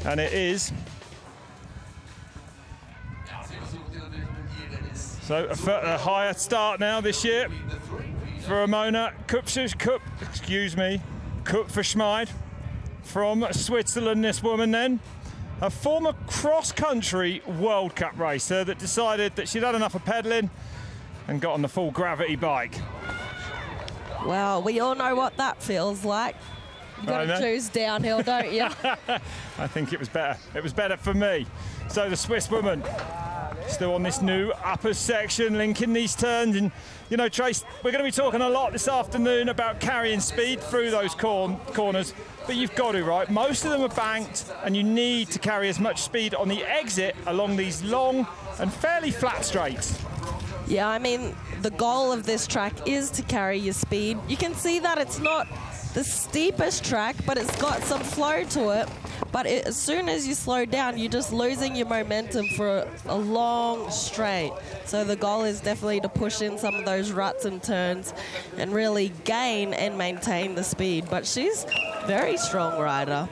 And it is. So a higher start now this year for Ramona Kupferschmied from Switzerland, this woman then. A former cross-country World Cup racer that decided that she'd had enough of pedalling and got on the full gravity bike. Well, we all know what that feels like. You've got to choose downhill, don't you? I think it was better. It was better for me. So the Swiss woman still on this new upper section, linking these turns. And, you know, Trace, we're going to be talking a lot this afternoon about carrying speed through those corners. But you've got to, right? Most of them are banked, and you need to carry as much speed on the exit along these long and fairly flat straights. Yeah, I mean, the goal of this track is to carry your speed. You can see that it's not the steepest track, but it's got some flow to it. But as soon as you slow down, you're just losing your momentum for a long straight. So the goal is definitely to push in some of those ruts and turns and really gain and maintain the speed. But she's a very strong rider.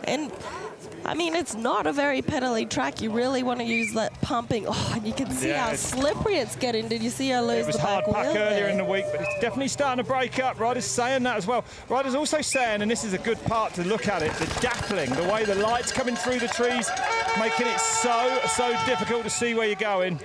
And I mean, it's not a very pedally track. You really want to use that pumping. Oh, and you can see how slippery it's getting. Did you see her lose the back wheel? It was hard pack earlier in the week, but it's definitely starting to break up. Riders saying that as well. Riders also saying, and this is a good part to look at it, the dappling, the way the light's coming through the trees, making it so difficult to see where you're going.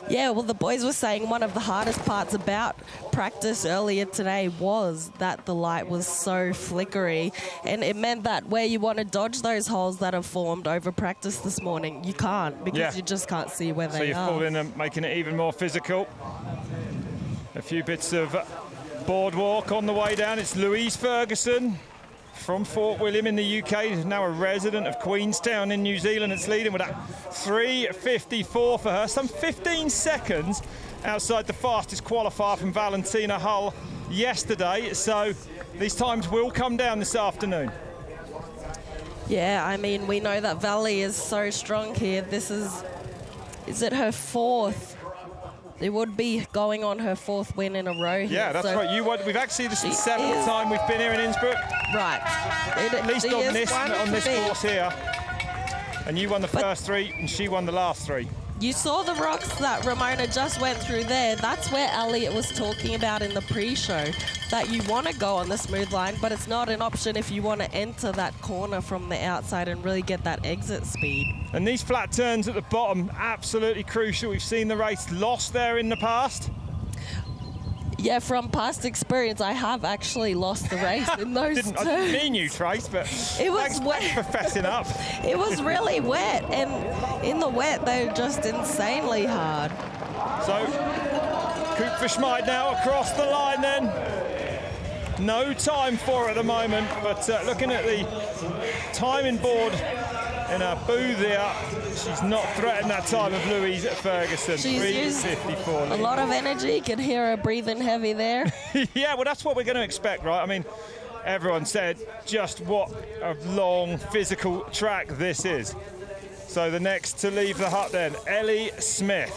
Yeah, well, the boys were saying one of the hardest parts about practice earlier today was that the light was so flickery, and it meant that where you want to dodge those holes that have formed over practice this morning, you can't, because you just can't see where they are. So you fall in and making it even more physical. A few bits of boardwalk on the way down. It's Louise Ferguson from Fort William in the UK, who's now a resident of Queenstown in New Zealand. It's leading with that 3:54 for her, some 15 seconds outside the fastest qualifier from Valentina Hull yesterday. So these times will come down this afternoon. Yeah, I mean, we know that Vali is so strong here. This is it her fourth? It would be going on her fourth win in a row here. Yeah, that's right. We've actually, this is the seventh time we've been here in Innsbruck. Right. At least on this course here. And you won the first three, and she won the last three. You saw the rocks that Ramona just went through there. That's where Elliot was talking about in the pre-show, that you want to go on the smooth line, but it's not an option if you want to enter that corner from the outside and really get that exit speed. And these flat turns at the bottom, absolutely crucial. We've seen the race lost there in the past. Yeah, from past experience, I have actually lost the race in those turns. I didn't mean you, Trace, but it was wet. For fessing up. It was really wet, and in the wet, they're just insanely hard. So, Kupferschmied now across the line then. No time for her at the moment, but looking at the timing board in her booth here, she's not threatened that time of Louise Ferguson. She's used a lot of energy. You can hear her breathing heavy there. Yeah, well, that's what we're going to expect, right? I mean, everyone said just what a long physical track this is. So the next to leave the hut then, Ellie Smith.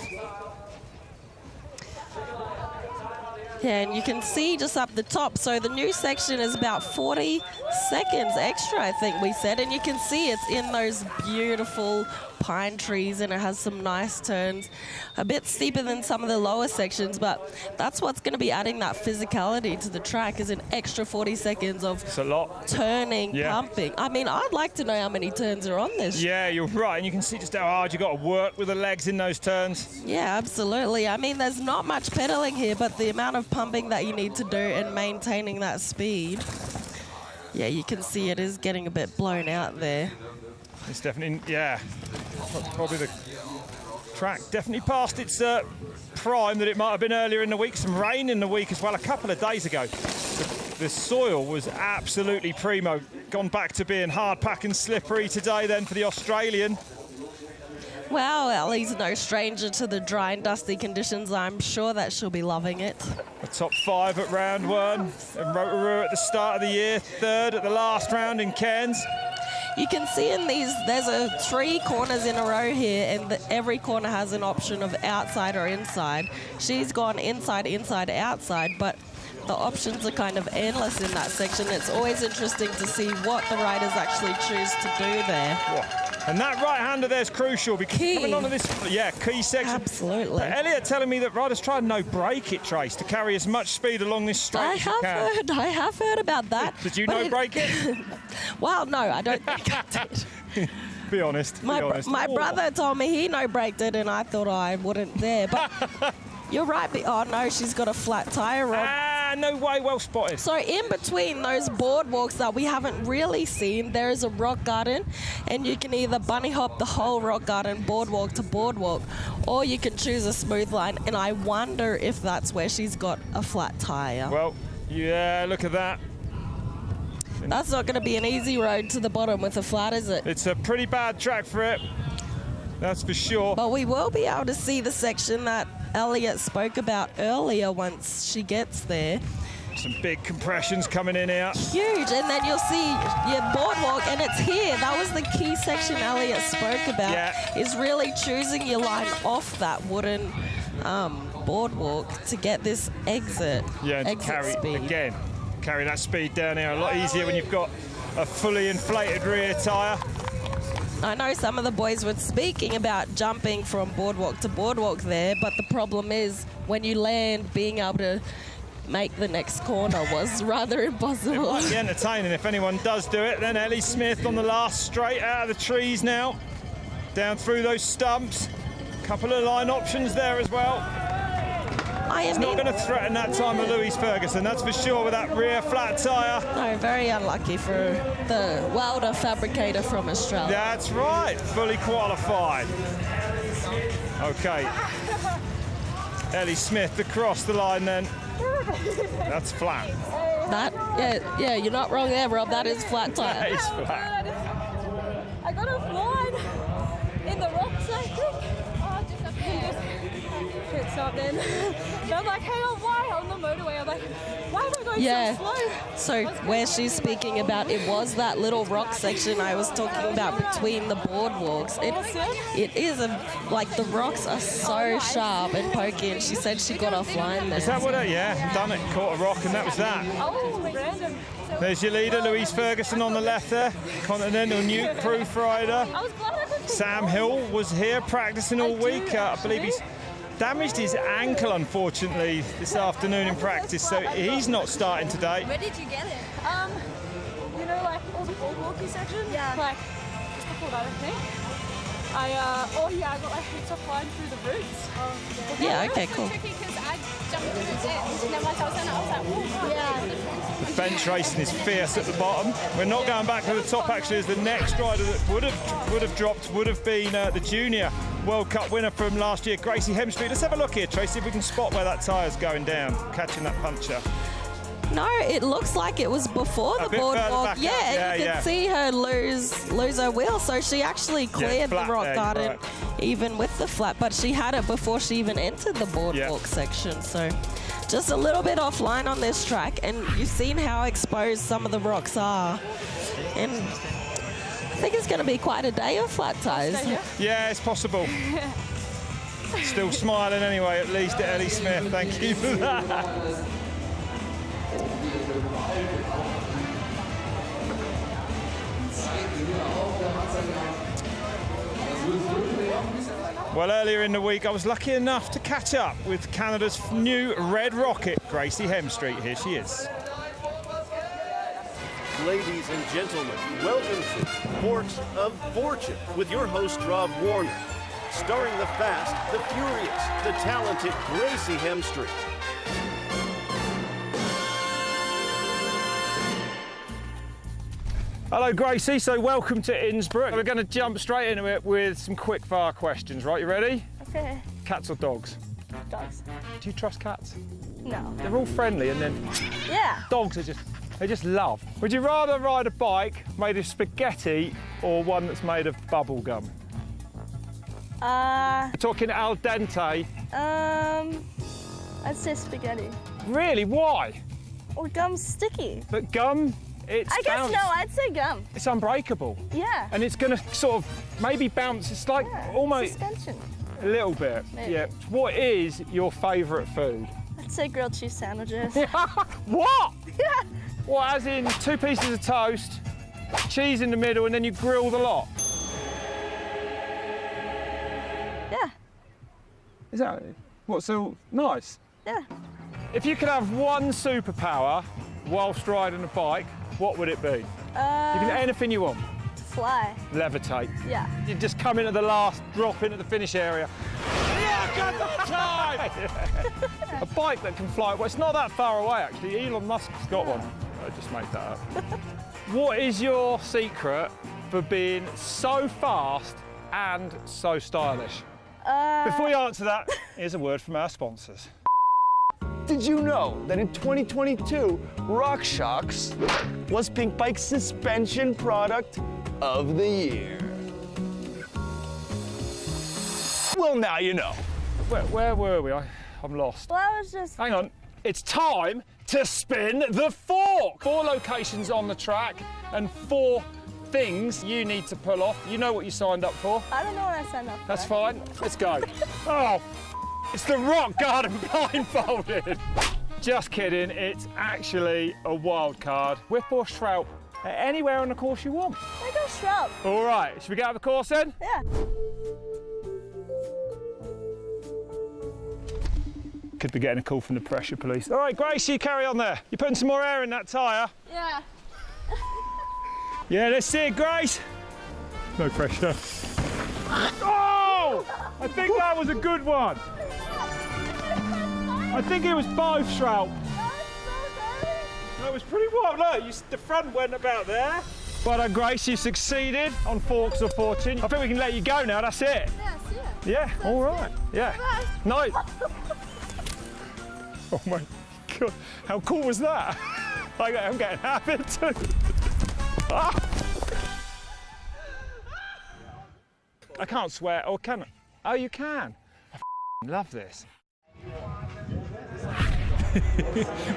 Yeah, and you can see just up the top, so the new section is about 40 seconds extra, I think we said, and you can see it's in those beautiful pine trees, and it has some nice turns, a bit steeper than some of the lower sections, but that's what's going to be adding that physicality to the track, is an extra 40 seconds of turning, pumping. I mean, I'd like to know how many turns are on this. Yeah, you're right, and you can see just how hard you've got to work with the legs in those turns. Yeah, absolutely. I mean, there's not much pedaling here, but the amount of pumping that you need to do and maintaining that speed, yeah, you can see it is getting a bit blown out there. It's definitely, yeah, probably the track definitely past its prime that it might have been earlier in the week. Some rain in the week as well a couple of days ago. The soil was absolutely primo. Gone back to being hard pack and slippery today then for the Australian. Well, Ellie's no stranger to the dry and dusty conditions. I'm sure that she'll be loving it. A top 5 at round 1, and Rotorua at the start of the year, 3rd at the last round in Cairns. You can see in these, there's 3 corners in a row here, and every corner has an option of outside or inside. She's gone inside, inside, outside, but the options are kind of endless in that section. It's always interesting to see what the riders actually choose to do there. And that right-hander there's crucial because coming onto this, key section. Absolutely. But Elliot telling me that riders try and no-break it, Trace, to carry as much speed along this straight as you can. I have heard about that. Did you no-break it? Well, no, I don't think I did. Be honest. My brother told me he no-braked it, and I thought I wouldn't there. But you're right. Oh, no, she's got a flat tyre rod. No way, well spotted. So in between those boardwalks that we haven't really seen, there is a rock garden, and you can either bunny hop the whole rock garden boardwalk to boardwalk, or you can choose a smooth line, and I wonder if that's where she's got a flat tyre. Well, yeah, look at that. That's not going to be an easy road to the bottom with a flat, is it? It's a pretty bad track for it, that's for sure. But we will be able to see the section that Elliot spoke about earlier once she gets there. Some big compressions coming in here. Huge, and then you'll see your boardwalk, and it's here. That was the key section Elliot spoke about, is really choosing your line off that wooden boardwalk to get this exit and carry speed. Again, carry that speed down here a lot easier when you've got a fully inflated rear tyre. I know some of the boys were speaking about jumping from boardwalk to boardwalk there, but the problem is when you land, being able to make the next corner was rather impossible. It might be entertaining if anyone does do it. Then Ellie Smith on the last straight out of the trees now, down through those stumps. Couple of line options there as well. He's not going to threaten that time of Louise Ferguson, that's for sure, with that rear flat tyre. No, very unlucky for the welder fabricator from Australia. That's right, fully qualified. Okay. Ellie Smith across the line then. That's flat. Yeah, you're not wrong there, Rob. That is flat tyre. That is flat. I got a line in the rocks, I think. Oh, just up here. Pit stop then. And I'm like, hey, why on the motorway? I'm like, why am I going so slow? So where she's speaking about, it was that little rock section I was talking about between the boardwalks. It is like the rocks are so sharp and pokey, and she said she got offline there. Is that what done it, caught a rock, and that was that. Oh, random. There's your leader, Louise Ferguson on the left there, Continental Newt proof rider. I was glad I could Sam Hill was here practicing all week. I believe he's damaged his ankle, unfortunately, this afternoon in practice, so he's not starting today. Where did you get it? You know, like all the boardwalky sections? Yeah. Like, just before that, I think. I got my head top line through the roots. Yeah, okay, cool. It was so tricky because I jumped through the dip, and then once I was in it, I was like, whoa. Yeah. The bench racing is fierce at the bottom. We're not going back to the top, actually, as the next rider that would have dropped would have been the junior World Cup winner from last year, Gracie Hemstreet. Let's have a look here, Tracy, if we can spot where that tyre's going down, catching that puncher. No, it looks like it was before the boardwalk. You can see her lose her wheel. So she actually cleared the rock garden even with the flat, but she had it before she even entered the boardwalk section. So just a little bit offline on this track, and you've seen how exposed some of the rocks are. And I think it's going to be quite a day of flat tyres. Yeah, it's possible. Still smiling anyway, at least at Ellie Smith. Thank you for that. Well, earlier in the week, I was lucky enough to catch up with Canada's new Red Rocket, Gracie Hemstreet. Here she is. Ladies and gentlemen, welcome to Forks of Fortune with your host, Rob Warner. Starring the fast, the furious, the talented Gracie Hemstreet. Hello, Gracie. So welcome to Innsbruck. We're going to jump straight into it with some quick fire questions. Right, you ready? Okay. Cats or dogs? Dogs. Do you trust cats? No. They're all friendly, and then Yeah. dogs are they just love. Would you rather ride a bike made of spaghetti or one that's made of bubble gum? We're talking al dente. I'd say spaghetti. Really? Why? Or gum's sticky. But gum, it's I guess no, I'd say gum. It's unbreakable. Yeah. And it's going to sort of maybe bounce. It's like almost suspension. a little bit. Maybe. Yeah. What is your favourite food? I'd say grilled cheese sandwiches. What? Yeah. What, as in 2 pieces of toast, cheese in the middle, and then you grill the lot? Yeah. Is that what's so nice? Yeah. If you could have one superpower whilst riding a bike, what would it be? You can do anything you want. Fly. Levitate. Yeah. You just come into the last drop into the finish area. Yeah, got the time! A bike that can fly. Well, it's not that far away, actually. Elon Musk's got one. I just made that up. What is your secret for being so fast and so stylish? Before you answer that, here's a word from our sponsors. Did you know that in 2022, RockShox was Pink Bike's suspension product of the year? Well, now you know. Where were we? I'm lost. Well, I was just... Hang on. It's time to spin the fork. 4 locations on the track and 4 things you need to pull off. You know what you signed up for. I don't know what I signed up for. That's fine. Let's go. Oh, it's the rock garden blindfolded. Just kidding. It's actually a wild card. Whip or shroud anywhere on the course you want. I go shrub. All right. Should we get out of the course then? Yeah. Could be getting a call from the pressure police. All right, Grace, you carry on there. You're putting some more air in that tyre. Yeah. Yeah, let's see it, Grace. No pressure. Oh! I think that was a good one. I think it was both, Shroud. That was pretty wild. Look, the front went about there. Well done, Grace. You succeeded on Forks of Fortune. I think we can let you go now. That's it. Yeah, see ya. Yeah, all right. Yeah. No. Oh my God. How cool was that? I'm getting happy too. Ah. I can't swear. Oh, can I? Oh, you can. I love this.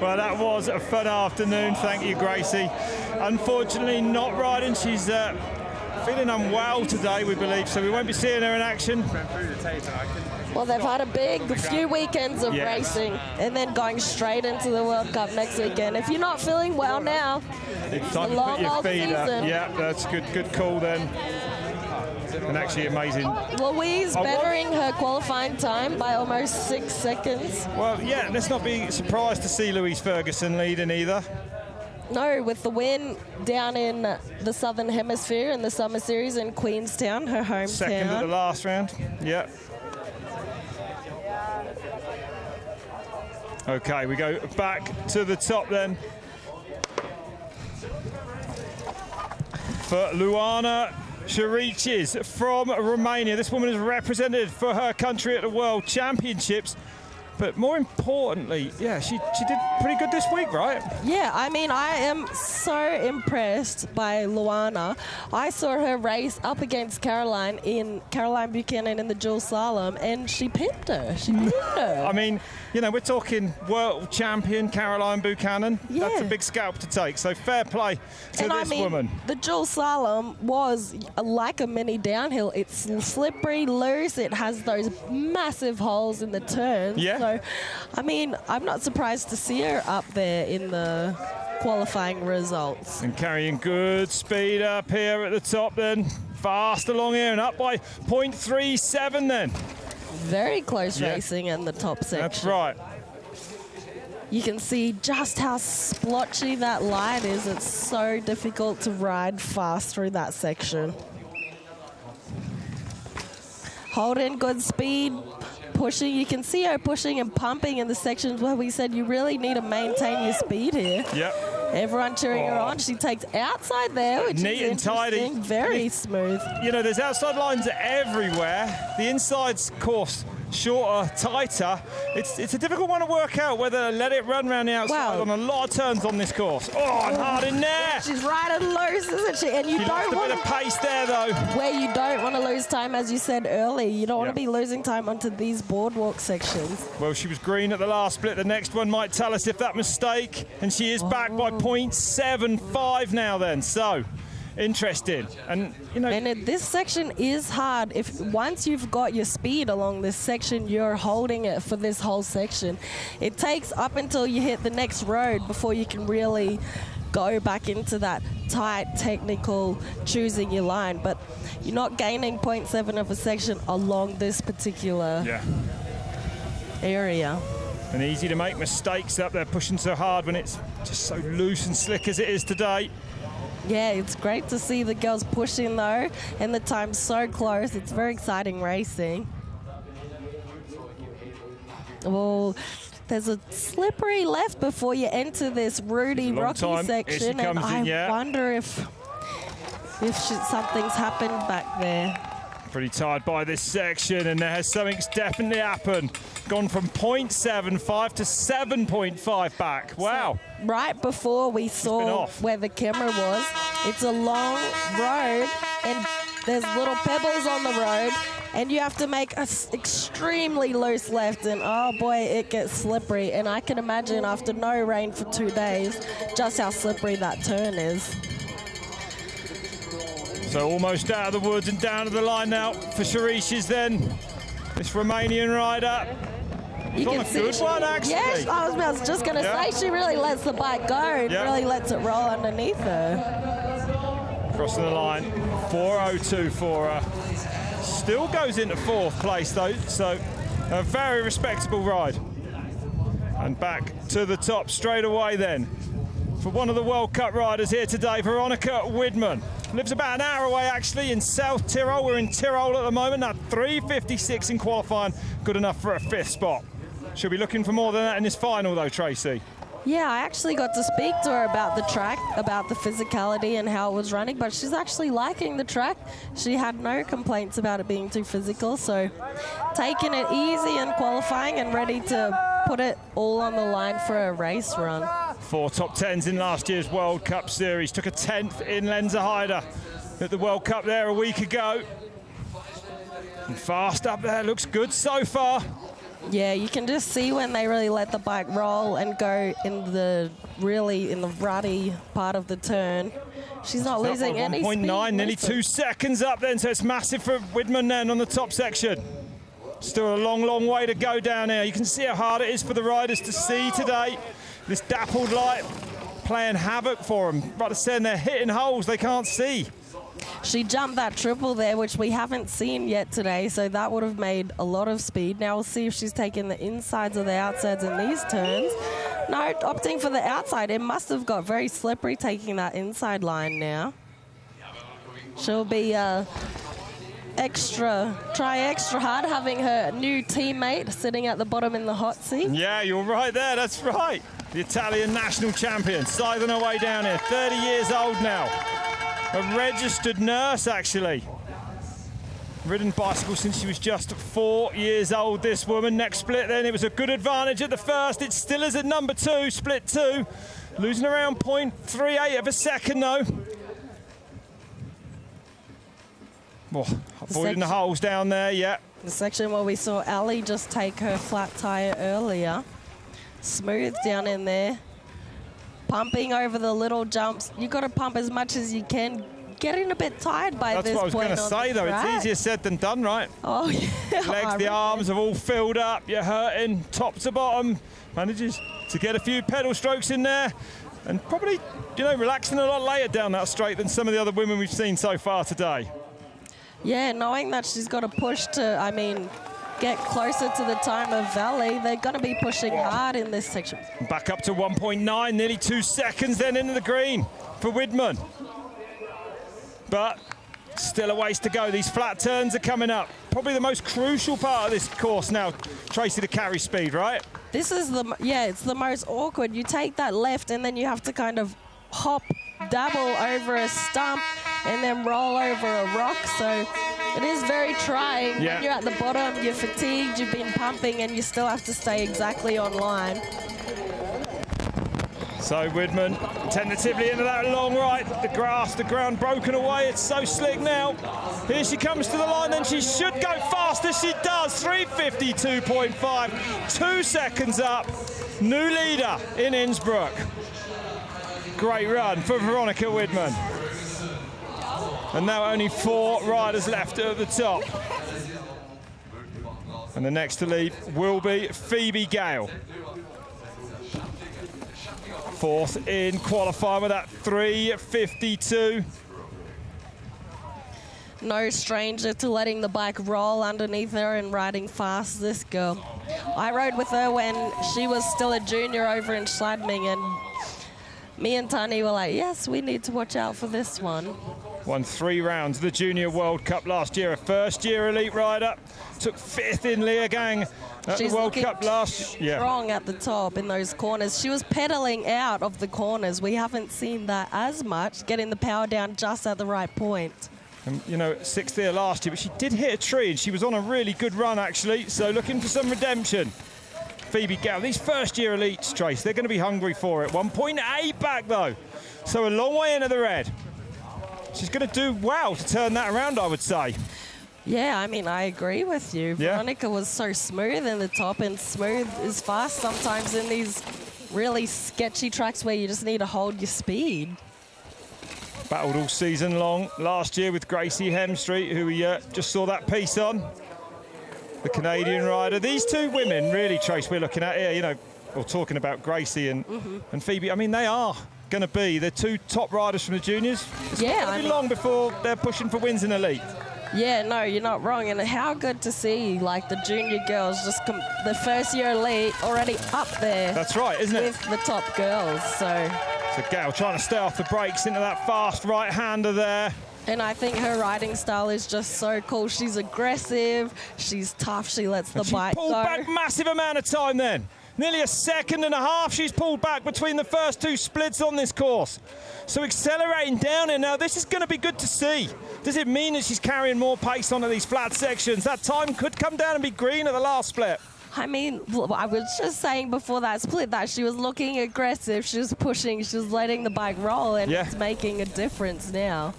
Well, that was a fun afternoon. Thank you, Gracie. Unfortunately, not riding. She's feeling unwell today, we believe, so we won't be seeing her in action. Well, they've had a few weekends of racing and then going straight into the World Cup next weekend. If you're not feeling well now, it's time to put your feet up. Yeah, that's good call then. And actually amazing. Louise bettering her qualifying time by almost 6 seconds. Well, yeah, let's not be surprised to see Louise Ferguson leading either. No, with the win down in the Southern Hemisphere in the Summer Series in Queenstown, her hometown. Second at the last round, yeah. Okay, we go back to the top then. For Luana Chereches from Romania. This woman is represented for her country at the World Championships. But more importantly, yeah, she did pretty good this week, right? Yeah, I mean, I am so impressed by Luana. I saw her race up against Caroline Buchanan in the dual slalom, and she pipped her. She pipped her. I mean, you know, we're talking world champion Caroline Buchanan. Yeah. That's a big scalp to take, so fair play to this woman. The dual slalom was like a mini downhill. It's slippery, loose. It has those massive holes in the turns. Yeah. So, I mean, I'm not surprised to see her up there in the qualifying results. And carrying good speed up here at the top then. Fast along here and up by 0.37 then. Very close racing in the top section. That's right. You can see just how splotchy that line is. It's so difficult to ride fast through that section. Hold in good speed. Pushing, you can see her pushing and pumping in the sections where we said you really need to maintain your speed here. Yep. Everyone cheering her on. She takes outside there, which neat is and tidy. Very smooth. You know, there's outside lines everywhere. The inside's course shorter, tighter. It's a difficult one to work out whether to let it run around the outside on a lot of turns on this course. Oh, and hard in there. She's riding loose, isn't she? And you She don't lost a want bit of pace there, though. Where you don't want to lose time, as you said early. You don't want to be losing time onto these boardwalk sections. Well, she was green at the last split. The next one might tell us if that mistake. And she is back by 0.75 now then. So interesting. And, you know... And this section is hard. Once you've got your speed along this section, you're holding it for this whole section. It takes up until you hit the next road before you can really go back into that tight, technical, choosing your line. But you're not gaining 0.7 of a section along this particular area. And easy to make mistakes up there, pushing so hard when it's just so loose and slick as it is today. Yeah, it's great to see the girls pushing though, and the time's so close. It's very exciting racing. Oh, there's a slippery left before you enter this rocky section, and I wonder if something's happened back there. Pretty tired by this section, and there has something's definitely happened. Gone from 0.75 to 7.5 back. Wow. So right before we saw where the camera was, it's a long road, and there's little pebbles on the road, and you have to make an extremely loose left, and oh boy, it gets slippery. And I can imagine after no rain for 2 days, just how slippery that turn is. So almost out of the woods and down to the line now for Chereches then. This Romanian rider. You can see good one, actually. Yes, I was just going to say, she really lets the bike go and really lets it roll underneath her. Crossing the line, 4:02 for her. Still goes into 4th place though, so a very respectable ride. And back to the top straight away then. For one of the World Cup riders here today, Veronika Widmann. Lives about an hour away actually in South Tyrol. We're in Tyrol at the moment. Now 3:56 in qualifying, good enough for a 5th spot. She'll be looking for more than that in this final though, Tracy. Yeah, I actually got to speak to her about the track, about the physicality and how it was running, but she's actually liking the track. She had no complaints about it being too physical, so taking it easy and qualifying and ready to put it all on the line for a race run. 4 top 10s in last year's World Cup Series. Took a 10th in Lenzerheide at the World Cup there a week ago. And fast up there, looks good so far. Yeah, you can just see when they really let the bike roll and go in the ruddy part of the turn. She's not losing any speed. 1.9, nearly 2 seconds up then, so it's massive for Widmann then on the top section. Still a long, long way to go down here. You can see how hard it is for the riders to see today. This dappled light playing havoc for them. Right to saying they're hitting holes they can't see. She jumped that triple there, which we haven't seen yet today, so that would have made a lot of speed. Now we'll see if she's taking the insides or the outsides in these turns. No, opting for the outside. It must have got very slippery taking that inside line now. She'll be try extra hard having her new teammate sitting at the bottom in the hot seat. Yeah, you're right there, that's right. The Italian national champion, scything her way down here, 30 years old now. A registered nurse, actually. Ridden bicycle since she was just 4 years old, this woman. Next split then, it was a good advantage at the first. It still is at number 2, split 2. Losing around 0.38 of a second though. Oh, avoiding the holes down there, yeah. The section where we saw Ellie just take her flat tire earlier. Smooth down in there. Pumping over the little jumps. You've got to pump as much as you can. Getting a bit tired by this point. That's what I was going to say, though. It's easier said than done, right? Oh, yeah. Legs, the arms have all filled up. You're hurting top to bottom. Manages to get a few pedal strokes in there. And probably, you know, relaxing a lot later down that straight than some of the other women we've seen so far today. Yeah, knowing that she's got to push to, I mean, get closer to the time of Vali, they're going to be pushing hard in this section. Back up to 1.9, nearly 2 seconds then into the green for Widmann. But still a ways to go. These flat turns are coming up. Probably the most crucial part of this course now, Tracy, to carry speed, right? This is it's the most awkward. You take that left and then you have to kind of hop, double over a stump and then roll over a rock. So it is very trying. Yeah. When you're at the bottom, you're fatigued, you've been pumping, and you still have to stay exactly on line. So Widmann tentatively into that long right. The grass, the ground broken away. It's so slick now. Here she comes to the line, then she should go faster. She does. 3:52.5. 2 seconds up. New leader in Innsbruck. Great run for Veronika Widmann. And now only 4 riders left at the top. And the next to leave will be Phoebe Gale. 4th in qualifying with that 3:52. No stranger to letting the bike roll underneath her and riding fast, this girl. I rode with her when she was still a junior over in Schladming, and me and Tani were like, yes, we need to watch out for this one. Won 3 rounds of the Junior World Cup last year, a first-year elite rider. Took 5th in Leogang at the World Cup last year. Strong at the top in those corners. She was pedaling out of the corners. We haven't seen that as much, getting the power down just at the right point. And, you know, 6th there last year, but she did hit a tree, and she was on a really good run, actually, so looking for some redemption. Phoebe Gale, these first-year elites, Trace, they're going to be hungry for it. 1.8 back, though, so a long way into the red. She's going to do well to turn that around, I would say. Yeah, I mean, I agree with you. Yeah. Veronika was so smooth in the top, and smooth is fast sometimes in these really sketchy tracks where you just need to hold your speed. Battled all season long last year with Grice Hemstreet, who we just saw that piece on. The Canadian rider. These 2 women, really, Trace, we're looking at here, you know, we're talking about Grice and Phoebe. I mean, they are going to be the 2 top riders from the juniors. It's not going to be long before they're pushing for wins in elite. Yeah, no, you're not wrong. And how good to see, like, the junior girls just the first-year elite already up there. That's right, isn't it? With the top girls, so Gale trying to stay off the brakes into that fast right-hander there. And I think her riding style is just so cool. She's aggressive, she's tough, she lets the bike go. She pulled back massive amount of time then. Nearly 1.5 seconds she's pulled back between the first 2 splits on this course. So accelerating down here now, this is going to be good to see. Does it mean that she's carrying more pace onto these flat sections? That time could come down and be green at the last split. I mean, I was just saying before that split that she was looking aggressive, she was pushing, she was letting the bike roll, and it's making a difference now.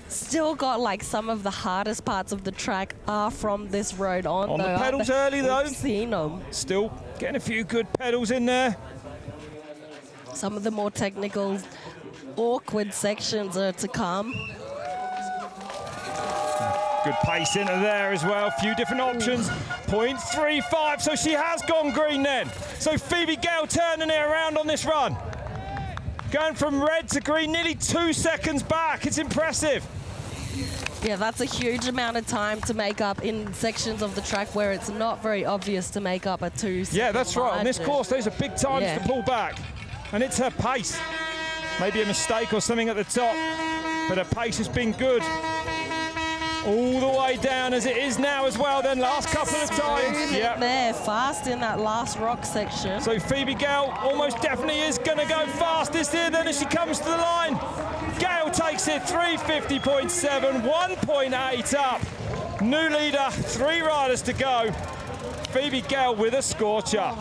Still got like some of the hardest parts of the track are from this road on though. The pedals early though. We've seen them. Still getting a few good pedals in there. Some of the more technical, awkward sections are to come. Good pace into there as well. A few different options. 0.35, so she has gone green then. So Phoebe Gale turning it around on this run. Going from red to green, nearly 2 seconds back. It's impressive. Yeah, that's a huge amount of time to make up in sections of the track where it's not very obvious to make up a 2 second. Yeah, that's right. On this margin. course, those are big times to pull back. And it's her pace. Maybe a mistake or something at the top, but her pace has been good. All the way down as it is now as well then, last couple of times. Yeah, there, fast in that last rock section. So Phoebe Gale almost definitely is going to go fastest here then as she comes to the line. Gale takes it 3:50.7, 1.8 up. New leader, 3 riders to go. Phoebe Gale with a scorcher.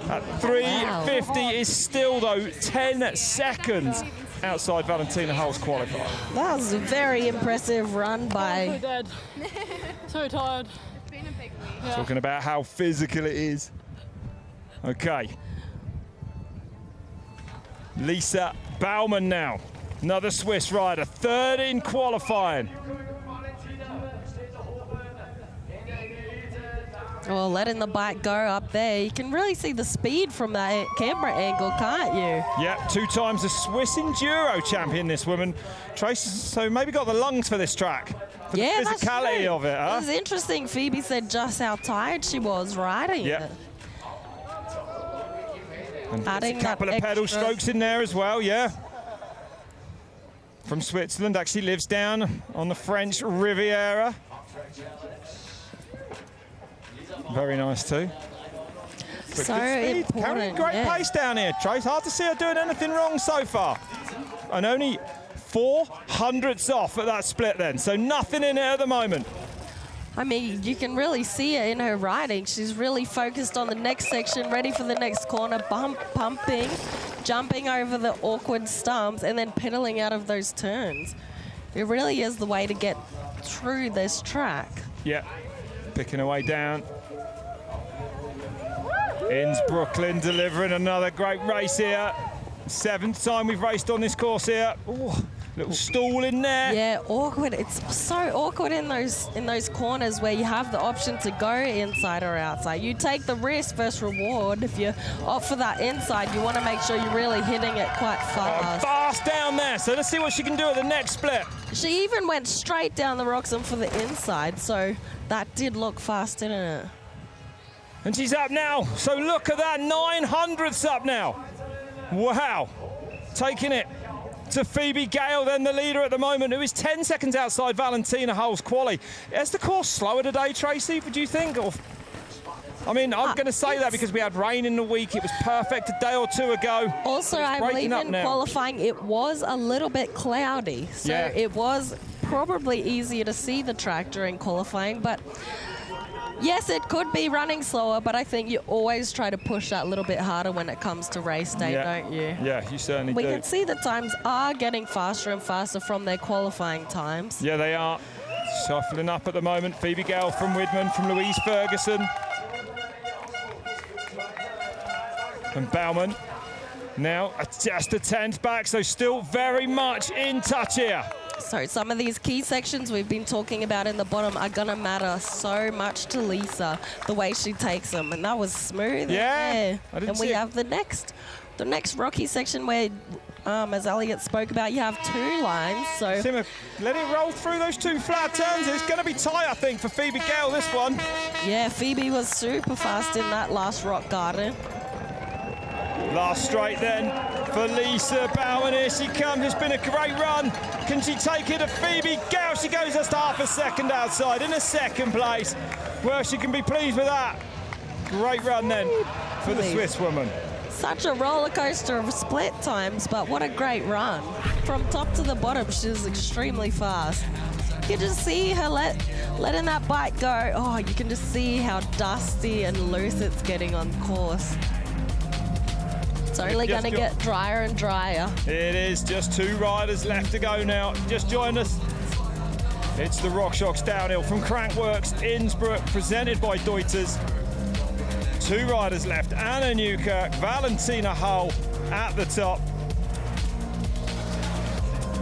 At 3:50 is still though 10 seconds outside Valentina Hull's qualifier. That was a very impressive run by... I'm so dead. So tired. It's been a big week. Talking about how physical it is. Okay. Lisa Baumann now. Another Swiss rider, 3rd in qualifying. Well, letting the bike go up there, you can really see the speed from that camera angle, can't you? Yeah, 2 times the Swiss Enduro champion, this woman. Trace, so maybe got the lungs for this track. For the physicality of it, huh? It was interesting. Phoebe said just how tired she was riding it. And a couple of pedal strokes in there as well, yeah. From Switzerland, actually lives down on the French Riviera. Very nice too. But so good speed, carrying great pace down here, Trace. Hard to see her doing anything wrong so far. And only 400ths off at that split then, so nothing in it at the moment. I mean, you can really see it in her riding. She's really focused on the next section, ready for the next corner, pumping, jumping over the awkward stumps, and then pedaling out of those turns. It really is the way to get through this track. Yeah, picking her way down. Innsbruck delivering another great race here. 7th time we've raced on this course here. Ooh, Little stall in there. Yeah, awkward. It's so awkward in those corners where you have the option to go inside or outside. You take the risk versus reward. If you opt for that inside, you want to make sure you're really hitting it quite fast. Fast down there. So let's see what she can do at the next split. She even went straight down the rocks and for the inside, so that did look fast, didn't it? And she's up now. So look at that, 900ths up now. Wow. Taking it to Phoebe Gale, then the leader at the moment, who is 10 seconds outside Valentina Hull's quali. Is the course slower today, Tracy, would you think? Or, I mean, I'm going to say that because we had rain in the week. It was perfect a day or two ago. Also, I believe in qualifying, it was a little bit cloudy. So it was probably easier to see the track during qualifying. But yes, it could be running slower, but I think you always try to push that a little bit harder when it comes to race day, don't you? Yeah, you certainly do. We can see the times are getting faster and faster from their qualifying times. Yeah, they are. Shuffling up at the moment. Phoebe Gale from Widmann, from Louise Ferguson. And Baumann now just a 10th back, so still very much in touch here. So some of these key sections we've been talking about in the bottom are going to matter so much to Lisa, the way she takes them. And that was smooth. Yeah. And we have the next rocky section where, as Elliot spoke about, you have 2 lines. So let it roll through those 2 flat turns. It's going to be tight, I think, for Phoebe Gale, this one. Yeah, Phoebe was super fast in that last rock garden. Last straight then for Lisa Baumann. Here she comes. It's been a great run. Can she take it to Phoebe Gale? She goes just half a second outside in a second place. Well, she can be pleased with that. Great run then for the Swiss woman. Such a roller coaster of split times, but what a great run. From top to the bottom, she was extremely fast. You can just see her letting that bike go. Oh, you can just see how dusty and loose it's getting on course. It's only going to get drier and drier. It is just 2 riders left to go now. Just joined us. It's the RockShox downhill from Crankworx Innsbruck, presented by Deuters. 2 riders left. Anna Newkirk, Valentina Hull at the top.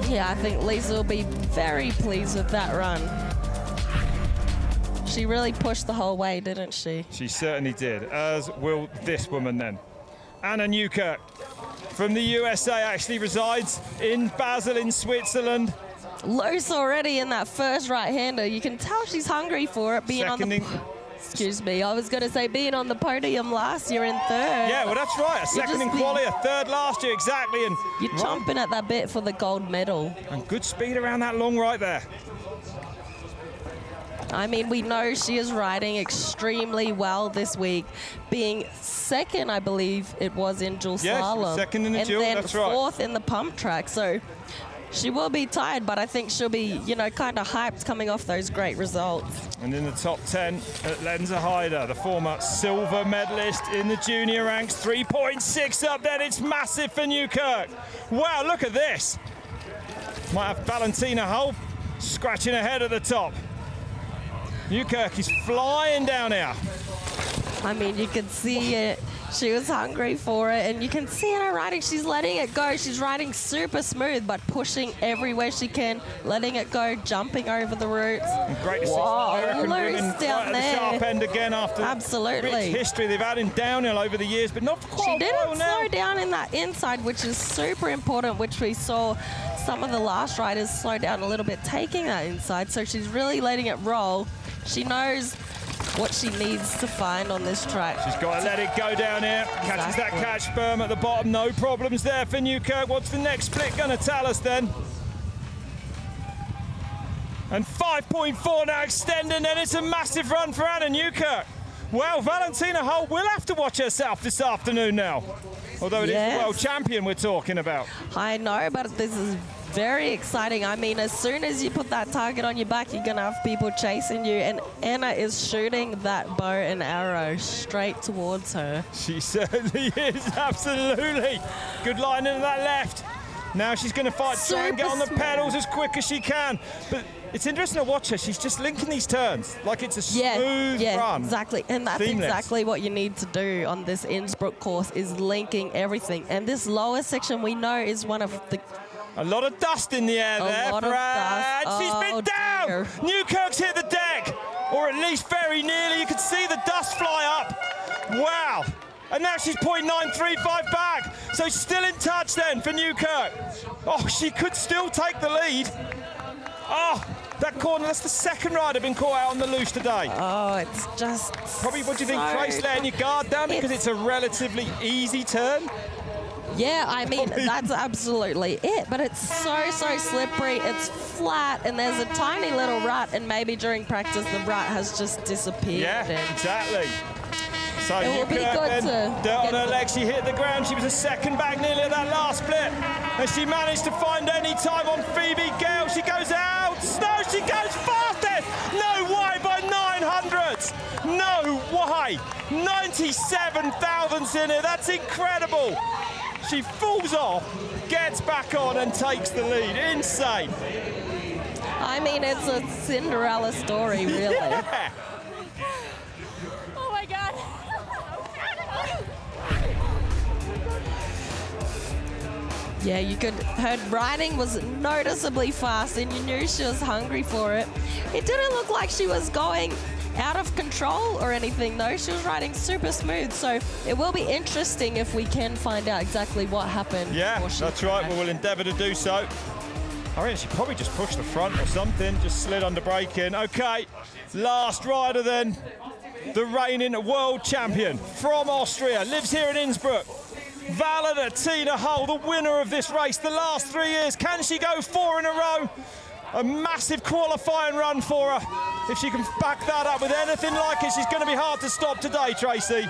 Yeah, I think Lisa will be very pleased with that run. She really pushed the whole way, didn't she? She certainly did, as will this woman then. Anna Newkirk from the USA, actually resides in Basel in Switzerland. Loose already in that first right-hander. You can tell she's hungry for it. Excuse me, I was going to say being on the podium last year in 3rd. Yeah, well, that's right. A second in quali, a 3rd last year, exactly. And you're chomping at that bit for the gold medal. And good speed around that long right there. I mean, we know she is riding extremely well this week, being 2nd, I believe it was, in dual slalom. 2nd in the dual, that's right. And then 4th in the pump track. So she will be tired, but I think she'll be, kind of hyped coming off those great results. And in the top 10, Lenza Heider, the former silver medalist in the junior ranks, 3.6 up there. It's massive for Newkirk. Wow, look at this. Might have Valentina Hull scratching ahead at the top. Newkirk is flying down here. I mean, you can see it. She was hungry for it, and you can see in her riding, she's letting it go. She's riding super smooth, but pushing everywhere she can, letting it go, jumping over the roots. And great to see American women down right at the sharp end again after rich history they've had in downhill over the years, but not for quite a while now. She didn't slow down in that inside, which is super important, which we saw some of the last riders slow down a little bit, taking that inside. So she's really letting it roll. She knows what she needs to find on this track. She's got to let it go down here. Catches that catch berm at the bottom. No problems there for Newkirk. What's the next split going to tell us then? And 5.4 now extending, and it's a massive run for Anna Newkirk. Well, Valentina Hull will have to watch herself this afternoon now. Although it is the world champion we're talking about. I know, but this is very exciting. I mean, as soon as you put that target on your back, you're going to have people chasing you. And Anna is shooting that bow and arrow straight towards her. She certainly is, absolutely. Good line into that left. Now she's going to fight, try and get on the pedals as quick as she can. But it's interesting to watch her. She's just linking these turns like it's a smooth run. Exactly. And that's exactly what you need to do on this Innsbruck course, is linking everything. And this lower section we know is one of the A lot of dust in the air there. A lot of dust. She's been down. Dear. Newkirk's hit the deck, or at least very nearly. You can see the dust fly up. Wow. And now she's 0.935 back. So still in touch then for Newkirk. Oh, she could still take the lead. Oh, that corner, that's the second rider been caught out on the loose today. Oh, it's just Probably, what do you think, Grice letting your guard down because it's a relatively easy turn? Yeah, I mean, that's absolutely it. But it's so slippery. It's flat, and there's a tiny little rut, and maybe during practice the rut has just disappeared. Yeah, exactly. So It will be Newkirk good then to on get her the- leg. She hit the ground. She was a second back nearly at that last split. And she managed to find any time on Phoebe Gale. She goes out. No, she goes fastest. No way by 900ths. No way. 97 thousandths in it. That's incredible. She falls off, gets back on and takes the lead. Insane. I mean, it's a Cinderella story, really. Yeah. Oh my God. Yeah, her riding was noticeably fast, and you knew she was hungry for it. It didn't look like she was going out of control or anything, though. She was riding super smooth, so it will be interesting if we can find out exactly what happened. Yeah, before she that's right. crashed. We'll endeavour to do so. I reckon she probably just pushed the front or something, just slid under braking. Okay, last rider then. The reigning world champion from Austria, lives here in Innsbruck. Valentina Höll, the winner of this race the last 3 years. Can she go 4 in a row? A massive qualifying run for her. If she can back that up with anything like it, she's going to be hard to stop today, Tracy.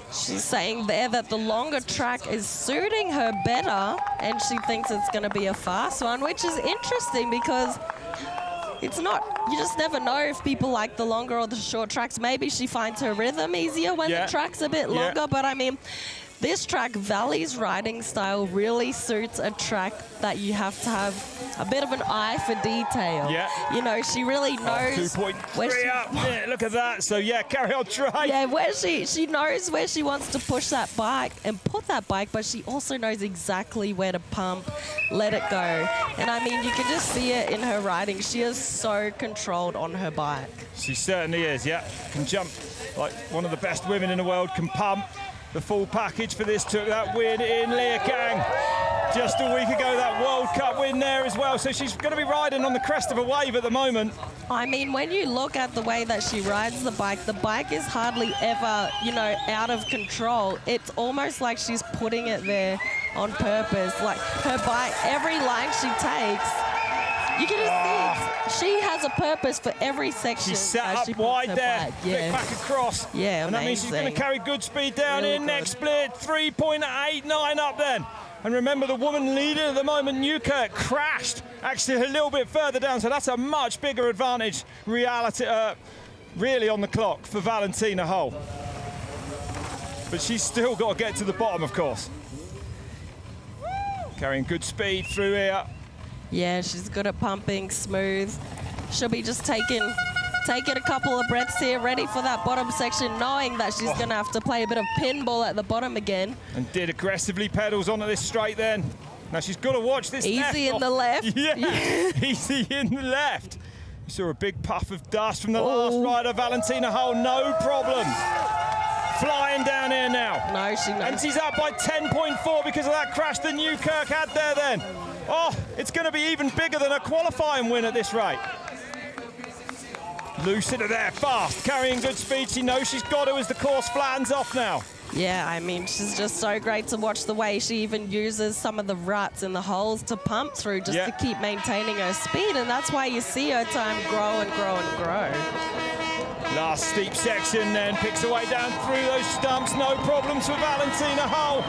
She's saying there that the longer track is suiting her better, and she thinks it's going to be a fast one, which is interesting because it's not, you just never know if people like the longer or the short tracks. Maybe she finds her rhythm easier when the track's a bit longer, but I mean, this track, Vali's riding style really suits a track that you have to have a bit of an eye for detail. Yeah. You know, she really knows 2.3 up. Yeah, look at that. So yeah, carry on trying. Yeah, where she knows where she wants to push that bike and put that bike, but she also knows exactly where to pump, let it go. And I mean, you can just see it in her riding. She is so controlled on her bike. She certainly is, yeah. Can jump like one of the best women in the world, can pump. The full package for this took that win in Leergang just a week ago, that World Cup win there as well. So she's going to be riding on the crest of a wave at the moment. I mean, when you look at the way that she rides the bike is hardly ever, you know, out of control. It's almost like she's putting it there on purpose. Like her bike, every line she takes, you can just see she has a purpose for every section. She's set as up she puts wide her there, bike. flick back across. Yeah, and that means she's going to amazing. carry good speed down Really in. good. Next split, 3.89 up then. And remember, the woman leader at the moment, Newkirk, crashed actually a little bit further down. So that's a much bigger advantage really on the clock for Valentina Höll. But she's still got to get to the bottom, of course. Carrying good speed through here. Yeah, she's good at pumping, smooth. She'll be just taking a couple of breaths here, ready for that bottom section, knowing that she's going to have to play a bit of pinball at the bottom again. And did aggressively pedals onto this straight then. Now she's got to watch this Easy left. in the left. Yeah, easy in the left. You saw a big puff of dust from the last rider, Valentina Höll, no problem. Flying down here now. No, she knows. And she's up by 10.4 because of that crash that Newkirk had there then. Oh, it's going to be even bigger than a qualifying win at this rate. Lucida there, fast, carrying good speed. She knows she's got to as the course flattens off now. Yeah, I mean, she's just so great to watch the way she even uses some of the ruts and the holes to pump through just to keep maintaining her speed, and that's why you see her time grow and grow and grow. Last steep section then, picks her way down through those stumps. No problems for Valentina Höll.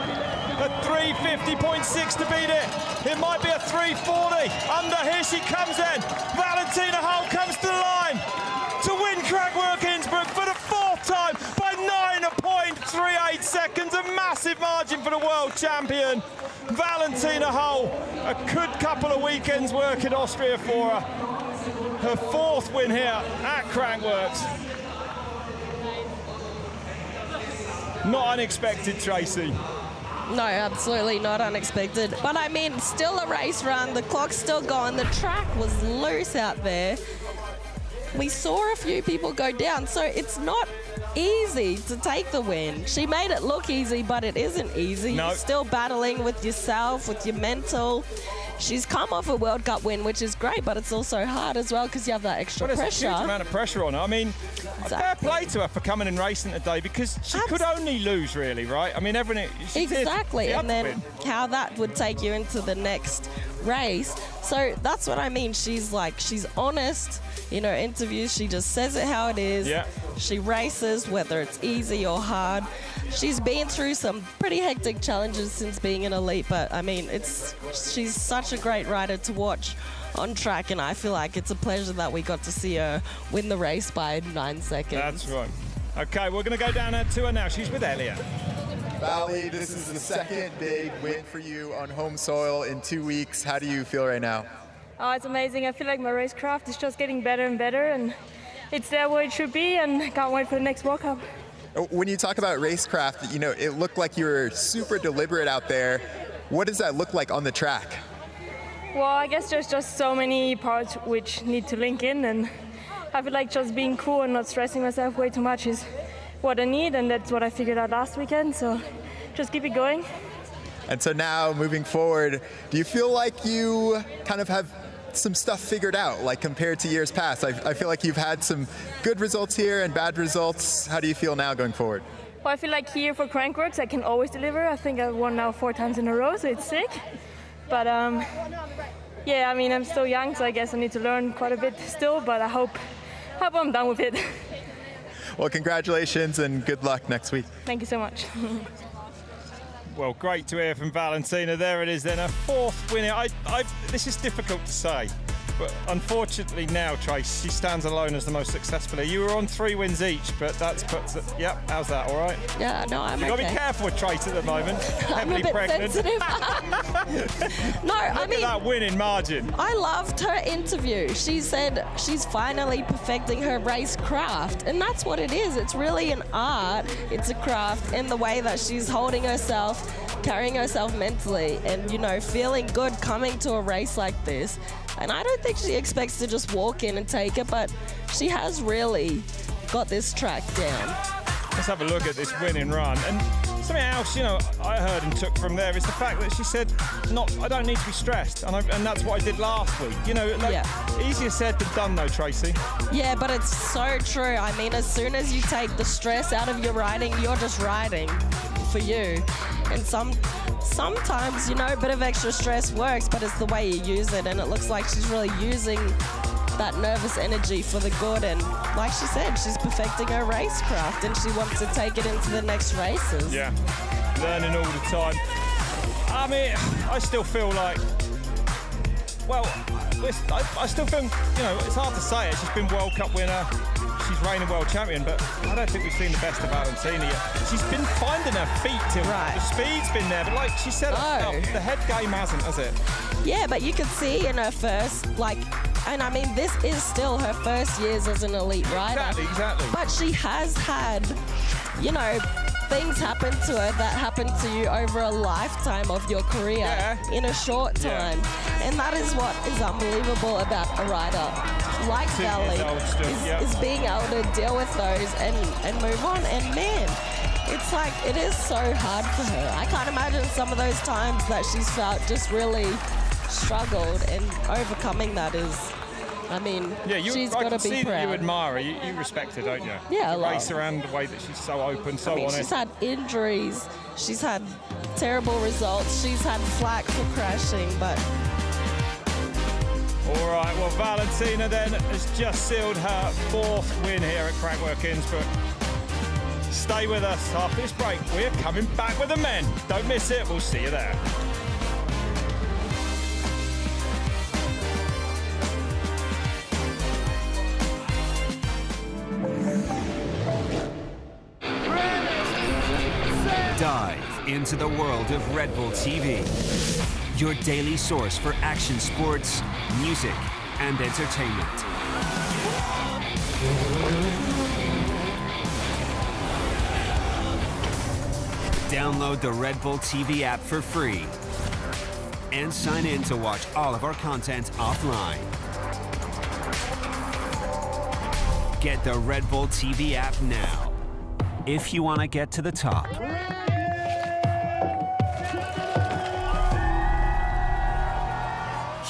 A 350.6 to beat it. It might be a 340. Under, here she comes then. Valentina Höll comes to the line to win Crankworx Innsbruck for the 4th time by 9.38 seconds. A massive margin for the world champion. Valentina Höll, a good couple of weekends work in Austria for her. Her 4th win here at Crankworx. Not unexpected, Tracy. No, absolutely not unexpected. But I mean, still a race run. The clock's still going. The track was loose out there. We saw a few people go down, so it's not easy to take the win. She made it look easy, but it isn't easy. No. You're still battling with yourself, with your mental. She's come off a World Cup win, which is great, but it's also hard as well because you have that extra Well, there's pressure. a huge amount of pressure on her. I mean, fair play to her for coming and racing today because she could only lose, really, right? I mean, everything. Exactly, and then win. how that would take you into the next race. So that's what I mean. She's honest in her interviews. She just says it how it is. Yeah. She races, whether it's easy or hard. She's been through some pretty hectic challenges since being an elite, but I mean, she's such a great rider to watch on track, and I feel like it's a pleasure that we got to see her win the race by 9 seconds. That's right. Okay, we're going to go down to her now. She's with Elliot. Vali, this is the second big win for you on home soil in 2 weeks. How do you feel right now? Oh, it's amazing. I feel like my racecraft is just getting better and better, and it's there where it should be, and I can't wait for the next World Cup. When you talk about racecraft, you know, it looked like you were super deliberate out there. What does that look like on the track? Well, I guess there's just so many parts which need to link in, and I feel like just being cool and not stressing myself way too much is what I need, and that's what I figured out last weekend, so just keep it going. And so now, moving forward, do you feel like you kind of have some stuff figured out, like compared to years past? I feel like you've had some good results here and bad results. How do you feel now going forward? Well, I feel like here for Crankworx I can always deliver. I think I've won now 4 times in a row, so it's sick. But yeah, I mean, I'm still young, so I guess I need to learn quite a bit still, but I hope I'm done with it. Well, congratulations and good luck next week. Thank you so much. Well, great to hear from Valentina. There it is then, her 4th win. This is difficult to say, but unfortunately now, Trace, she stands alone as the most successful. You were on 3 wins each, but that's yep, how's that, all right? Yeah, no, I'm You've got to be okay. careful with Trace at the moment. I'm Heavily a bit pregnant. sensitive. No, I Look mean, at that winning margin. I loved her interview. She said she's finally perfecting her race craft, and that's what it is. It's really an art. It's a craft in the way that she's holding herself, carrying herself mentally, and, you know, feeling good coming to a race like this. And I don't think she expects to just walk in and take it, but she has really got this track down. Let's have a look at this winning run. And something else, you know, I heard and took from there is the fact that she said, I don't need to be stressed. And that's what I did last week. You know, easier said than done though, Tracy. Yeah, but it's so true. I mean, as soon as you take the stress out of your riding, you're just riding for you. And sometimes, you know, a bit of extra stress works, but it's the way you use it. And it looks like she's really using that nervous energy for the good, and like she said, she's perfecting her racecraft and she wants to take it into the next races. Yeah, learning all the time. I mean, I still feel like, well, I still feel, you know, it's hard to say it. She's been World Cup winner, she's reigning world champion, but I don't think we've seen the best of Valentina yet. She's been finding her feet till the speed's been there, but like she said herself, the head game hasn't, has it? Yeah, but you could see in her first, and I mean, this is still her first years as an elite rider. Exactly. But she has had, you know, things happen to her that happen to you over a lifetime of your career in a short time. And that is what is unbelievable about a rider like Vali, is being able to deal with those and move on. And man, it's like, it is so hard for her. I can't imagine some of those times that she's felt just really struggled, and overcoming that is, I mean, she's got to be proud. I can see that you admire her. You respect her, don't you? Yeah, a lot. Race around the way that she's so open, so honest. She's had injuries. She's had terrible results. She's had flack for crashing, but... All right, well, Valentina then has just sealed her 4th win here at Crankworx Innsbruck. Stay with us after this break. We're coming back with the men. Don't miss it. We'll see you there. Dive into the world of Red Bull TV, your daily source for action sports, music, and entertainment. Download the Red Bull TV app for free and sign in to watch all of our content offline. Get the Red Bull TV app now. If you want to get to the top,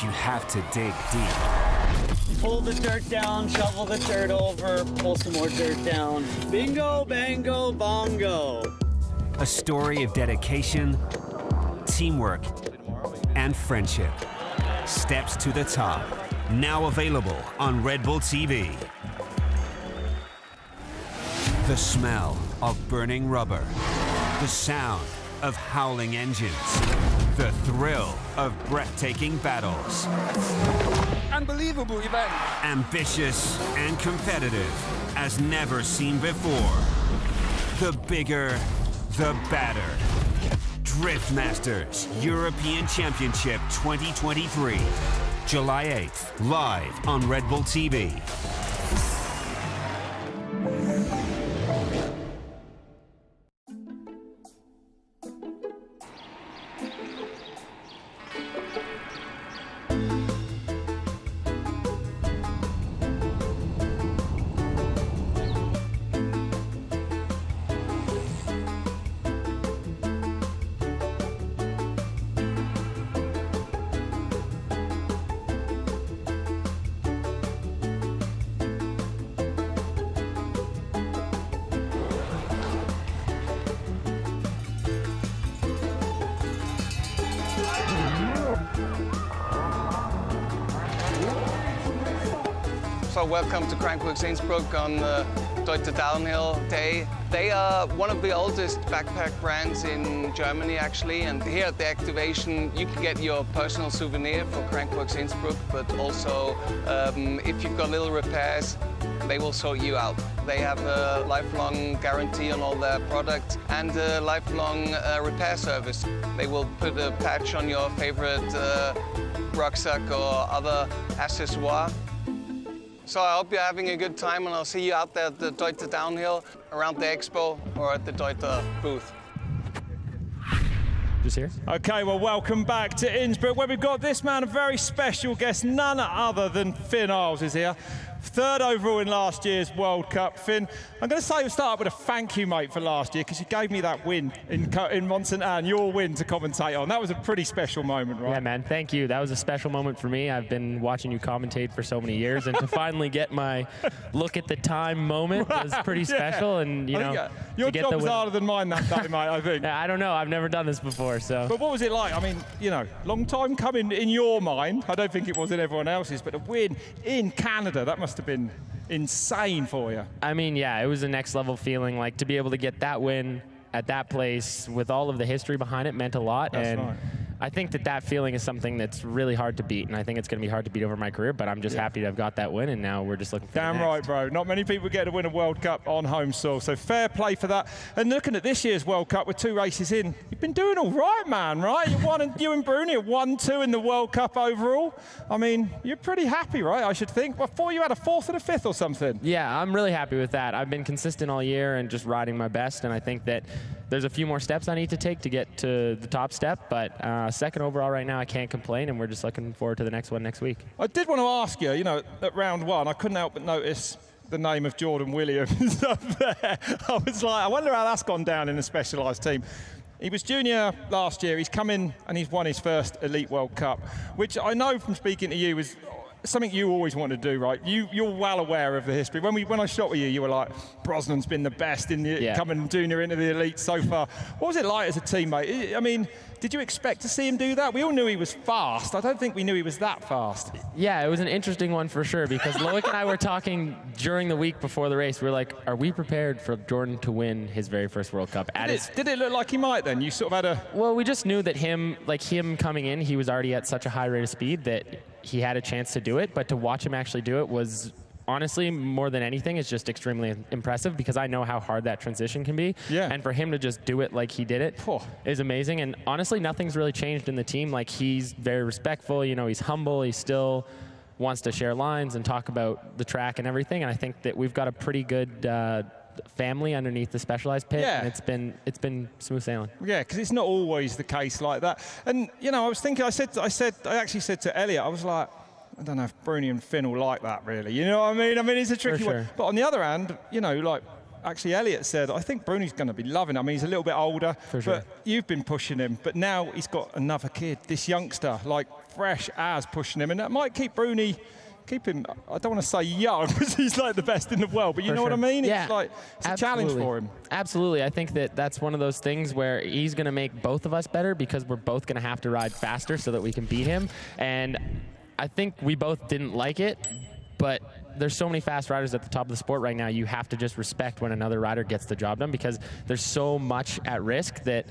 you have to dig deep. Pull the dirt down, shovel the dirt over, pull some more dirt down. Bingo, bango, bongo. A story of dedication, teamwork, and friendship. Steps to the top. Now available on Red Bull TV. The smell of burning rubber. The sound of howling engines. The thrill of breathtaking battles. Unbelievable event. Ambitious and competitive as never seen before. The bigger, the better. Driftmasters European Championship 2023. July 8th, live on Red Bull TV. So welcome to Crankworx Innsbruck on the Deutsche Downhill Day. They are one of the oldest backpack brands in Germany actually, and here at the activation you can get your personal souvenir for Crankworx Innsbruck, but also if you've got little repairs, they will sort you out. They have a lifelong guarantee on all their products and a lifelong repair service. They will put a patch on your favorite rucksack or other accessoire. So I hope you're having a good time, and I'll see you out there at the Deutsche Downhill, around the expo, or at the Deutsche booth. Just here. Okay, well, welcome back to Innsbruck, where we've got this man, a very special guest, none other than Finn Isles is here. Third overall in last year's World Cup. Finn, I'm going to say we'll start with a thank you, mate, for last year, because you gave me that win in Mont St. Anne, your win to commentate on. That was a pretty special moment, right? Yeah, man, thank you. That was a special moment for me. I've been watching you commentate for so many years, and to finally get my look at the time moment was pretty special. And, you know, your job was harder than mine that day, mate, I think. I don't know. I've never done this before, so. But what was it like? I mean, you know, long time coming in your mind. I don't think it was in everyone else's, but a win in Canada, that must have been insane for you. I mean, yeah, it was a next level feeling. Like, to be able to get that win at that place with all of the history behind it meant a lot. That's and right. I think that feeling is something that's really hard to beat, and I think it's going to be hard to beat over my career, but I'm just happy to have got that win, and now we're just looking for Damn the next. right, bro. Not many people get to win a World Cup on home soil, so fair play for that. And looking at this year's World Cup with 2 races in, you've been doing all right, man, right? You and Bruni are 1-2 in the World Cup overall. I mean, you're pretty happy, right, I should think? Before you had a 4th and a 5th or something. Yeah, I'm really happy with that. I've been consistent all year and just riding my best, and I think that there's a few more steps I need to take to get to the top step, but 2nd overall right now, I can't complain, and we're just looking forward to the next one next week. I did want to ask you, you know, at round 1, I couldn't help but notice the name of Jordan Williams up there. I was like, I wonder how that's gone down in a specialised team. He was junior last year. He's come in and he's won his first Elite World Cup, which I know from speaking to you was something you always wanted to do, right? You're well aware of the history. When I shot with you, you were like, Brosnan's been the best in the coming junior into the Elite so far. What was it like as a teammate? I mean, did you expect to see him do that? We all knew he was fast. I don't think we knew he was that fast. Yeah, it was an interesting one for sure, because Loic and I were talking during the week before the race. We were like, are we prepared for Jordan to win his very first World Cup? Did it look like he might then? You sort of had a... Well, we just knew that him coming in, he was already at such a high rate of speed that he had a chance to do it, but to watch him actually do it was, honestly, more than anything, is just extremely impressive, because I know how hard that transition can be. Yeah. And for him to just do it like he did it is amazing. And honestly, nothing's really changed in the team. Like, he's very respectful, you know, he's humble, he still wants to share lines and talk about the track and everything. And I think that we've got a pretty good family underneath the specialized pit, Yeah. and it's been smooth sailing. Yeah, because it's not always the case like that. And you know, I was thinking, I actually said to Elliot, I was like, I don't know if Bruni and Finn will like that really. You know what I mean? I mean, it's a tricky For one. sure. But on the other hand, you know, like actually Elliot said, I think Bruni's going to be loving it. I mean, he's a little bit older, For sure. but you've been pushing him. But now he's got another kid, this youngster, like fresh as pushing him, and that might keep Bruni. Keep him, I don't want to say young, because he's like the best in the world, but you know what I mean? Yeah, It's like, it's a challenge for him. Absolutely. I think that that's one of those things where he's going to make both of us better because we're both going to have to ride faster so that we can beat him. And I think we both didn't like it, but there's so many fast riders at the top of the sport right now, you have to just respect when another rider gets the job done because there's so much at risk that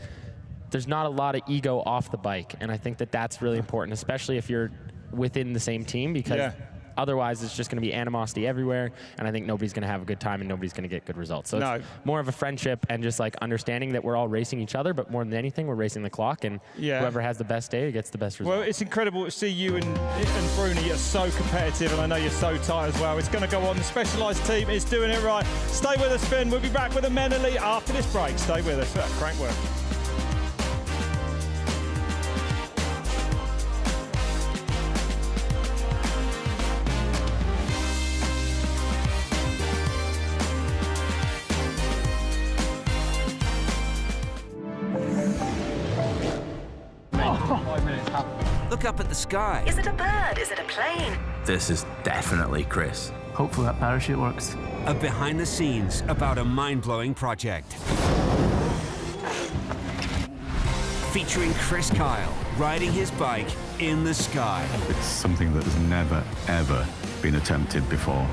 there's not a lot of ego off the bike. And I think that that's really important, especially if you're within the same team, because otherwise it's just going to be animosity everywhere, and I think nobody's going to have a good time and nobody's going to get good results. So it's more of a friendship and just like understanding that we're all racing each other, but more than anything, we're racing the clock, and whoever has the best day gets the best result. Well, it's incredible to see you and Bruni are so competitive, and I know you're so tight as well. It's going to go on. The Specialised team is doing it right. Stay with us, Finn. We'll be back with the men elite after this break. Stay with us at Crankworx. Look up at the sky. Is it a bird? Is it a plane? This is definitely Chris. Hopefully that parachute works. A behind the scenes about a mind-blowing project. Featuring Chris Kyle riding his bike in the sky. It's something that has never, ever been attempted before.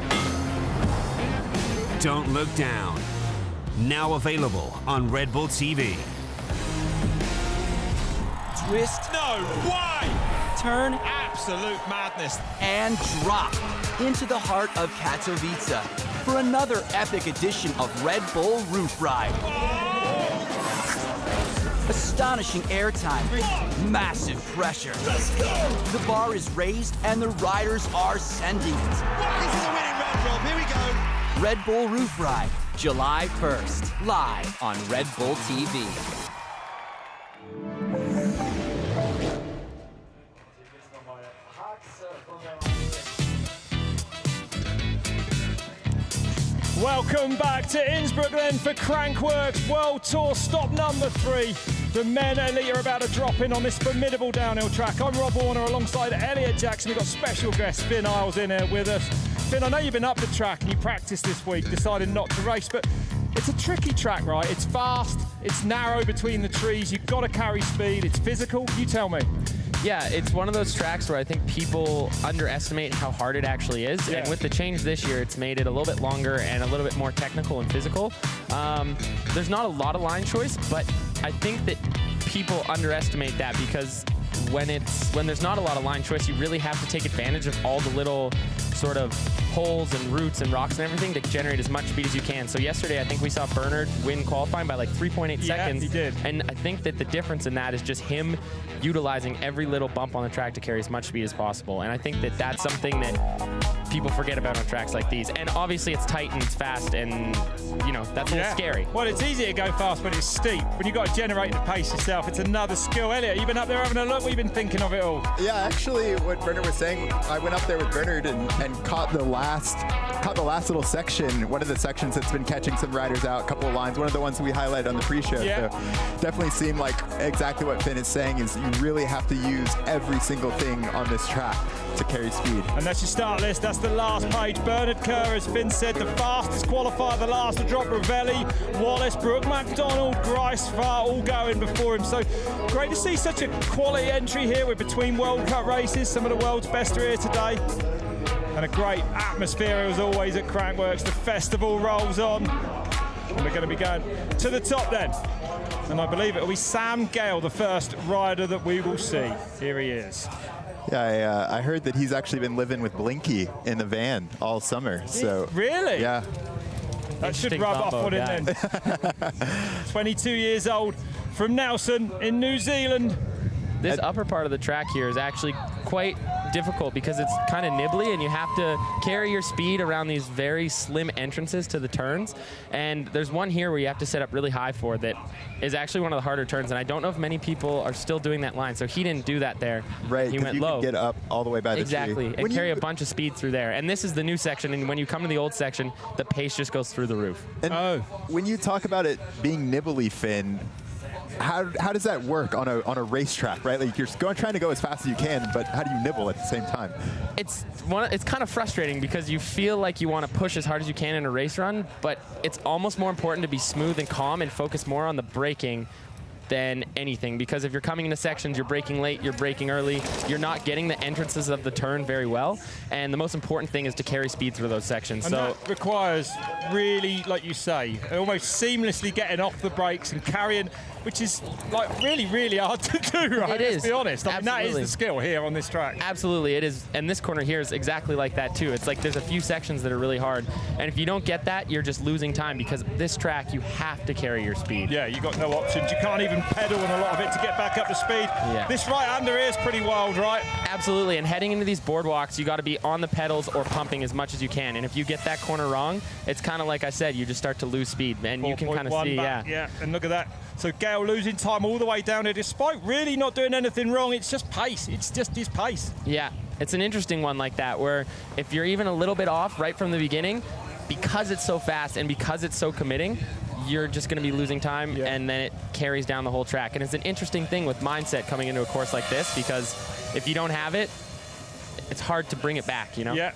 Don't Look Down. Now available on Red Bull TV. Twist. No way! Turn. Absolute madness. And drop into the heart of Katowice for another epic edition of Red Bull Roof Ride. Astonishing airtime, massive pressure. The bar is raised and the riders are sending it. This is a winning Red Bull. Here we go. Red Bull Roof Ride, July 1st, live on Red Bull TV. Welcome back to Innsbruck then for Crankworx World Tour stop number 3. The men elite are about to drop in on this formidable downhill track. I'm Rob Warner alongside Elliot Jackson. We've got special guest Finn Isles in here with us. Finn, I know you've been up the track and you practiced this week, decided not to race, but it's a tricky track, right? It's fast, it's narrow between the trees, you've got to carry speed, it's physical. You tell me. Yeah, it's one of those tracks where I think people underestimate how hard it actually is. Yeah. And with the change this year, it's made it a little bit longer and a little bit more technical and physical. There's not a lot of line choice, but I think that people underestimate that because when there's not a lot of line choice, you really have to take advantage of all the little sort of holes and roots and rocks and everything to generate as much speed as you can. So yesterday, I think we saw Bernard win qualifying by like 3.8 seconds. He did. And I think that the difference in that is just him utilizing every little bump on the track to carry as much speed as possible. And I think that that's something that people forget about on tracks like these. And obviously it's tight and it's fast and, you know, that's a little scary. Well, it's easy to go fast when it's steep. When you've got to generate the pace yourself, it's another skill. Elliot, you've been up there having a look. What have you been thinking of it all? Yeah, actually, what Bernard was saying, I went up there with Bernard and caught the last little section, one of the sections that's been catching some riders out, a couple of lines, one of the ones we highlighted on the pre-show. Yeah. So definitely seemed like exactly what Finn is saying is you really have to use every single thing on this track to carry speed. And that's your start list. That's the last page. Bernard Kerr, as Finn said, the fastest qualifier, the last to drop. Verelli, Wallace, Brook MacDonald, Grice, Far, all going before him. So great to see such a quality entry here. We're between World Cup races. Some of the world's best are here today. And a great atmosphere as always at Crankworx. The festival rolls on. And we're going to be going to the top then. And I believe it will be Sam Gale, the first rider that we will see. Here he is. Yeah, I heard that he's actually been living with Blinky in the van all summer. So really? Yeah. That should rub off on him then. 22 years old from Nelson in New Zealand. This upper part of the track here is actually quite difficult because it's kind of nibbly and you have to carry your speed around these very slim entrances to the turns. And there's one here where you have to set up really high for that is actually one of the harder turns. And I don't know if many people are still doing that line. So he didn't do that there. Right, he went you low. can get up all the way by the tree. Exactly, and carry a bunch of speed through there. And this is the new section, and when you come to the old section, the pace just goes through the roof. And when you talk about it being nibbly, Finn, how does that work on a racetrack, right? Like you're trying to go as fast as you can, but how do you nibble at the same time? It's kind of frustrating because you feel like you want to push as hard as you can in a race run, but it's almost more important to be smooth and calm and focus more on the braking than anything, because if you're coming into sections, you're braking late, you're braking early, you're not getting the entrances of the turn very well, and the most important thing is to carry speed through those sections. And that requires really, like you say, almost seamlessly getting off the brakes and carrying, which is like really, really hard to do, right? It is. Let's be honest. I mean, that is Absolutely. the skill here on this track. Absolutely, it is. And this corner here is exactly like that too. It's like there's a few sections that are really hard, and if you don't get that, you're just losing time, because this track, you have to carry your speed. Yeah, you got no options. You can't even pedal on a lot of it to get back up to speed. Yeah. This right-hander here is pretty wild, right? Absolutely, and heading into these boardwalks, you got to be on the pedals or pumping as much as you can. And if you get that corner wrong, it's kind of like I said, you just start to lose speed, and you can kind of see, back, yeah. And look at that. So Gale losing time all the way down here, despite really not doing anything wrong. It's just pace. It's just his pace. Yeah, it's an interesting one like that, where if you're even a little bit off right from the beginning, because it's so fast and because it's so committing, you're just going to be losing time, and then it carries down the whole track. And it's an interesting thing with mindset coming into a course like this, because if you don't have it, it's hard to bring it back, you know? Yeah.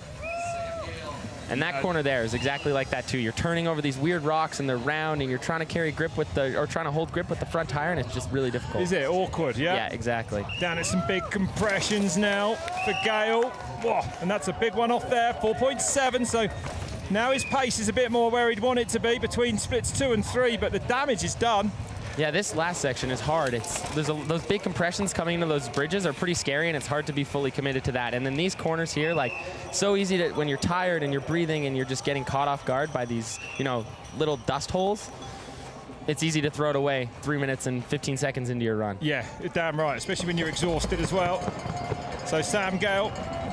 And that corner there is exactly like that too. You're turning over these weird rocks and they're round, and you're trying to carry grip with or trying to hold grip with the front tire, and it's just really difficult. Is it awkward? Yeah. Yeah, exactly. Down at some big compressions now for Gale. Whoa, and that's a big one off there, 4.7. So now his pace is a bit more where he'd want it to be between splits 2 and 3, but the damage is done. Yeah, this last section is hard. Those big compressions coming into those bridges are pretty scary, and it's hard to be fully committed to that. And then these corners here, like, so easy to, when you're tired and you're breathing and you're just getting caught off guard by these, little dust holes, it's easy to throw it away 3 minutes and 15 seconds into your run. Yeah, you're damn right, especially when you're exhausted as well. So Sam Gale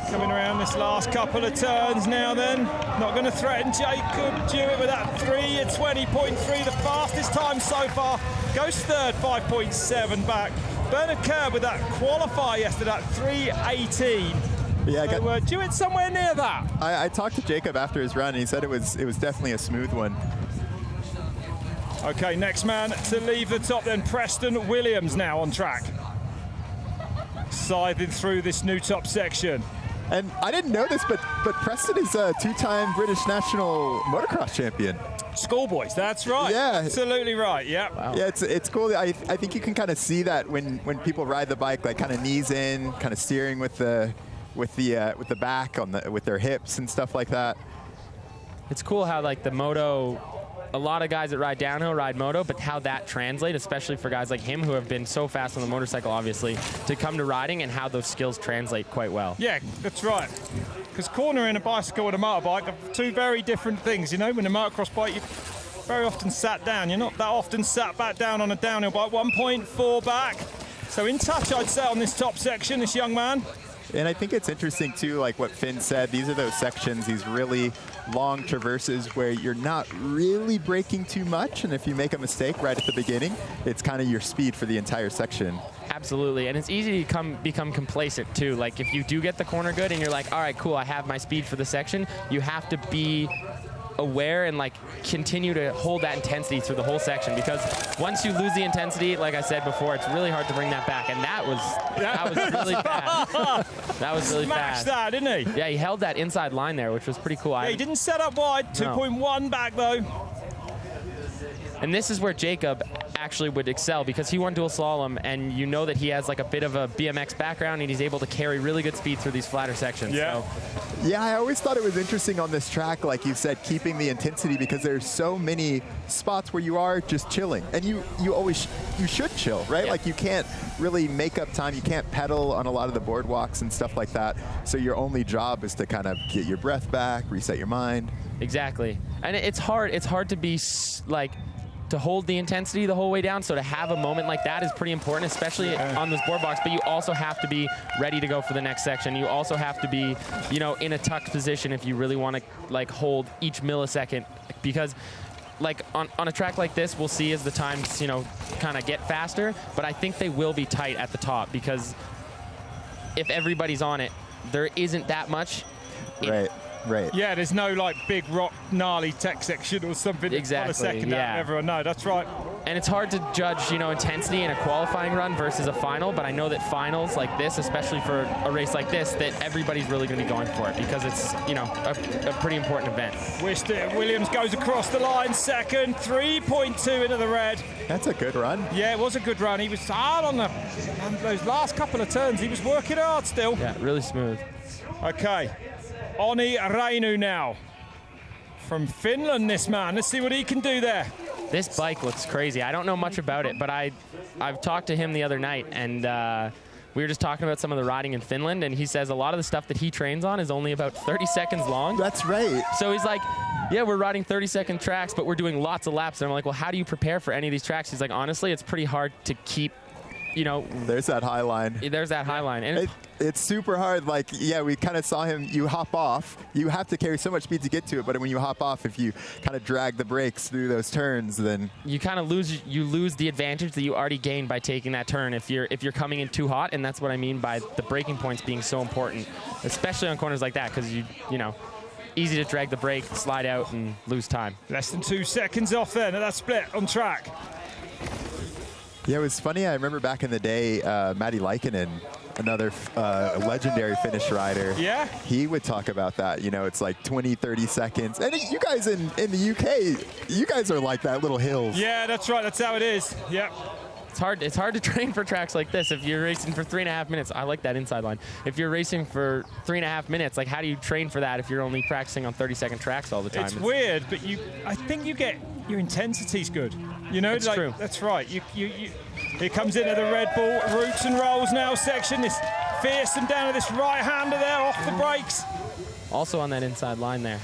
coming around this last couple of turns now then. Not going to threaten Jacob Jewett with that 3:20.3, the fastest time so far. Goes third, 5.7 back. Bernard Kerr with that qualifier yesterday, that 3:18. Yeah, so Jewett somewhere near that. I talked to Jacob after his run, and he said it was definitely a smooth one. Okay, next man to leave the top then, Preston Williams now on track. Scything through this new top section. And I didn't know this, but Preston is a 2-time British national motocross champion. Schoolboys, that's right. Yeah. Absolutely right, yeah. Wow. Yeah, it's cool. I think you can kind of see that when people ride the bike, like kind of knees in, kind of steering with the back with their hips and stuff like that. It's cool how like the moto, a lot of guys that ride downhill ride moto, but how that translates, especially for guys like him who have been so fast on the motorcycle, obviously, to come to riding, and how those skills translate quite well. Yeah, that's right. Because cornering a bicycle and a motorbike are two very different things, you know. When a motocross bike, you're very often sat down. You're not that often sat back down on a downhill bike. 1.4 back. So in touch, I'd say, on this top section, this young man. And I think it's interesting, too, like what Finn said. These are those sections, these really long traverses where you're not really braking too much. And if you make a mistake right at the beginning, it's kind of your speed for the entire section. Absolutely, and it's easy to become complacent, too. Like, if you do get the corner good and you're like, all right, cool, I have my speed for the section, you have to be aware and like continue to hold that intensity through the whole section, because once you lose the intensity, like I said before, it's really hard to bring that back. And that was really fast. That was really fast. Smashed that, didn't he? Yeah, he held that inside line there, which was pretty cool. Yeah, he didn't set up wide. 2.1 back though. And this is where Jacob actually would excel, because he won dual slalom, and you know that he has like a bit of a BMX background, and he's able to carry really good speed through these flatter sections. Yeah. So. Yeah, I always thought it was interesting on this track, like you said, keeping the intensity, because there's so many spots where you are just chilling, and you should chill, right? Yeah. Like you can't really make up time. You can't pedal on a lot of the boardwalks and stuff like that. So your only job is to kind of get your breath back, reset your mind. Exactly, and it's hard. It's hard to be like to hold the intensity the whole way down. So to have a moment like that is pretty important, especially on this board box. But you also have to be ready to go for the next section. You also have to be, you know, in a tucked position if you really want to like hold each millisecond, because like on a track like this, we'll see as the times, you know, kind of get faster, but I think they will be tight at the top, because if everybody's on it, there isn't that much. Right. Yeah, there's no like big rock gnarly tech section or something. Exactly. A second yeah. Everyone know. That's right. And it's hard to judge, you know, intensity in a qualifying run versus a final, but I know that finals like this, especially for a race like this, that everybody's really going to be going for it, because it's, you know, a pretty important event. Williams goes across the line second, 3.2 into the red. That's a good run. Yeah, it was a good run. He was hard on those last couple of turns. He was working hard still. Yeah, really smooth. Okay. Onni Rainio now. From Finland, this man. Let's see what he can do there. This bike looks crazy. I don't know much about it, but I've talked to him the other night, and we were just talking about some of the riding in Finland, and he says a lot of the stuff that he trains on is only about 30 seconds long. That's right. So he's like, yeah, we're riding 30-second tracks, but we're doing lots of laps. And I'm like, well, how do you prepare for any of these tracks? He's like, honestly, it's pretty hard to keep, you know. There's that high line. There's that high line. And it's super hard. Like, yeah, we kind of saw him, you hop off. You have to carry so much speed to get to it, but when you hop off, if you kind of drag the brakes through those turns, then you kind of lose the advantage that you already gained by taking that turn if you're coming in too hot. And that's what I mean by the braking points being so important, especially on corners like that, because you know, easy to drag the brake, slide out, and lose time. Less than 2 seconds off then at that split on track. Yeah, it was funny. I remember back in the day, Matti Laikinen, another legendary Finnish rider. Yeah. He would talk about that. You know, it's like 20, 30 seconds. And you guys in the UK, you guys are like that, little hills. Yeah, that's right. That's how it is. Yep. It's hard to train for tracks like this. If you're racing for 3.5 minutes, I like that inside line. If you're racing for 3.5 minutes, like how do you train for that if you're only practicing on 30-second tracks all the time? It's weird, but I think you get your intensity's good. You know, that's true. That's right. Here comes into the Red Bull Roots and Rolls now section. This fearsome down to this right-hander there off the brakes. Also on that inside line there.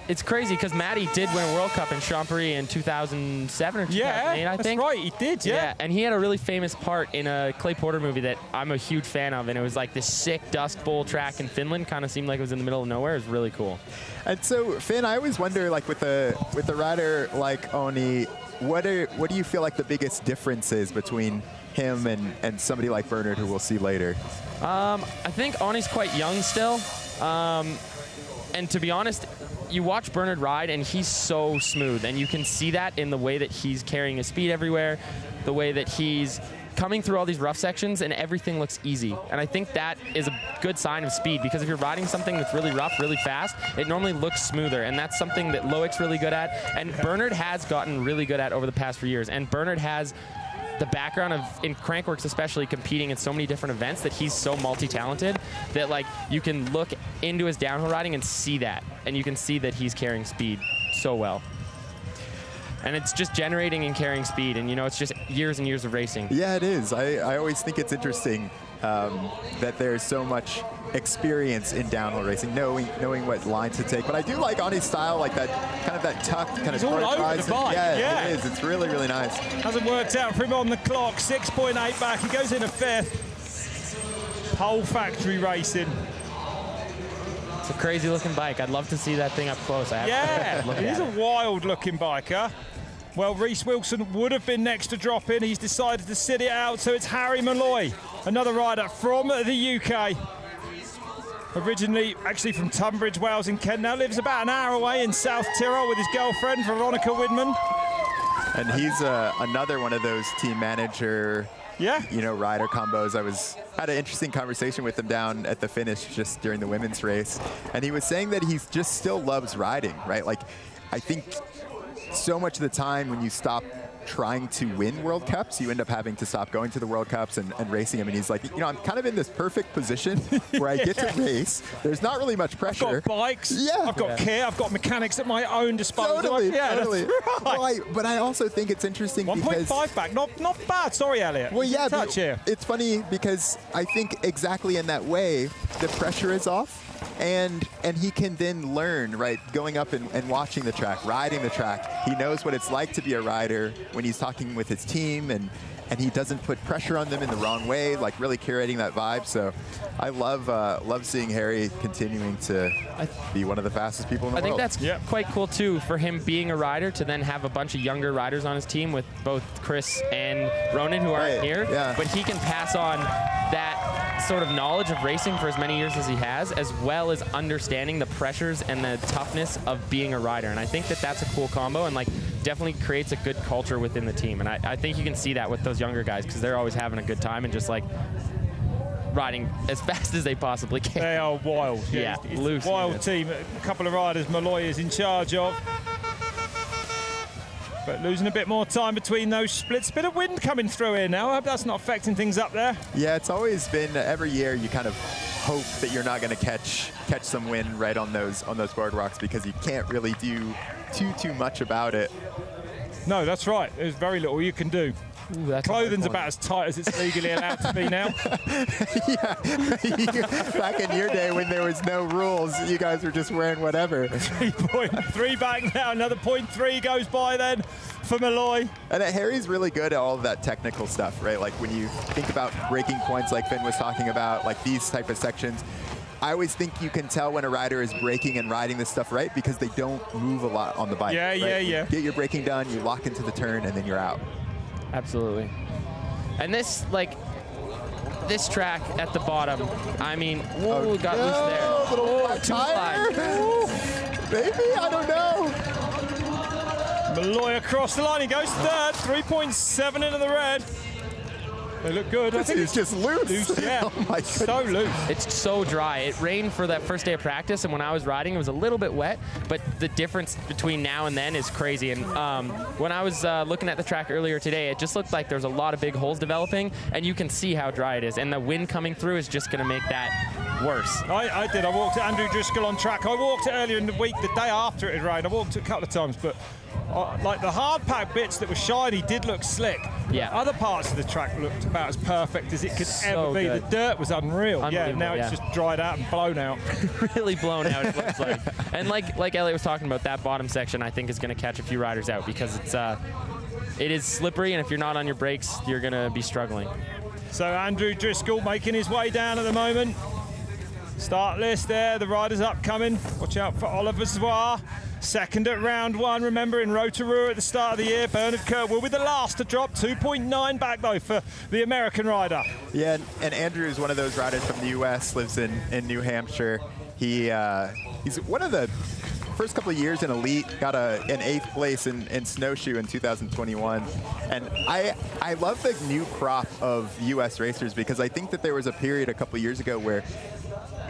It's crazy because Matty did win a World Cup in Champery in 2007 or 2008, I think. That's right, he did, yeah. And he had a really famous part in a Clay Porter movie that I'm a huge fan of, and it was like this sick Dust Bowl track in Finland, kind of seemed like it was in the middle of nowhere. It was really cool. And so, Finn, I always wonder, like with a rider like Onni, what do you feel like the biggest difference is between him and somebody like Bernard, who we'll see later? I think Onni's quite young still. And to be honest, you watch Bernard ride, and he's so smooth, and you can see that in the way that he's carrying his speed everywhere, the way that he's coming through all these rough sections, and everything looks easy. And I think that is a good sign of speed, because if you're riding something that's really rough, really fast, it normally looks smoother, and that's something that Loic's really good at, and Bernard has gotten really good at over the past few years. And Bernard has the background of, in Crankworx especially, competing in so many different events, that he's so multi-talented that like you can look into his downhill riding and see that, and you can see that he's carrying speed so well. And it's just generating and carrying speed, and you know, it's just years and years of racing. Yeah, it is. I always think it's interesting that there's so much experience in downhill racing, knowing what line to take. But I do like Onni's style, like that kind of that tucked kind of all over the bike. Yeah, it is. It's really, really nice. Hasn't worked out for him on the clock. 6.8 back. He goes into 5th. Pole Factory Racing. It's a crazy looking bike. I'd love to see that thing up close. It is a wild looking bike, huh? Well, Reece Wilson would have been next to drop in. He's decided to sit it out, so it's Harry Molloy, another rider from the UK. Originally, actually from Tunbridge Wells in Kent, now lives about an hour away in South Tyrol with his girlfriend, Veronika Widmann. And he's another one of those team manager, rider combos. I had an interesting conversation with him down at the finish just during the women's race, and he was saying that he just still loves riding, right? Like, I think so much of the time when you stop trying to win World Cups, you end up having to stop going to the World Cups and racing him. And he's like, you know, I'm kind of in this perfect position where I get to race. There's not really much pressure. I've got bikes. Yeah. I've got Kerr. I've got mechanics at my own disposal. Totally. Yeah, totally. that's right. Well, but I also think it's interesting 1.5 back. Not bad. Sorry, Elliot. Well, yeah, touch here. It's funny because I think exactly in that way, the pressure is off. And he can then learn, right, going up and watching the track, riding the track. He knows what it's like to be a rider when he's talking with his team, and he doesn't put pressure on them in the wrong way, like really curating that vibe. So I love seeing Harry continuing to be one of the fastest people in the world. I think that's quite cool, too, for him being a rider to then have a bunch of younger riders on his team with both Chris and Ronan, who aren't here. Yeah. But he can pass on that sort of knowledge of racing for as many years as he has, as well as understanding the pressures and the toughness of being a rider. And I think that that's a cool combo, and like definitely creates a good culture within the team. And I think you can see that with those younger guys, because they're always having a good time and just like riding as fast as they possibly can. They are wild. Yeah, it's loose. a wild team. A couple of riders Molloy is in charge of. But losing a bit more time between those splits. Bit of wind coming through here now. I hope that's not affecting things up there. Yeah, it's always been every year you kind of hope that you're not going to catch some wind right on those boardwalks, because you can't really do too much about it. No, that's right. There's very little you can do. Ooh, clothing's about as tight as it's legally allowed to be now. Yeah. Back in your day when there was no rules, you guys were just wearing whatever. 3.3 back now. Another 0.3 goes by then for Molloy. And Harry's really good at all of that technical stuff, right? Like when you think about breaking points like Finn was talking about, like these type of sections, I always think you can tell when a rider is braking and riding this stuff right, because they don't move a lot on the bike. Yeah, right? yeah. You get your braking done, you lock into the turn, and then you're out. Absolutely. And this track at the bottom, I mean, whoa, got loose there. Little tire. Maybe, I don't know. Molloy across the line, he goes third, 3.7 into the red. They look good. I think it's just loose. Yeah, oh my so loose. It's so dry. It rained for that first day of practice, and when I was riding, it was a little bit wet, but the difference between now and then is crazy. And when I was looking at the track earlier today, it just looked like there's a lot of big holes developing, and you can see how dry it is. And the wind coming through is just going to make that worse. I did. I walked to Andrew Driscoll on track. I walked it earlier in the week, the day after it had rained. I walked it a couple of times, but like the hard pack bits that were shiny did look slick. Yeah. Other parts of the track looked about as perfect as it could ever be. Good. The dirt was unreal. Yeah, now it's just dried out and blown out. Really blown out, it looks like. And like Elliot was talking about, that bottom section I think is going to catch a few riders out, because it is slippery, and if you're not on your brakes, you're going to be struggling. So Andrew Driscoll making his way down at the moment. Start list there, the riders upcoming. Watch out for Oliver Zwar. Second at round one, remember, in Rotorua at the start of the year. Bernard Kerr will be the last to drop. 2.9 back, though, for the American rider. Yeah, and Andrew is one of those riders from the U.S., lives in New Hampshire. He's one of the first couple of years in Elite, got an 8th place in Snowshoe in 2021. And I love the new crop of U.S. racers, because I think that there was a period a couple of years ago where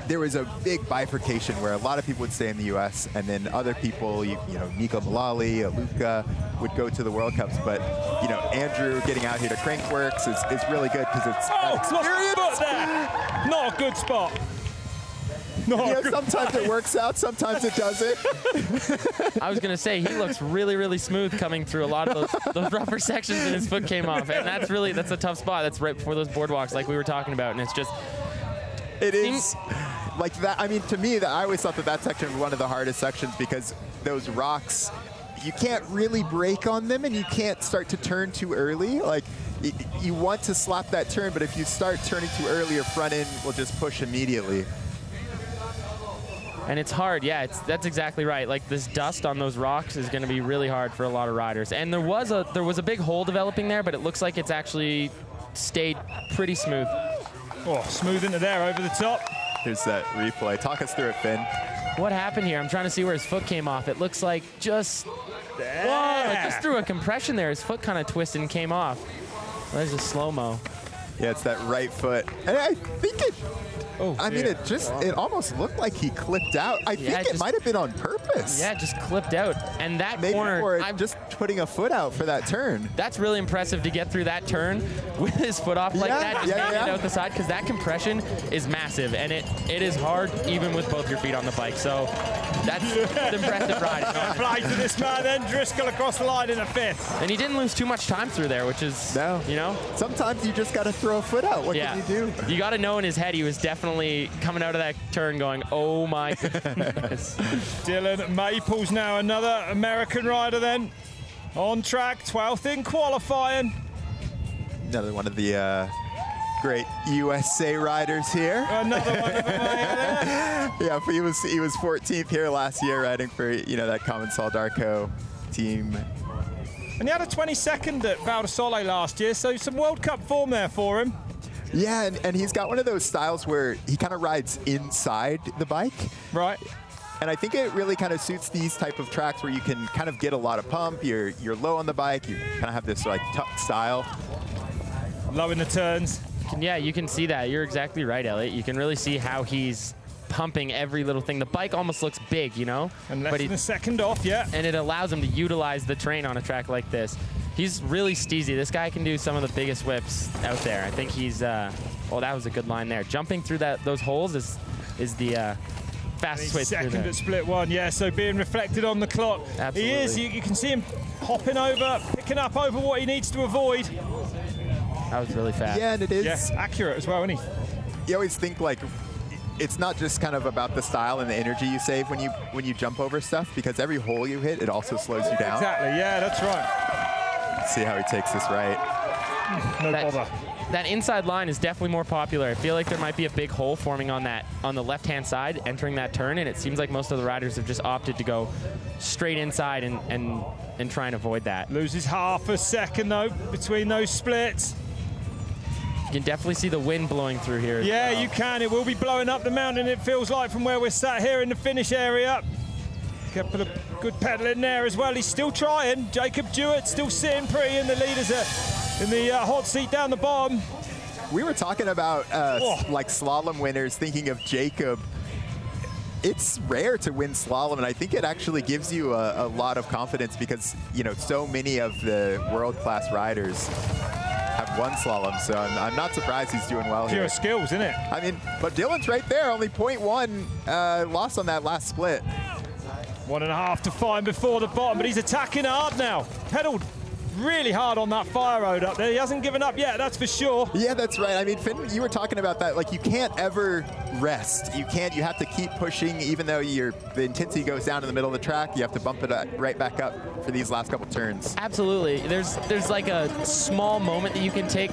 there was a big bifurcation where a lot of people would stay in the U.S. and then other people, you know, Nico Mullally, Luca, would go to the World Cups. But, you know, Andrew getting out here to Crankworx is really good, because it's lost the foot there. Not a good spot. Sometimes it works out, sometimes it doesn't. I was going to say, he looks really, really smooth coming through a lot of those rougher sections, and his foot came off. And that's a tough spot. That's right before those boardwalks like we were talking about. And it's just... It is like that. I mean, to me, I always thought that section was one of the hardest sections, because those rocks, you can't really brake on them, and you can't start to turn too early. Like, you want to slap that turn, but if you start turning too early, your front end will just push immediately. And it's hard, yeah, that's exactly right. Like, this dust on those rocks is going to be really hard for a lot of riders. And there was a big hole developing there, but it looks like it's actually stayed pretty smooth. Oh, smooth into there, over the top. Here's that replay. Talk us through it, Finn. What happened here? I'm trying to see where his foot came off. It looks like just... There. Whoa, just through a compression there. His foot kind of twisted and came off. There's a slow-mo. Yeah, it's that right foot. And I think Oh, I mean, it almost looked like he clipped out. I think it might have been on purpose. Yeah, just clipped out. And that Maybe corner, I'm just putting a foot out for that turn. That's really impressive to get through that turn with his foot off like that, just making it out the side, because that compression is massive, and it is hard even with both your feet on the bike. So that's an impressive ride. Fly to this man, then Driscoll across the line in a 5th. And he didn't lose too much time through there, which is, you know. Sometimes you just got to throw a foot out. What can you do? You got to know in his head he was definitely coming out of that turn going, oh my goodness. Dylan Maples now, another American rider then. On track, 12th in qualifying. Another one of the great USA riders here. Another one of them. Yeah, he was 14th here last year riding for, that Common Sol Darko team. And he had a 22nd at Val di Sole last year, so some World Cup form there for him. Yeah, and he's got one of those styles where he kind of rides inside the bike. Right. And I think it really kind of suits these type of tracks where you can kind of get a lot of pump. You're low on the bike. You kind of have this like tuck style. Low in the turns. Yeah, you can see that. You're exactly right, Elliot. You can really see how he's pumping every little thing. The bike almost looks big, And less than a second off, yeah. And it allows him to utilize the terrain on a track like this. He's really steezy. This guy can do some of the biggest whips out there. I think he's, that was a good line there. Jumping through those holes is the fastest way through there. Second at split one, yeah, so being reflected on the clock. Absolutely. He is, you can see him hopping over, picking up over what he needs to avoid. That was really fast. Yeah, and it is. Yes, accurate as well, isn't he? You always think like, it's not just kind of about the style and the energy you save when you jump over stuff, because every hole you hit, it also slows you down. Exactly, yeah, that's right. Let's see how he takes this right. No bother. That inside line is definitely more popular. I feel like there might be a big hole forming on the left-hand side entering that turn, and it seems like most of the riders have just opted to go straight inside and try and avoid that. Loses half a second, though, between those splits. You can definitely see the wind blowing through here. Yeah, well. You can. It will be blowing up the mountain, it feels like, from where we're sat here in the finish area. Couple of good pedaling there as well. He's still trying. Jacob Jewett still sitting pretty in the leaders in the hot seat down the bottom. We were talking about like slalom winners, thinking of Jacob. It's rare to win slalom, and I think it actually gives you a lot of confidence because, so many of the world-class riders have won slalom, so I'm not surprised he's doing well here. Pure skills, isn't it? I mean, but Dylan's right there, only 0.1 loss on that last split. 1.5 to find before the bottom, but he's attacking hard now. Pedaled really hard on that fire road up there. He hasn't given up yet, that's for sure. Yeah, that's right. I mean, Finn, you were talking about that. Like, you can't ever rest. You have to keep pushing, even though the intensity goes down in the middle of the track. You have to bump it right back up for these last couple turns. Absolutely. There's like a small moment that you can take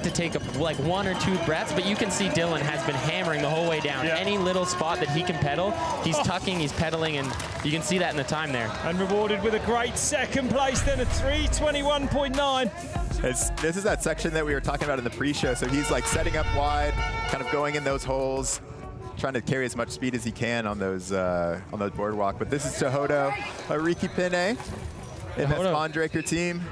like 1 or 2 breaths, but you can see Dylan has been hammering the whole way down. Yeah. Any little spot that he can pedal, he's tucking, he's pedaling, and you can see that in the time there. And rewarded with a great second place then, a 3:21.9. This is that section that we were talking about in the pre-show. So he's like setting up wide, kind of going in those holes, trying to carry as much speed as he can on those boardwalk. But this is Tuhoto-Ariki Pene in this Mondraker team.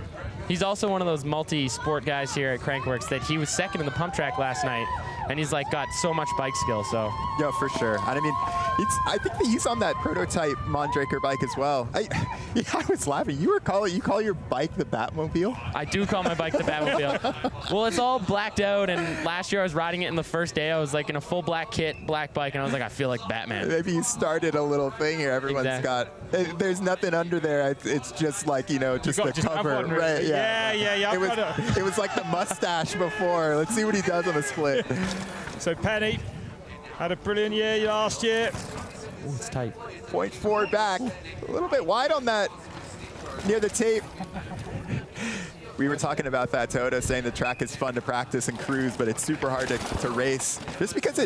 He's also one of those multi-sport guys here at Crankworx that he was second in the pump track last night, and he's like got so much bike skill. So yeah, for sure. And I mean, I think that he's on that prototype Mondraker bike as well. I was laughing. You call your bike the Batmobile? I do call my bike the Batmobile. Well, it's all blacked out, and last year I was riding it in the first day. I was like in a full black kit, black bike, and I was like, I feel like Batman. Maybe you started a little thing here. Everyone's got. There's nothing under there. It's just like just the cover, right? Yeah. It was like the mustache before. Let's see what he does on the split. So Penny had a brilliant year last year. Ooh, it's tight. 0.4 back, a little bit wide on that near the tape. We were talking about that, Toto, saying the track is fun to practice and cruise, but it's super hard to race. Just because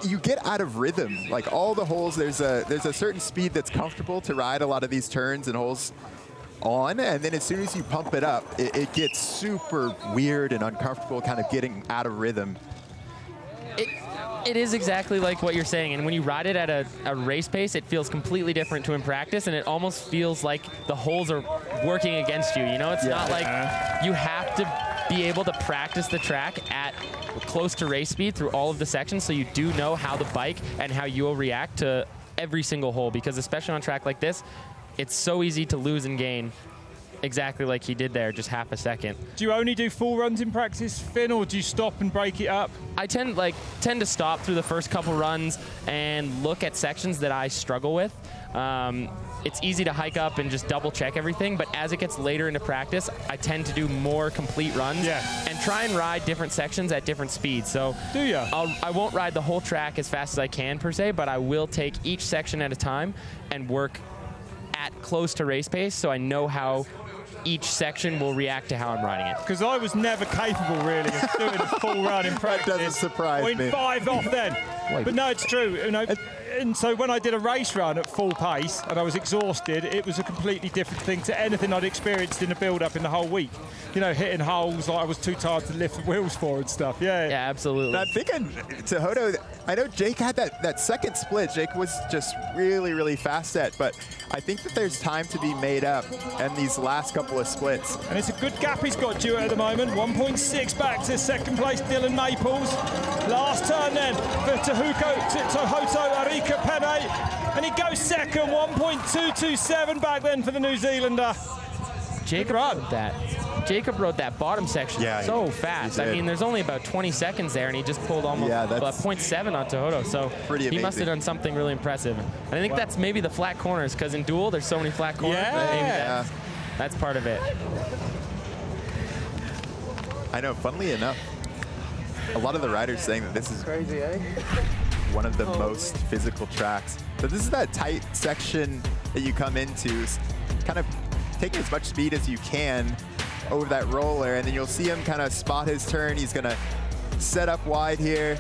you get out of rhythm. Like all the holes, there's a certain speed that's comfortable to ride a lot of these turns and holes on, and then as soon as you pump it up, it gets super weird and uncomfortable, kind of getting out of rhythm. It is exactly like what you're saying, and when you ride it at a race pace, it feels completely different to in practice, and it almost feels like the holes are working against you. It's not like you have to be able to practice the track at close to race speed through all of the sections, so you do know how the bike and how you will react to every single hole, because especially on a track like this, it's so easy to lose and gain exactly like he did there, just half a second. Do you only do full runs in practice, Finn, or do you stop and break it up? I tend to stop through the first couple runs and look at sections that I struggle with. It's easy to hike up and just double check everything, but as it gets later into practice, I tend to do more complete runs and try and ride different sections at different speeds. So do you? I won't ride the whole track as fast as I can per se, but I will take each section at a time and work at close to race pace, so I know how each section will react to how I'm riding it. Because I was never capable, really, of doing a full run in practice. That doesn't surprise me. 0.5 off then. But no, it's true. You know, and so when I did a race run at full pace and I was exhausted, it was a completely different thing to anything I'd experienced in the build-up in the whole week. You know, hitting holes like I was too tired to lift the wheels for and stuff. Yeah, absolutely. I'm thinking, Tuhoto, I know Jake had that second split. Jake was just really, really fast at, but I think that there's time to be made up in these last couple of splits. And it's a good gap he's got due at the moment. 1.6 back to second place, Dylan Maples. Last turn then for Tuhoto-Ariki Pene. And he goes second, 1.227 back then for the New Zealander. Jacob rode that bottom section so fast. I mean, there's only about 20 seconds there, and he just pulled almost 0.7 on Tuhoto. So he must have done something really impressive. And I think that's maybe the flat corners, because in dual, there's so many flat corners. Yeah. That's part of it. I know, funnily enough, a lot of the riders saying that this is crazy, one of the most physical tracks. So this is that tight section that you come into, kind of taking as much speed as you can over that roller, and then you'll see him kind of spot his turn. He's gonna set up wide here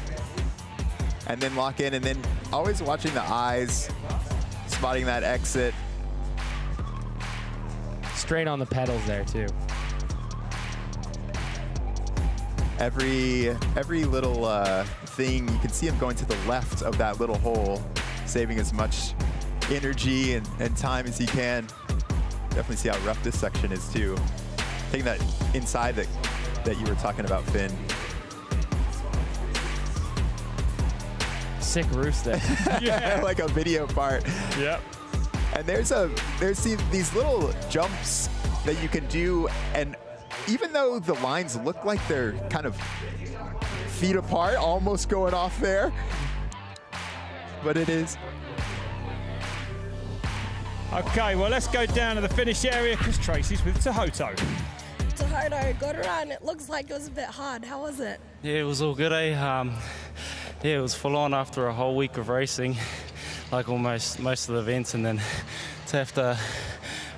and then lock in, and then always watching the eyes, spotting that exit. Straight on the pedals there too. Every little thing, you can see him going to the left of that little hole, saving as much energy and time as he can. Definitely see how rough this section is too. Taking that inside that you were talking about, Finn. Sick roost there. Yeah, like a video part. Yep. And there's these little jumps that you can do, and even though the lines look like they're kind of feet apart, almost going off there, but it is. Okay, well, let's go down to the finish area because Tracy's with Tuhoto. Tuhoto, good run. It looks like it was a bit hard. How was it? Yeah, it was all good, Yeah, it was full on after a whole week of racing, like most of the events, and then to have to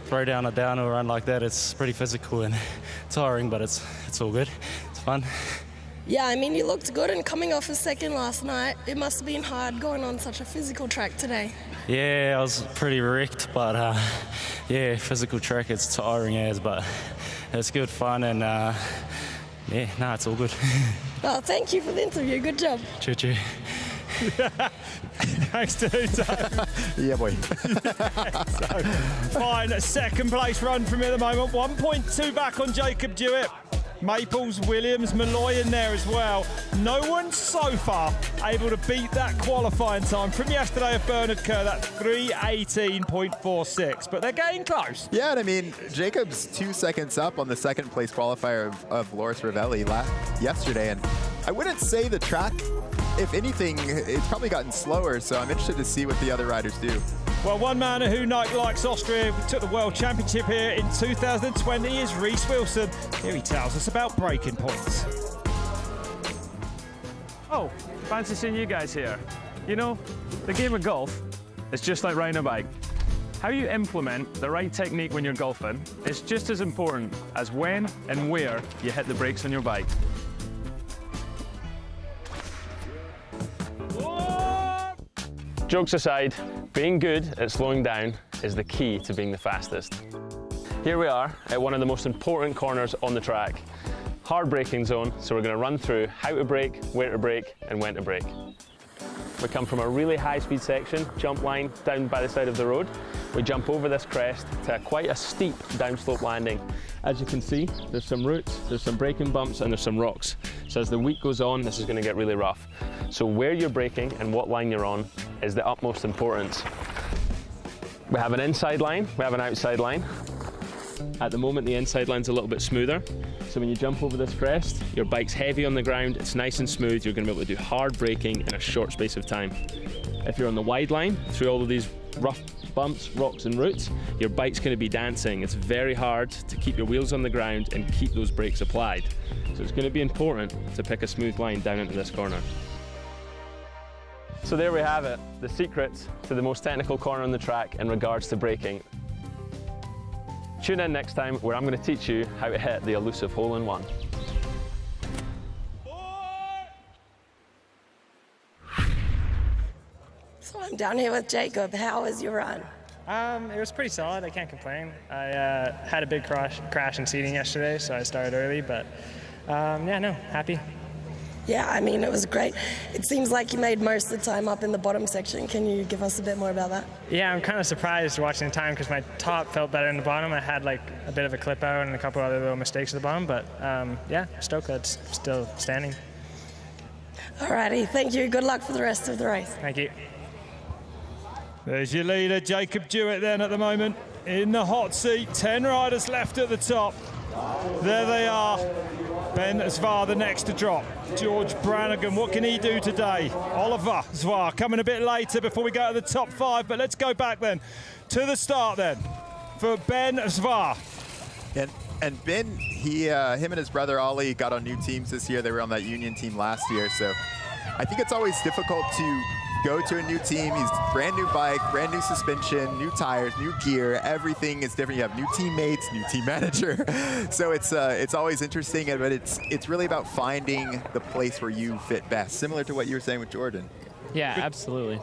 throw down a downhill run like that, it's pretty physical and tiring, but it's all good. It's fun. Yeah, I mean, you looked good, and coming off a second last night, it must have been hard going on such a physical track today. Yeah, I was pretty wrecked, but yeah, physical track, it's tiring as, but it's good fun, and yeah, no, it's all good. Oh, thank you for the interview. Good job. Choo-choo. Thanks to Tuhoto. Yeah, boy. So, fine, second place run from me at the moment. 1.2 back on Jacob Dewitt. Maples, Williams, Molloy in there as well. No one so far able to beat that qualifying time from yesterday of Bernard Kerr, that 3:18.46, but they're getting close. Yeah, and I mean, Jacob's 2 seconds up on the second place qualifier of Loris Verelli yesterday, and I wouldn't say the track, if anything, it's probably gotten slower, so I'm interested to see what the other riders do. Well, one man who likes Austria, took the World Championship here in 2020 is Reece Wilson. Here he tells us about braking points. Oh, fancy seeing you guys here. You know, the game of golf is just like riding a bike. How you implement the right technique when you're golfing is just as important as when and where you hit the brakes on your bike. Jokes aside, being good at slowing down is the key to being the fastest. Here we are at one of the most important corners on the track. Hard braking zone, so we're going to run through how to brake, where to brake, and when to brake. We come from a really high-speed section, jump line down by the side of the road. We jump over this crest to quite a steep downslope landing. As you can see, there's some roots, there's some braking bumps, and there's some rocks. So as the week goes on, this is going to get really rough. So where you're braking and what line you're on is the utmost importance. We have an inside line, we have an outside line. At the moment, the inside line's a little bit smoother. So when you jump over this crest, your bike's heavy on the ground, it's nice and smooth, you're going to be able to do hard braking in a short space of time. If you're on the wide line, through all of these rough bumps, rocks and roots, your bike's going to be dancing. It's very hard to keep your wheels on the ground and keep those brakes applied. So it's going to be important to pick a smooth line down into this corner. So there we have it, the secrets to the most technical corner on the track in regards to braking. Tune in next time where I'm going to teach you how to hit the elusive hole-in-one. So I'm down here with Jacob. How was your run? It was pretty solid. I can't complain. I had a big crash in seating yesterday, so I started early, but yeah, no, happy. Yeah, I mean, it was great. It seems like you made most of the time up in the bottom section. Can you give us a bit more about that? Yeah, I'm kind of surprised watching the time because my top felt better in the bottom. I had like a bit of a clip out and a couple other little mistakes at the bottom, but yeah, stoked that's still standing. Alrighty, thank you. Good luck for the rest of the race. Thank you. There's your leader, Jacob Jewett, then at the moment in the hot seat. 10 riders left at the top. There they are. Ben Zwar the next to drop. George Brannigan, what can he do today? Oliver Zwar coming a bit later before we go to the top 5, but let's go back then to the start then for Ben Zwar. And Ben, him and his brother Ollie got on new teams this year. They were on that union team last year, so I think it's always difficult to go to a new team. He's brand new bike, brand new suspension, new tires, new gear. Everything is different. You have new teammates, new team manager. So it's always interesting, but it's really about finding the place where you fit best. Similar to what you were saying with Jordan. Yeah, absolutely.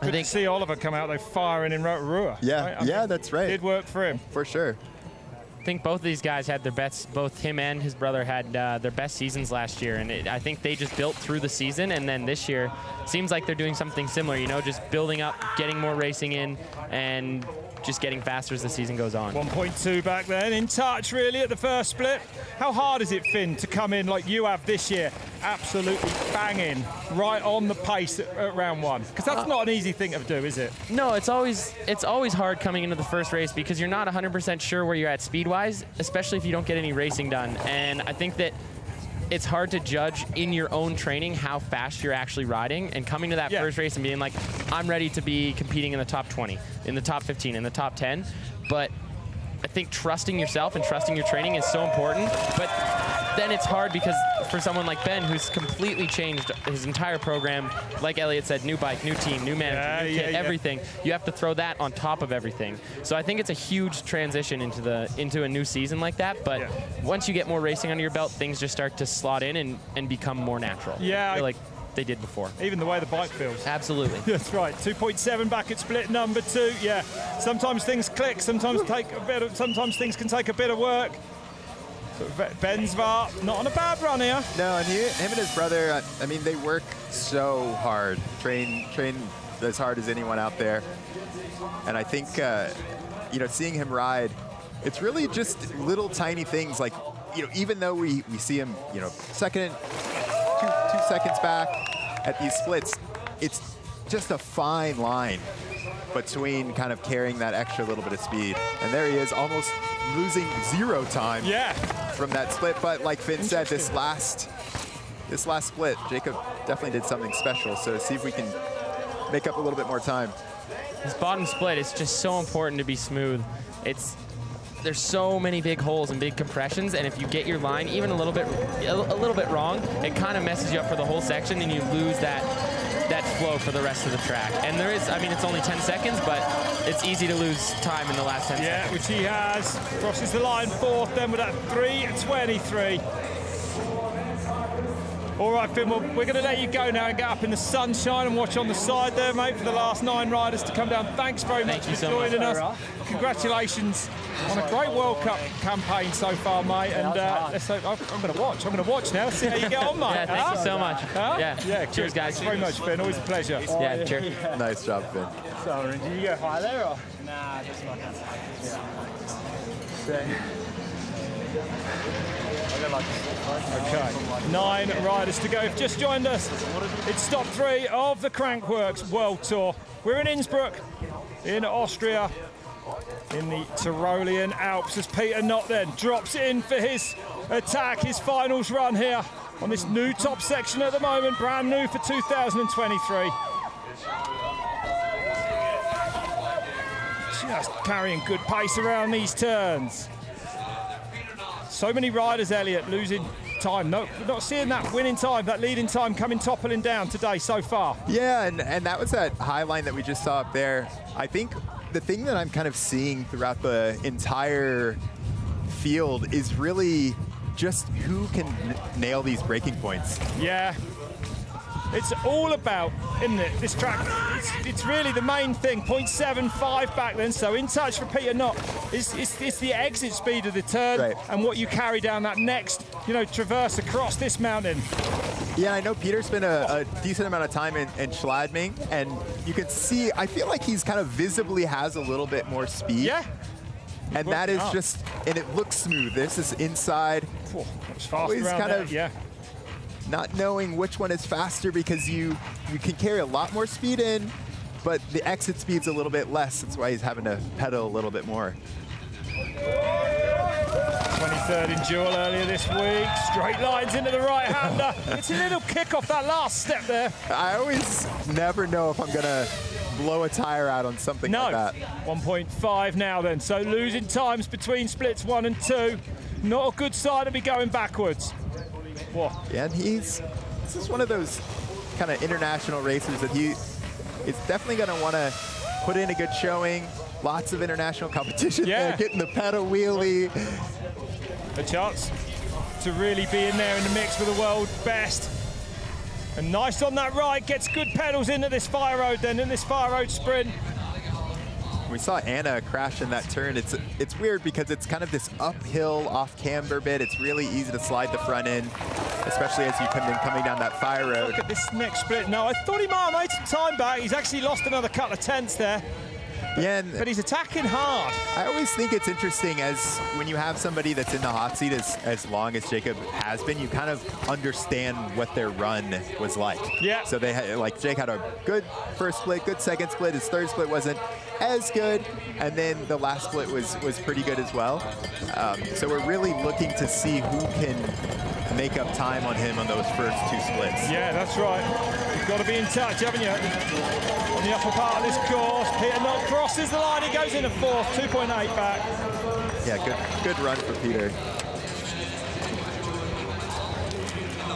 Good to see Oliver come out. They're firing in Rotorua. Yeah, right? yeah, that's right. It did work for him. For sure. I think both of these guys had their best, both him and his brother had their best seasons last year, and I think they just built through the season, and then this year seems like they're doing something similar, you know, just building up, getting more racing in, and just getting faster as the season goes on. 1.2 back then, in touch really at the first split. How hard is it, Finn, to come in like you have this year, absolutely banging, right on the pace at round one? Because that's not an easy thing to do, is it? No, it's always hard coming into the first race because you're not 100% sure where you're at speed-wise, especially if you don't get any racing done. And I think that it's hard to judge in your own training how fast you're actually riding, and coming to that first race and being like, I'm ready to be competing in the top 20, in the top 15, in the top 10. But I think trusting yourself and trusting your training is so important. But then it's hard because for someone like Ben, who's completely changed his entire program, like Elliot said, new bike, new team, new manager, new kit, everything. You have to throw that on top of everything. So I think it's a huge transition into a new season like that. But once you get more racing under your belt, things just start to slot in and become more natural. Yeah. Like they did before. Even the way the bike feels. Absolutely. That's right. 2.7 back at split number 2. Yeah. Sometimes things click. Sometimes things can take a bit of work. But Ben Zwar not on a bad run here. No, and him and his brother, I mean, they work so hard, train as hard as anyone out there. And I think, you know, seeing him ride, it's really just little tiny things like, you know, even though we see him, you know, two seconds back at these splits, it's just a fine line between kind of carrying that extra little bit of speed. And there he is, almost losing 0 time from that split. But like Finn said, this last split, Jacob definitely did something special. So see if we can make up a little bit more time. This bottom split is just so important to be smooth. There's so many big holes and big compressions, and if you get your line even a little bit wrong, it kind of messes you up for the whole section, and you lose that flow for the rest of the track. And there is, I mean, it's only 10 seconds, but it's easy to lose time in the last 10 seconds. Yeah, which he has. Crosses the line 4th, then with that 3:23. All right, Finn, well, we're going to let you go now and get up in the sunshine and watch on the side there, mate, for the last 9 riders to come down. Thanks very much for joining us. Congratulations on a great World Cup campaign so far, mate. And let's hope, I'm going to watch. I'm going to watch now. See how you get on, mate. Yeah, thank you so much. Yeah, cheers, guys. Thanks very much, Finn. Always a pleasure. Yeah, cheers. Nice job, Finn. So, did you go high there or? Nah, just not. Okay, 9 riders to go. If you've just joined us, it's stop 3 of the Crankworx World Tour. We're in Innsbruck, in Austria, in the Tyrolean Alps, as Peter Knott then drops in for his attack, his finals run here on this new top section at the moment, brand new for 2023. Just carrying good pace around these turns. So many riders, Elliot, losing time. No, we're not seeing that winning time, that leading time coming toppling down today so far. Yeah, and that was that high line that we just saw up there. I think the thing that I'm kind of seeing throughout the entire field is really just who can nail these breaking points. Yeah. It's all about, isn't it, this track, it's really the main thing, 0.75 back then, so in touch for Peter Knott. It's the exit speed of the turn and what you carry down that next, traverse across this mountain. Yeah, I know Peter spent a decent amount of time in Schladming, and you can see, I feel like he's kind of visibly has a little bit more speed. Yeah. And that is just, and it looks smooth. This is inside. Always kind of, not knowing which one is faster because you can carry a lot more speed in, but the exit speed's a little bit less. That's why he's having to pedal a little bit more. 23rd in Jewel earlier this week. Straight lines into the right-hander. It's a little kick off that last step there. I always never know if I'm going to blow a tire out on something like that. 1.5 now then. So losing times between splits 1 and 2. Not a good sign to be going backwards. Whoa. Yeah, and this is one of those kind of international racers that he is definitely going to want to put in a good showing. Lots of international competition there, getting the pedal wheelie. A chance to really be in there in the mix with the world best. And nice on that right, gets good pedals into this fire road then, in this fire road sprint. We saw Anna crash in that turn. It's weird because it's kind of this uphill off camber bit. It's really easy to slide the front end, especially as you coming down that fire road. Look at this next split. No, I thought he might have made some time back. He's actually lost another couple of tenths there. Yeah, but he's attacking hard. I always think it's interesting as when you have somebody that's in the hot seat as long as Jacob has been, you kind of understand what their run was like. Yeah. So they had, Jake had a good first split, good second split. His third split wasn't as good, and then the last split was pretty good as well. So we're really looking to see who can make up time on him on those first 2 splits. Yeah, that's right. You've got to be in touch, haven't you? On the upper part of this course, Peter Knott crosses the line. He goes in a 4th, 2.8 back. Yeah, good run for Peter.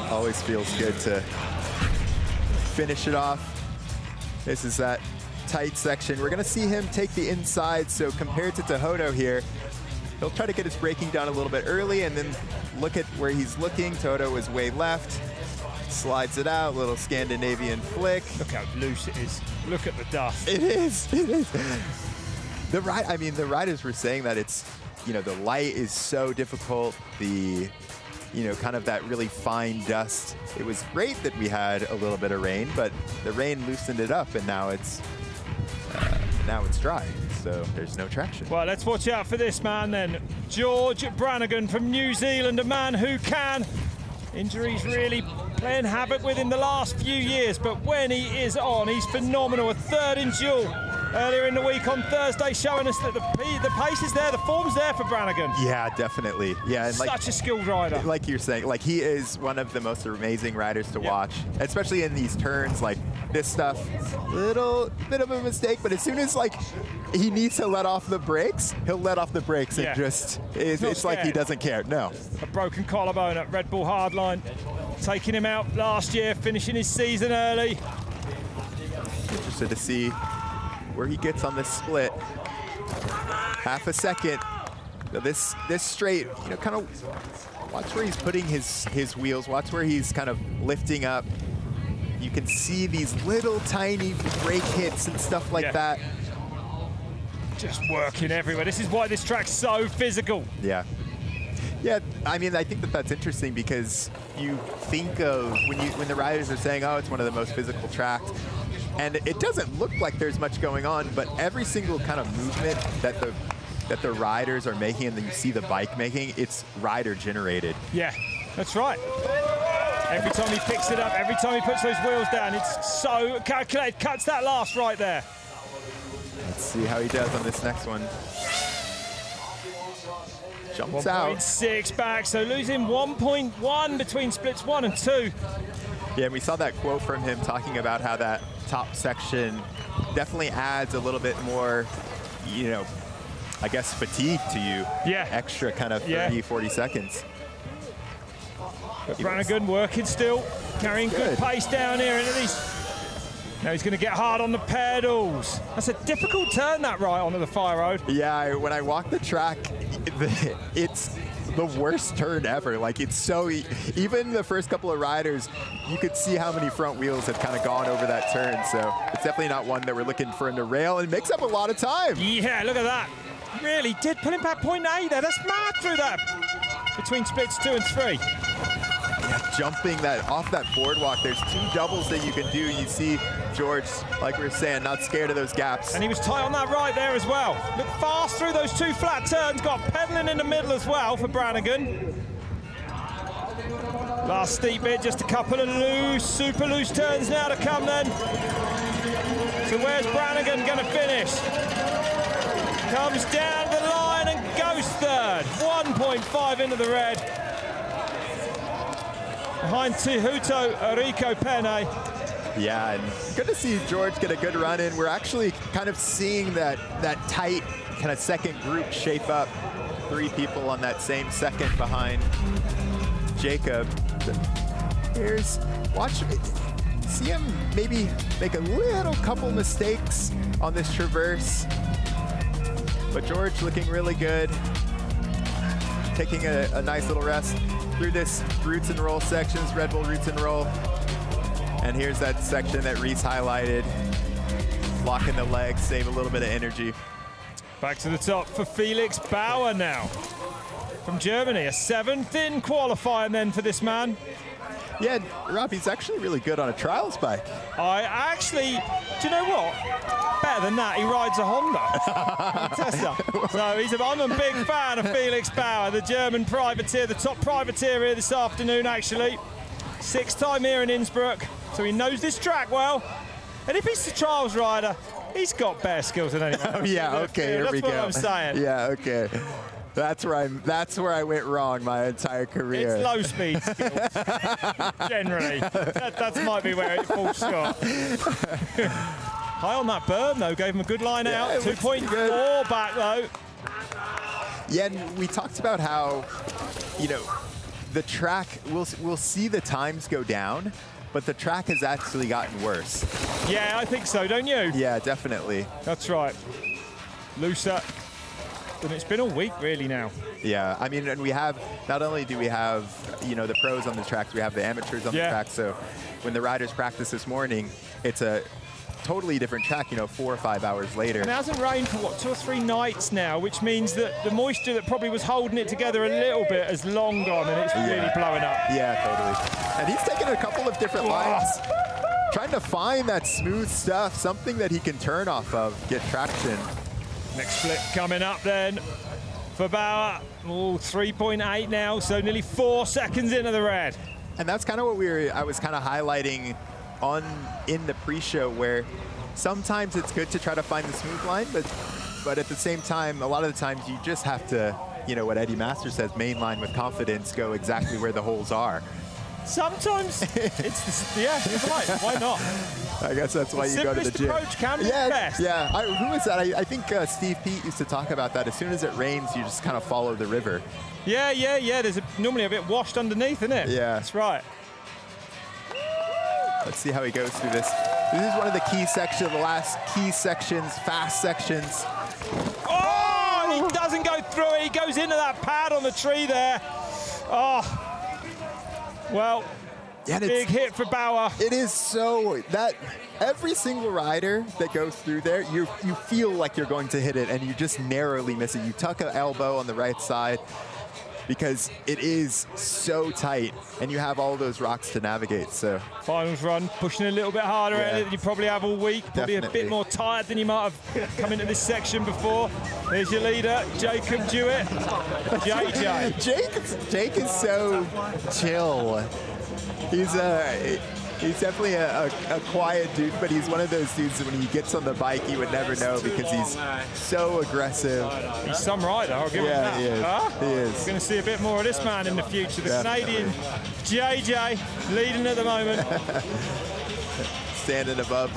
Always feels good to finish it off. This is that tight section. We're going to see him take the inside, so compared to Tuhoto here, he'll try to get his braking down a little bit early and then look at where he's looking. Tuhoto is way left. Slides it out, little Scandinavian flick. Look how loose it is. Look at the dust. It is. The riders were saying that it's, the light is so difficult. The, kind of that really fine dust. It was great that we had a little bit of rain, but the rain loosened it up, and now it's dry. So there's no traction. Well, let's watch out for this man then. George Brannigan from New Zealand, a man who can. Injuries really playing havoc with him the last few years, but when he is on, he's phenomenal. A 3rd in Jewel earlier in the week on Thursday, showing us that the pace is there, the form's there for Brannigan. Yeah, definitely. Yeah, and such a skilled rider. Like you're saying, he is one of the most amazing riders to watch, especially in these turns. Like this stuff, little bit of a mistake, but as soon as he needs to let off the brakes, he'll let off the brakes and just it's like he doesn't care. No. A broken collarbone at Red Bull Hardline, taking him out last year, finishing his season early. Interested to see where he gets on this split. Half a second. This straight, kind of Watch where he's putting his wheels. Watch where he's kind of lifting up. You can see these little tiny brake hits and stuff like that. Just working everywhere. This is why this track's so physical. Yeah. Yeah, I mean, I think that that's interesting because you think of when the riders are saying, oh, it's one of the most physical tracks, and it doesn't look like there's much going on, but every single kind of movement that the riders are making and that you see the bike making, it's rider generated. Yeah, that's right. Every time he picks it up, every time he puts those wheels down, it's so calculated. Cuts that last right there. Let's see how he does on this next one. Jumps out. 1.6 back, so losing 1.1 between splits 1 and 2. Yeah, and we saw that quote from him talking about how that top section definitely adds a little bit more, you know, I guess fatigue to you. Yeah. Extra kind of 30, 40 seconds. But Brannigan working still, carrying good pace down here into these. Now he's going to get hard on the pedals. That's a difficult turn, that right onto the fire road. Yeah, when I walk the track, it's the worst turn ever. Like, it's so, even the first couple of riders, you could see how many front wheels had kind of gone over that turn. So it's definitely not one that we're looking for him to rail, and makes up a lot of time. Yeah, look at that. Really did pull him back 0.8 there. That's mad through that. Between splits 2 and 3. Yeah, jumping that off that boardwalk, there's 2 doubles that you can do. You see George, like we were saying, not scared of those gaps. And he was tight on that right there as well. Look fast through those 2 flat turns, got pedaling in the middle as well for Brannigan. Last steep bit, just a couple of loose, super loose turns now to come then. So where's Brannigan gonna finish? Comes down the line and goes third. 1.5 into the red. Behind Tuhoto-Ariki Pene. Yeah, and good to see George get a good run in. We're actually kind of seeing that tight kind of second group shape up. 3 people on that same second behind Jacob. Watch, see him maybe make a little couple mistakes on this traverse. But George looking really good. Taking a nice little rest through this roots and roll sections, Red Bull roots and roll. And here's that section that Reese highlighted. Locking the legs, save a little bit of energy. Back to the top for Felix Bauer now. From Germany, a 7th in qualifying then for this man. Yeah, Rob, he's actually really good on a trials bike. I actually, do you know what? Better than that, he rides a Honda. Tesla. So I'm a big fan of Felix Bauer, the German privateer, the top privateer here this afternoon, actually. 6th time here in Innsbruck, so he knows this track well. And if he's the trials rider, he's got better skills than anyone else. Oh, yeah, okay, here we go. That's what I'm saying. Yeah, okay. That's where I went wrong my entire career. It's low speed skills, generally. That might be where it falls short. High on that berm, though, gave him a good line out. 2.4 back, though. Yeah, and we talked about how, you know, the track, we'll see the times go down, but the track has actually gotten worse. Yeah, I think so, don't you? Yeah, definitely. That's right. Looser. And it's been a week, really, now. Yeah, I mean, and we have, not only do we have, you know, the pros on the tracks, we have the amateurs on the track. So when the riders practice this morning, it's a totally different track, you know, 4 or 5 hours later. And it hasn't rained for, what, 2 or 3 nights now, which means that the moisture that probably was holding it together a little bit has long gone, and it's really blowing up. Yeah, totally. And he's taken a couple of different lines, trying to find that smooth stuff, something that he can turn off of, get traction. Next split coming up then for Bauer. 3.8 now, so nearly 4 seconds into the red. And that's kind of what I was kind of highlighting in the pre-show, where sometimes it's good to try to find the smooth line, but at the same time, a lot of the times you just have to, you know, what Eddie Master says, mainline with confidence, go exactly where the holes are. Sometimes it's you're right. Why not? I guess that's why you go to the gym. Approach can be best. Yeah. Who is that? I think Steve Pete used to talk about that. As soon as it rains, you just kind of follow the river. Yeah. There's normally a bit washed underneath, isn't it? Yeah. That's right. Let's see how he goes through this. This is one of the key sections, the last key sections, fast sections. Oh, he doesn't go through it. He goes into that pad on the tree there. Oh, well, Yeah, big hit for Bauer. It is so that every single rider that goes through there, you feel like you're going to hit it, and you just narrowly miss it. You tuck an elbow on the right side because it is so tight, and you have all those rocks to navigate. So finals run, pushing a little bit harder Yeah. at it than you probably have all week. Probably Definitely. a bit more tired than you might have come into this section before. There's your leader, Jacob Jewett. JJ. Jake is so chill. He's definitely a quiet dude, but he's one of those dudes that when he gets on the bike, you would never know because he's so aggressive. He's some rider, I'll give him that. He is. Huh? He is. We're going to see a bit more of this man in the future. The Canadian JJ leading at the moment. Standing above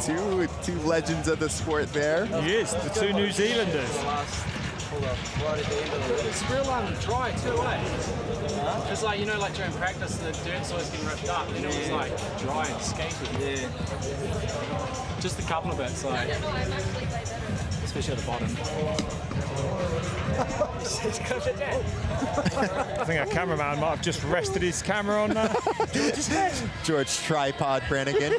two legends of the sport there. He is, the two New Zealanders. It's real dry too, eh? Because like, you know, like during practice the dirt's always getting ripped up, and it was like dry and skated. Yeah. Just a couple of bits, like, especially at the bottom. I think our cameraman might have just rested his camera on George's head. George Tripod Brannigan.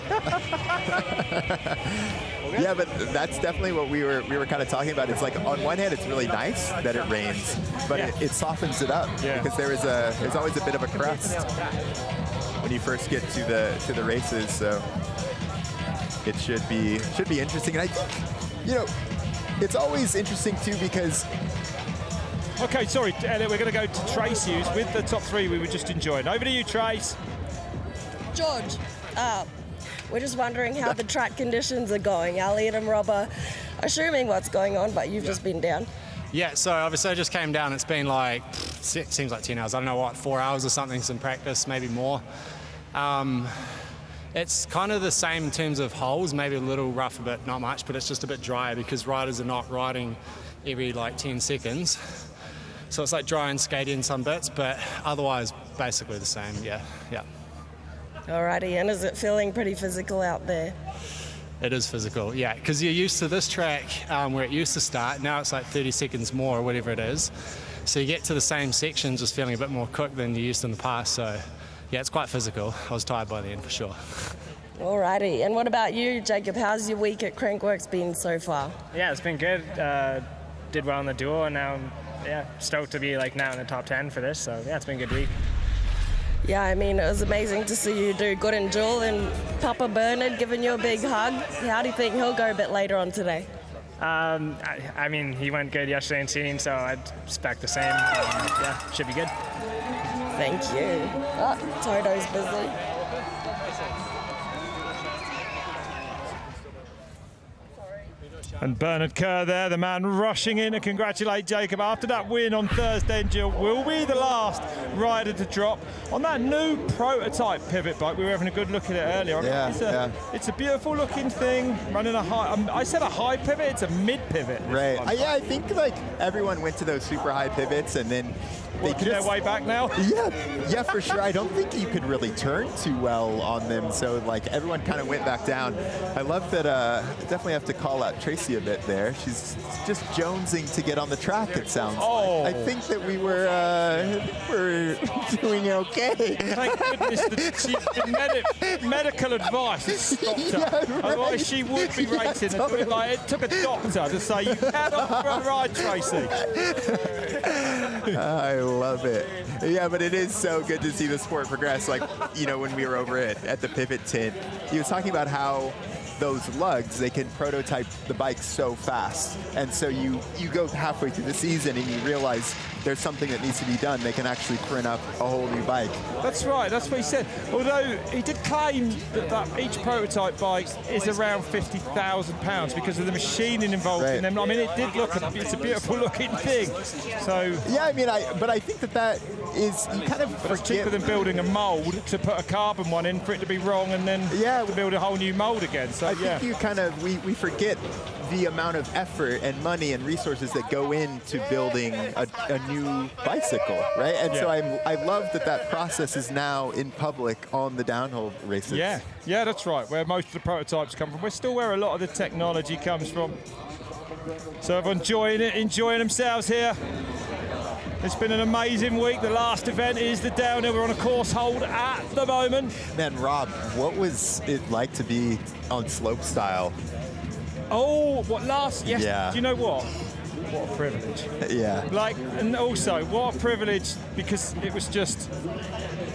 Yeah, but that's definitely what we were kind of talking about. It's like on one hand, it's really nice that it rains, but it softens it up because there's always a bit of a crust when you first get to the races. So it should be interesting. And I think, you know, it's always interesting too because. Okay, sorry, Elliot, we're going to go to Trace Hughes with the top three we were just enjoying. Over to you, Trace. George, we're just wondering how the track conditions are going. Elliot and Rob are assuming what's going on, but you've just been down. Yeah, so obviously I just came down. It's been like, seems like 10 hours. I don't know what, 4 hours or something, some practice, maybe more. It's kind of the same in terms of holes, maybe a little rougher, but not much, but it's just a bit drier because riders are not riding every like 10 seconds. So it's like dry and skating in some bits, but otherwise basically the same, yeah. Alrighty, and is it feeling pretty physical out there? It is physical, yeah, because you're used to this track where it used to start. Now it's like 30 seconds more or whatever it is. So you get to the same section just feeling a bit more cooked than you used to in the past. So yeah, it's quite physical. I was tired by the end for sure. Alrighty, and what about you, Jacob? How's your week at Crankworx been so far? Yeah, it's been good. Did well in the duo, and now stoked to be like now in the top 10 for this. So yeah, it's been a good week. Yeah, I mean, it was amazing to see you do good in duel, and Papa Bernard giving you a big hug. How do you think he'll go a bit later on today? I mean, he went good yesterday in seating, so I'd expect the same. Should be good. Thank you. Oh, Toto's busy. And Bernard Kerr there, the man rushing in to congratulate Jacob after that win on Thursday. And Jill will be the last rider to drop on that new prototype pivot bike. We were having a good look at it earlier. It's a beautiful looking thing, running a high, I said a high pivot, it's a mid pivot. Right, I think like everyone went to those super high pivots and then they could their way back now? Yeah, for sure. I don't think you could really turn too well on them, so like everyone kind of went back down. I love that. I definitely have to call out Tracy a bit there. She's just jonesing to get on the track. It sounds. Oh. Like. I think that we're doing okay. Thank goodness that she medical advice has stopped her. Yeah, right. Otherwise, she would be racing. It took a doctor to say you cannot run ride, Tracy. I love it. Yeah, but it is so good to see the sport progress. Like, you know, when we were over at the pivot tent, he was talking about how those lugs, they can prototype the bike so fast. And so you go halfway through the season and you realize there's something that needs to be done. They can actually print up a whole new bike. That's right, that's what he said. Although he did claim that each prototype bike is around £50,000 because of the machining involved in them. I mean, it did look, it's a beautiful looking thing. So yeah, I mean, but I think that is, you kind of forget. It's cheaper than building a mould to put a carbon one in for it to be wrong and then to build a whole new mould again. So I think you kind of, we forget the amount of effort and money and resources that go into building a new bicycle, right? And so I love that process is now in public on the downhill races. Yeah, that's right, where most of the prototypes come from. We're still where a lot of the technology comes from. So everyone enjoying themselves here. It's been an amazing week. The last event is the downhill. We're on a course hold at the moment. Man, Rob, what was it like to be on slope style? Oh, what last? Yes. Yeah. Do you know what? What a privilege. Yeah. Like, and also, what a privilege, because it was just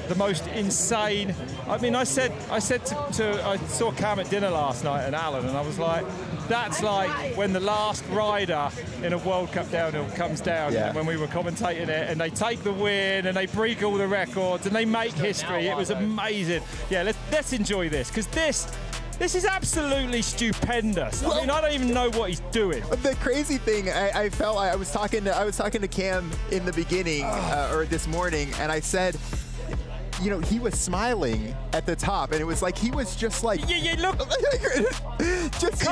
the most insane. I mean, I said I saw Cam at dinner last night and Alan, and I was like, that's like when the last rider in a World Cup downhill comes down, when we were commentating it, and they take the win and they break all the records and they make history. It was amazing. Yeah, let's enjoy this, because this is absolutely stupendous. I mean, I don't even know what he's doing. The crazy thing, I felt, I was talking to Cam in the beginning, or this morning, and I said, you know, he was smiling at the top, and it was like he was just like, look, just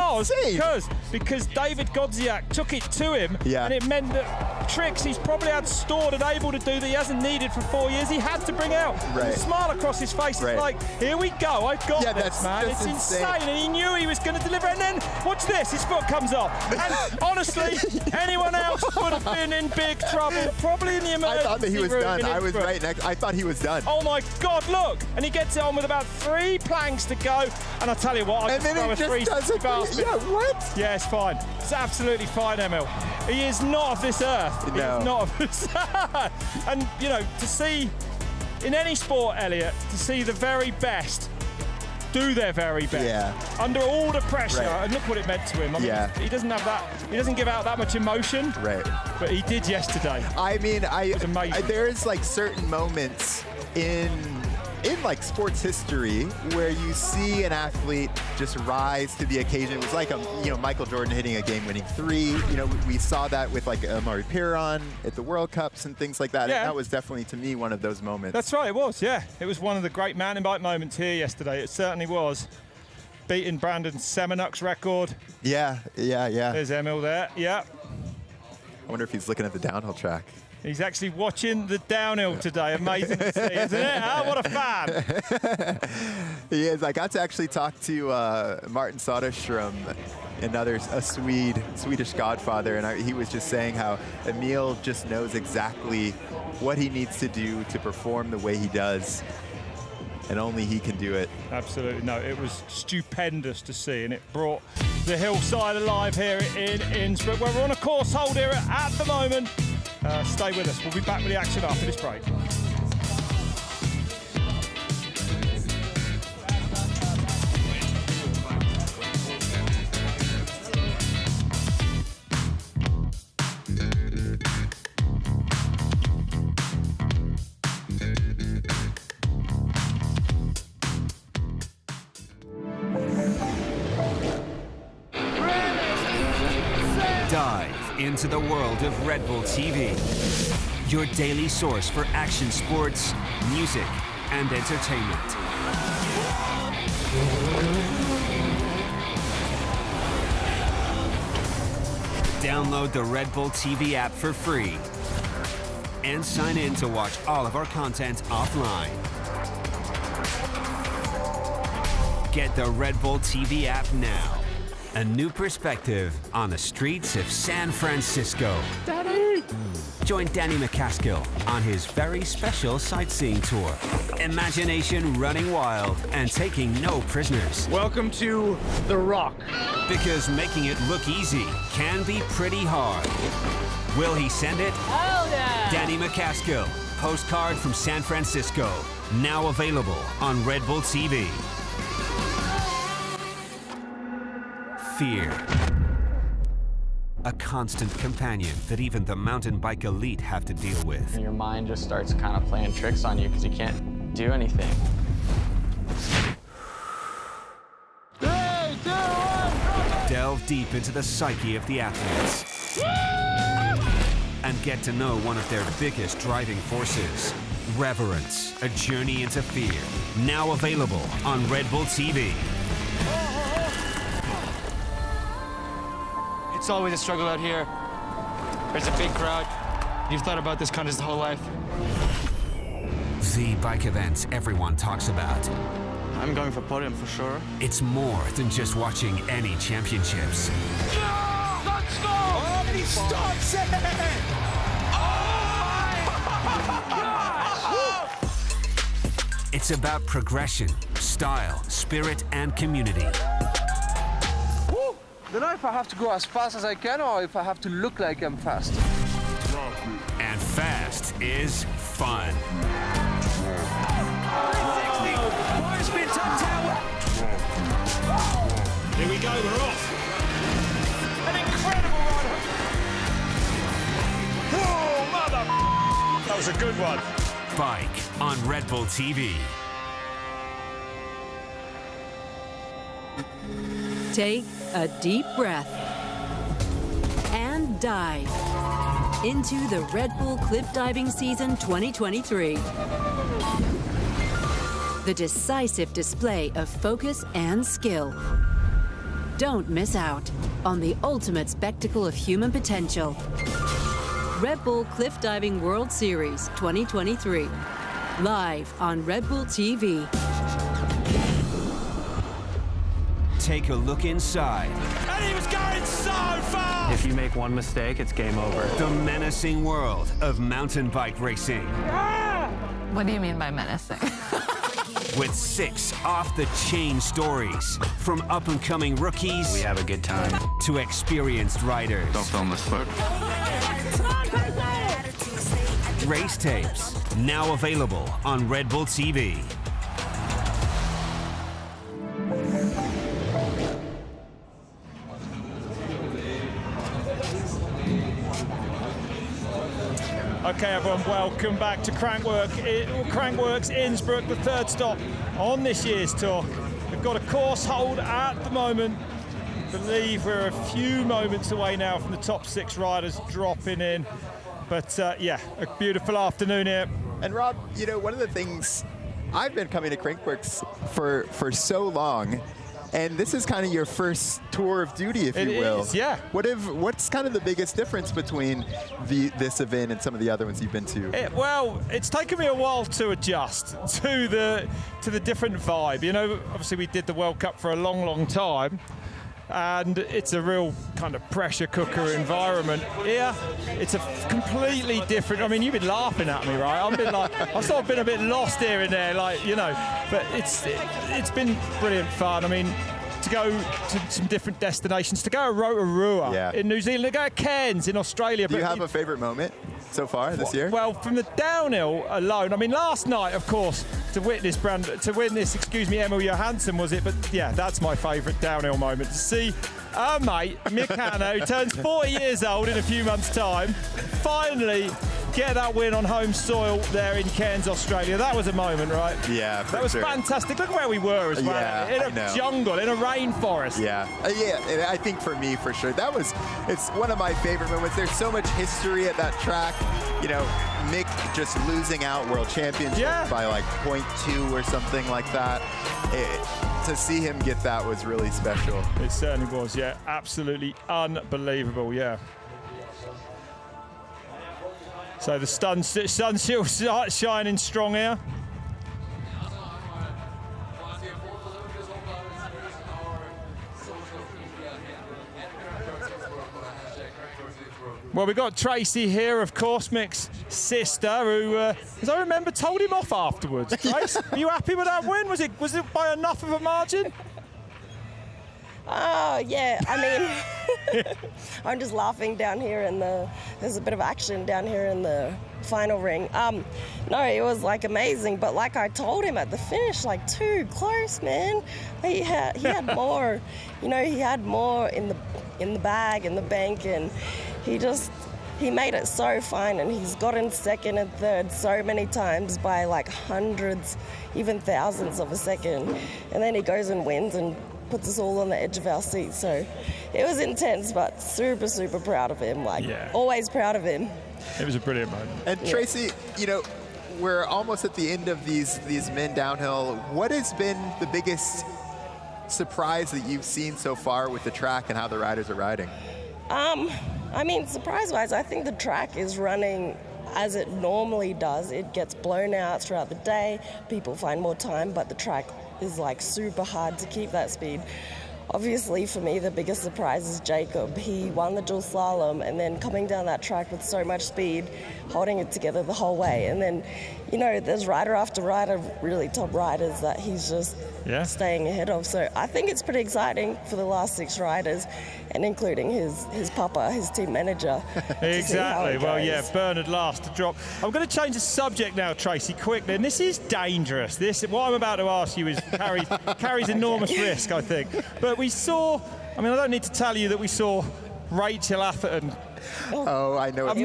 because David Godziak took it to him, and it meant that tricks he's probably had stored and able to do that he hasn't needed for 4 years, he had to bring out. Right. The smile across his face is like, here we go, I've got this, man. It's insane, and he knew he was going to deliver. And then watch this, his foot comes off, and honestly, anyone else would have been in big trouble, probably in the emergency room. I thought that he was done. I was right next. I thought he was done. Oh my God, look! And he gets it on with about 3 planks to go. And I tell you what, I can throw a 360 basket. Yeah, what? Yeah, it's fine. It's absolutely fine, Emil. He is not of this earth. No. He is not of this earth. And, you know, to see, in any sport, Elliot, to see the very best do their very best under all the pressure, and look what it meant to him. I mean, he doesn't have that. He doesn't give out that much emotion, but he did yesterday. I mean, it was amazing. There's like certain moments in like sports history where you see an athlete just rise to the occasion. It was like Michael Jordan hitting a game-winning 3. You know, we saw that with like Amari Piron at the World Cups and things like that. Yeah. And that was definitely, to me, one of those moments. That's right, it was. Yeah, it was one of the great mountain bike moments here yesterday. It certainly was. Beating Brandon Semenuk's record. Yeah. There's Emil there. Yeah. I wonder if he's looking at the downhill track. He's actually watching the downhill today. Amazing to see, isn't it? Oh, what a fan. He is. I got to actually talk to Martin Soderstrom, a Swedish godfather, and he was just saying how Emil just knows exactly what he needs to do to perform the way he does, and only he can do it. Absolutely. No, it was stupendous to see, and it brought the hillside alive here in Innsbruck, where we're on a course hold here at the moment. Stay with us. We'll be back with the action after this break. Dive into the world of Red Bull TV, your daily source for action sports, music, and entertainment. Download the Red Bull TV app for free and sign in to watch all of our content offline. Get the Red Bull TV app now. A new perspective on the streets of San Francisco. Daddy! Join Danny McCaskill on his very special sightseeing tour. Imagination running wild and taking no prisoners. Welcome to The Rock. Because making it look easy can be pretty hard. Will he send it? Hell yeah! Danny McCaskill, Postcard from San Francisco. Now available on Red Bull TV. Fear. A constant companion that even the mountain bike elite have to deal with. And your mind just starts kind of playing tricks on you because you can't do anything. 3, 2, 1, Delve deep into the psyche of the athletes. And get to know one of their biggest driving forces. Reverence, a journey into fear. Now available on Red Bull TV. It's always a struggle out here. There's a big crowd. You've thought about this contest the whole life. The bike events everyone talks about. I'm going for podium for sure. It's more than just watching any championships. Let's go! Oh, and he stops it! Oh my It's about progression, style, spirit, and community. Don't know if I have to go as fast as I can or if I have to look like I'm fast. And fast is fun. 360. Here we go, we're off. An incredible ride. Whoa, mother. That was a good one. Bike on Red Bull TV. Take a deep breath and dive into the Red Bull Cliff Diving Season 2023. The decisive display of focus and skill. Don't miss out on the ultimate spectacle of human potential. Red Bull Cliff Diving World Series 2023. Live on Red Bull TV. Take a look inside. And he was going so fast! If you make one mistake, it's game over. The menacing world of mountain bike racing. What do you mean by menacing? With 6 off-the-chain stories from up-and-coming rookies. We have a good time. To experienced riders. Don't film this foot. Race tapes, now available on Red Bull TV. Okay, everyone, welcome back to Crankworx Innsbruck, the third stop on this year's tour. We've got a course hold at the moment. I believe we're a few moments away now from the top 6 riders dropping in. But yeah, a beautiful afternoon here. And Rob, you know, one of the things, I've been coming to Crankworx for so long, and this is kind of your first tour of duty, if you will. It is, yeah. What's kind of the biggest difference between this event and some of the other ones you've been to? Well, it's taken me a while to adjust to the different vibe. You know, obviously we did the World Cup for a long, long time, and it's a real kind of pressure cooker environment. Here, it's a completely different. I mean, you've been laughing at me, right? I've sort of been a bit lost here and there, like, you know. But it's been brilliant fun. I mean, to go to some different destinations, to go to Rotorua in New Zealand, to go to Cairns in Australia. Do you have a favorite moment so far this year? Well, from the downhill alone, I mean, last night, of course, to witness Emil Johansson was it, but yeah, that's my favourite downhill moment. To see our mate, Mikano, who turns 40 years old in a few months' time, finally get that win on home soil there in Cairns, Australia. That was a moment, right? Yeah, that was fantastic. Look where we were as well. Yeah, in a jungle, in a rainforest. Yeah, yeah. I think for me, for sure, it's one of my favorite moments. There's so much history at that track. You know, Mick just losing out world championship by like 0.2 or something like that. To see him get that was really special. It certainly was, yeah. Absolutely unbelievable, yeah. So the sun's still shining strong here. Well, we've got Tracy here, of course, Mick's sister, who, as I remember, told him off afterwards. Trace, are you happy with that win? Was it by enough of a margin? Oh, yeah, I mean, I'm just laughing down here there's a bit of action down here in the final ring. No, it was like amazing, but like I told him at the finish, like too close, man. He had more, you know, he had more in the bag, in the bank, and he made it so fine, and he's gotten second and third so many times by like hundreds, even thousands of a second, and then he goes and wins and puts us all on the edge of our seats. So it was intense, but super, super proud of him. Always proud of him. It was a brilliant moment. And Tracy, you know, we're almost at the end of these men downhill. What has been the biggest surprise that you've seen so far with the track and how the riders are riding? I mean, surprise-wise, I think the track is running as it normally does. It gets blown out throughout the day. People find more time, but the track is like super hard to keep that speed. obviously for me the biggest surprise is Jacob. He won the dual slalom and then coming down that track with so much speed, holding it together the whole way. And then, you know, there's rider after rider, really top riders that he's just staying ahead of. So I think it's pretty exciting for the last 6 riders, and including his papa, his team manager. Exactly. Well, yeah, Bernard last to drop. I'm going to change the subject now, Tracy, quickly. And this is dangerous. What I'm about to ask you is carries enormous risk, I think. But we saw, I mean, I don't need to tell you that we saw Rachel Atherton. Oh, I know. A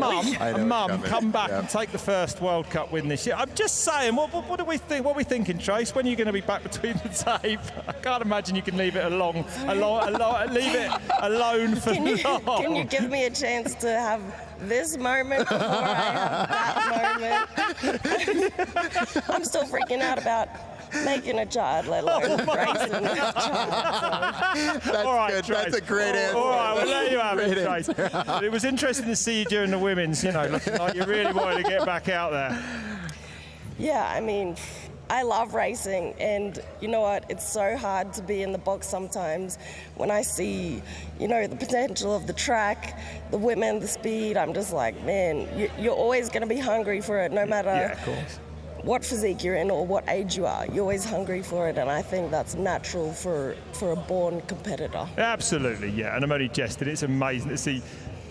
mum come back and take the first World Cup win this year. I'm just saying, what do we think? What are we thinking, Trace? When are you going to be back between the tape? I can't imagine you can leave it alone for long. Can you give me a chance to have this moment before I have that moment? I'm still freaking out about making a child, let alone raising a child. That's all right, good. Trace. That's a great answer. All right, we'll let you have it, Trace. It was interesting to see you during the women's, you know, looking like you really wanted to get back out there. Yeah, I mean, I love racing, and you know what? It's so hard to be in the box sometimes when I see, you know, the potential of the track, the women, the speed. I'm just like, man, you're always going to be hungry for it, no matter what physique you're in or what age you are. You're always hungry for it, and I think that's natural for a born competitor. Absolutely, yeah, and I'm only jesting. It's amazing to see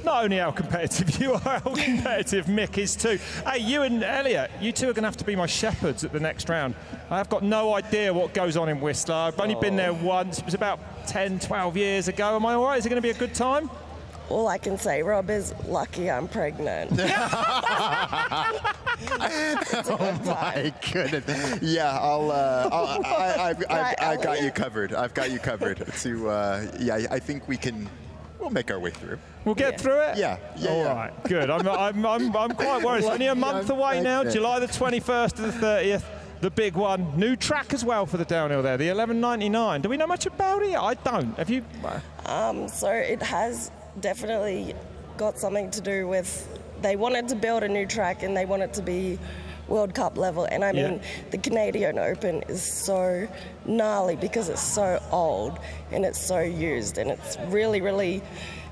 not only how competitive you are, how competitive Mick is too. Hey, you and Elliot, you two are going to have to be my shepherds at the next round. I've got no idea what goes on in Whistler. I've only been there once. It was about 10, 12 years ago. Am I all right? Is it going to be a good time? All I can say, Rob, is lucky I'm pregnant. Oh my goodness! Yeah, I've got you covered. I've got you covered. I think we'll make our way through. We'll get through it? Yeah. All right, good. I'm quite worried. It's only a month away now, July the 21st to the 30th. The big one. New track as well for the downhill there, the 1199. Do we know much about it? I don't. Have you? So it has definitely got something to do with, they wanted to build a new track and they want it to be World Cup level. And I mean, the Canadian Open is so gnarly because it's so old and it's so used and it's really, really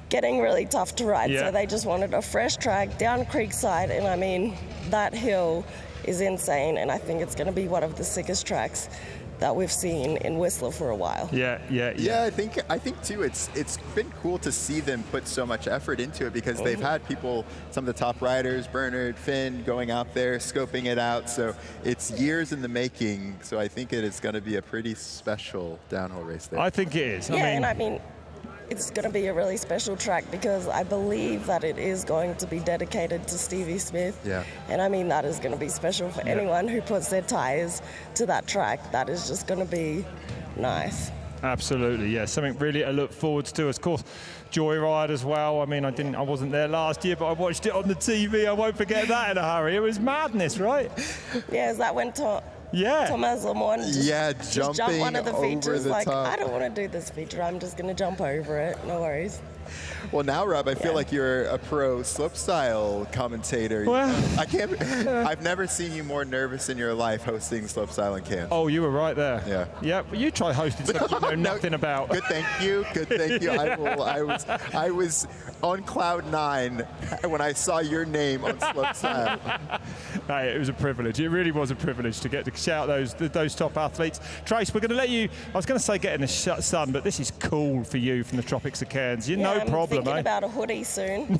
getting really tough to ride. So they just wanted a fresh track down Creekside, and I mean, that hill is insane, and I think it's going to be one of the sickest tracks that we've seen in Whistler for a while. Yeah. I think too. It's been cool to see them put so much effort into it because they've had people, some of the top riders, Bernard, Finn, going out there scoping it out. So it's years in the making. So I think it is going to be a pretty special downhill race there. I think it is. I mean, it's going to be a really special track because I believe that it is going to be dedicated to Stevie Smith. Yeah. And I mean, that is going to be special for anyone who puts their tyres to that track. That is just going to be nice. Absolutely, yeah. Something really to look forward to. Of course, Joyride as well. I mean, I wasn't there last year, but I watched it on the TV. I won't forget that in a hurry. It was madness, right? Yeah, is that when Thomas Lemon just jump one of the features? Like, I don't want to do this feature. I'm just going to jump over it. No worries. Well, now, Rob, I feel like you're a pro slopestyle commentator. Well, I've never seen you more nervous in your life hosting slopestyle in Cairns. Oh, you were right there. Yeah. Yeah, but you try hosting something you know nothing about. Good, thank you. I was on cloud 9 when I saw your name on slopestyle. Hey, it was a privilege. It really was a privilege to get to shout those top athletes. Trace, we're going to let you. I was going to say get in the sun, but this is cool for you from the tropics of Cairns. No problem, I'm thinking about a hoodie soon.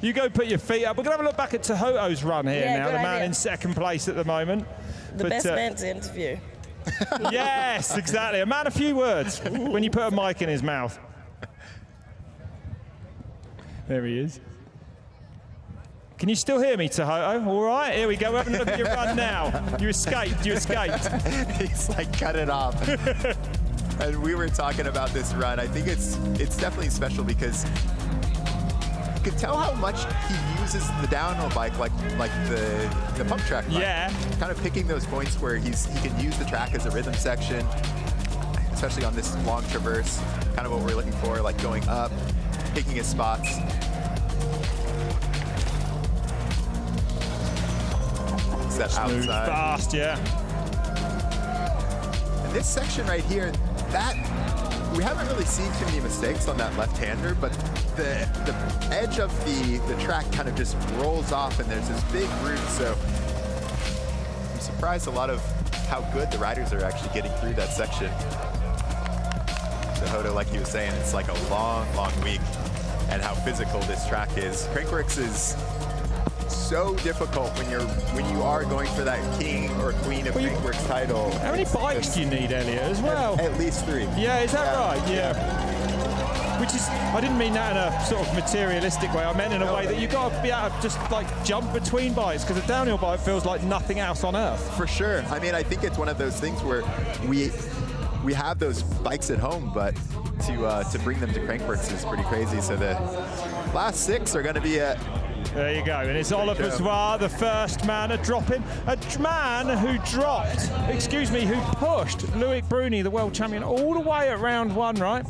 You go put your feet up. We're going to have a look back at Tuhoto's run here now. The man in second place at the moment. The best man to interview. Yes, exactly. A man of few words when you put a mic in his mouth. There he is. Can you still hear me, Tuhoto? All right, here we go. We're having a look at your run now. You escaped. He's like, cut it off. And we were talking about this run. I think it's definitely special because you can tell how much he uses the downhill bike like the pump track bike. Yeah. Kind of picking those points where he can use the track as a rhythm section, especially on this long traverse. Kind of what we're looking for, like going up, picking his spots. It's that Smooth, outside. Fast, yeah. And this section right here, that we haven't really seen too many mistakes on that left-hander, but the edge of the track kind of just rolls off, and there's this big root, so I'm surprised a lot of how good the riders are actually getting through that section. Tuhoto, like he was saying, it's like a long, long week, and how physical this track is. Crankworx is so difficult when you are going for that king or queen of Crankworx title. How many bikes do you need, Elliot, as well? At least 3. Yeah, is that right? Yeah. Which is, I didn't mean that in a sort of materialistic way. I meant in a way that you've got to be able to just like jump between bikes, because a downhill bike feels like nothing else on earth. For sure. I mean, I think it's one of those things where we have those bikes at home, but to bring them to Crankworx is pretty crazy. So the last 6 are going to be a... There you go, and it's Oliver Zwar, the first man to drop him. A man who pushed Loic Bruni, the world champion, all the way at round 1, right?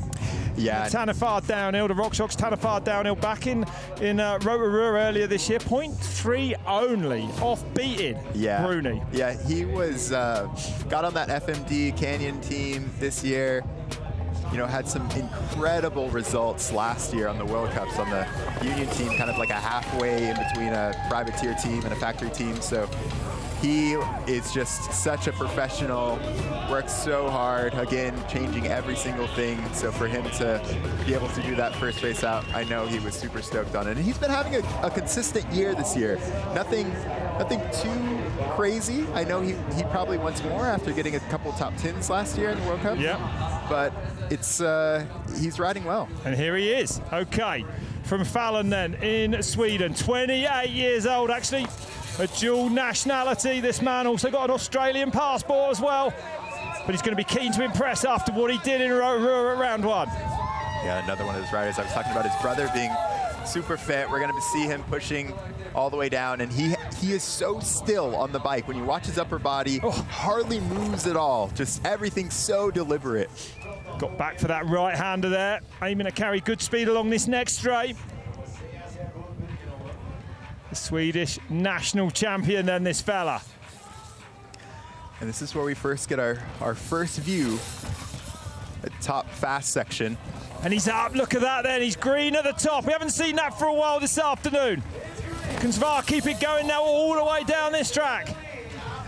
Yeah. Tannefard downhill, the RockShox Tannefard downhill back in Rotorua earlier this year. 0.3 only, off beating Bruni. Yeah, he was got on that FMD Canyon team this year. You know, had some incredible results last year on the World Cups on the Union team, kind of like a halfway in between a privateer team and a factory team. So he is just such a professional, works so hard, again, changing every single thing. So for him to be able to do that first race out, I know he was super stoked on it. And he's been having a consistent year this year. Nothing too crazy. I know he probably wants more after getting a couple top 10s last year in the World Cup. Yeah. But it's he's riding well. And here he is. Okay, from Fallon then in Sweden, 28 years old, actually a dual nationality. This man also got an Australian passport as well, but he's going to be keen to impress after what he did in Rotorua at round 1. Yeah, another one of those riders. I was talking about his brother being super fit. We're going to see him pushing all the way down, and he is so still on the bike. When you watch his upper body, hardly moves at all. Just everything so deliberate. Got back for that right-hander there, aiming to carry good speed along this next straight. The Swedish national champion then, this fella. And this is where we first get our first view at top fast section. And he's up, look at that then, he's green at the top. We haven't seen that for a while this afternoon. Can Zwar keep it going now all the way down this track?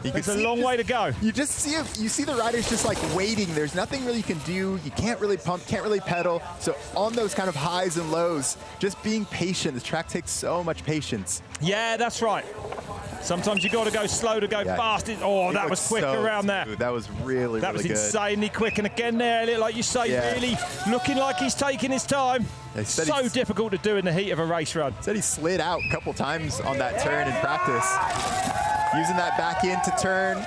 It's a long way to go. You just see the riders just like waiting. There's nothing really you can do. You can't really pump, can't really pedal. So on those kind of highs and lows, just being patient. The track takes so much patience. Yeah, that's right. Sometimes you got to go slow to go fast. That was quick around there. That was really That was good. insanely quick. And again there, like you say, really looking like he's taking his time. So difficult to do in the heat of a race run. Said he slid out a couple times on that turn in practice. Using that back in to turn.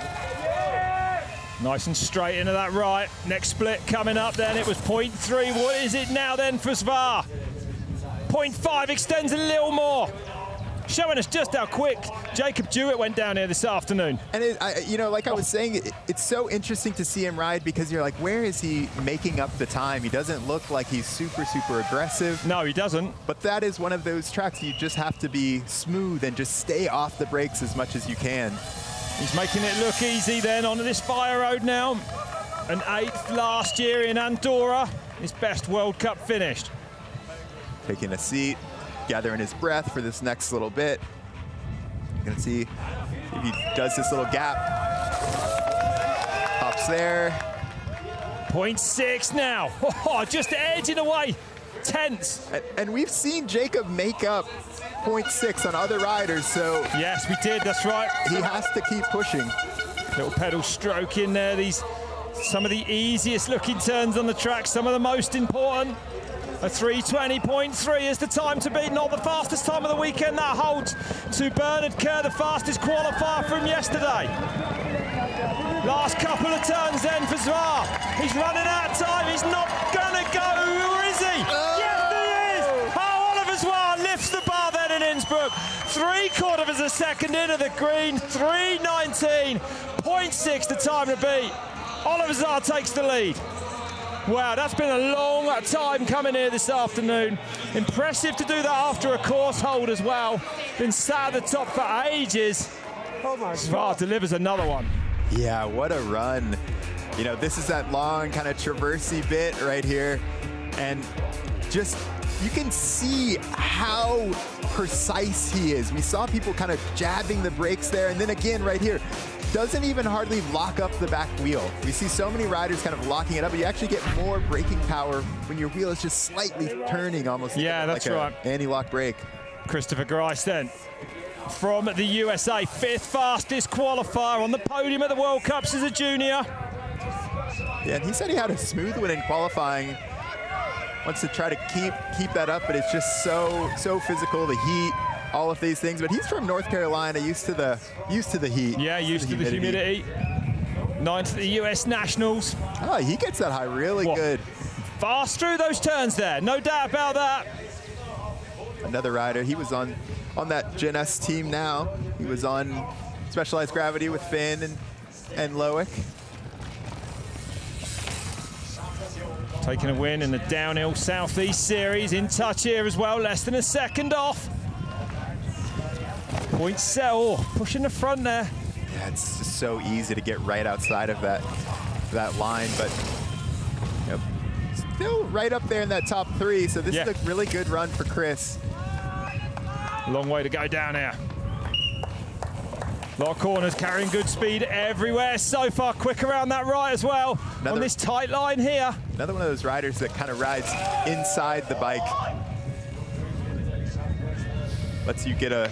Nice and straight into that right. Next split coming up then. It was 0.3. What is it now then for Zwar? 0.5 extends a little more. Showing us just how quick Jacob Jewett went down here this afternoon. And like I was saying, it's so interesting to see him ride, because you're like, where is he making up the time? He doesn't look like he's super, super aggressive. No, he doesn't. But that is one of those tracks you just have to be smooth and just stay off the brakes as much as you can. He's making it look easy then on this fire road now. An 8th last year in Andorra. His best World Cup finished. Taking a seat, gathering his breath for this next little bit. You're gonna see if he does this little gap. Hops there. 0.6 now. Just edging away. Tense. And we've seen Jacob make up 0.6 on other riders, so... Yes, we did, that's right. He has to keep pushing. Little pedal stroke in there. Some of the easiest looking turns on the track, some of the most important. A 3:20.3 is the time to beat, not the fastest time of the weekend. That holds to Bernard Kerr, the fastest qualifier from yesterday. Last couple of turns then for Zwar. He's running out of time. He's not gonna go, or is he? Yes, he is! Oliver Zwar lifts the bar then in Innsbruck. 3/4 of a second into the green. 3:19.6 the time to beat. Oliver Zwar takes the lead. Wow, that's been a long time coming here this afternoon. Impressive to do that after a course hold as well. Been sat at the top for ages. Zwar delivers another one. Yeah, what a run. You know, this is that long kind of traversy bit right here. And just, you can see how precise he is. We saw people kind of jabbing the brakes there. And then again, right here, doesn't even hardly lock up the back wheel. We see so many riders kind of locking it up, but you actually get more braking power when your wheel is just slightly turning, almost that's like right. an anti-lock brake. Christopher Grice then from the USA, 5th fastest qualifier on the podium at the World Cups as a junior. Yeah, and he said he had a smooth one in qualifying. Wants to try to keep that up, but it's just so physical, the heat, all of these things. But he's from North Carolina, used to the heat. Yeah, used to the humidity. 9th at the US Nationals. Oh, he gets that high really good. Fast through those turns there, no doubt about that. Another rider, he was on that Gen S team now. He was on Specialized Gravity with Finn and Loic. Taking a win in the Downhill Southeast Series, in touch here as well, less than a second off. Point settle, pushing the front there. Yeah, it's just so easy to get right outside of that line, but you know, still right up there in that top 3, so this is a really good run for Chris. Long way to go down here. A lot of corners, carrying good speed everywhere so far. Quick around that right as well on this tight line here. Another one of those riders that kind of rides inside the bike. Lets you get a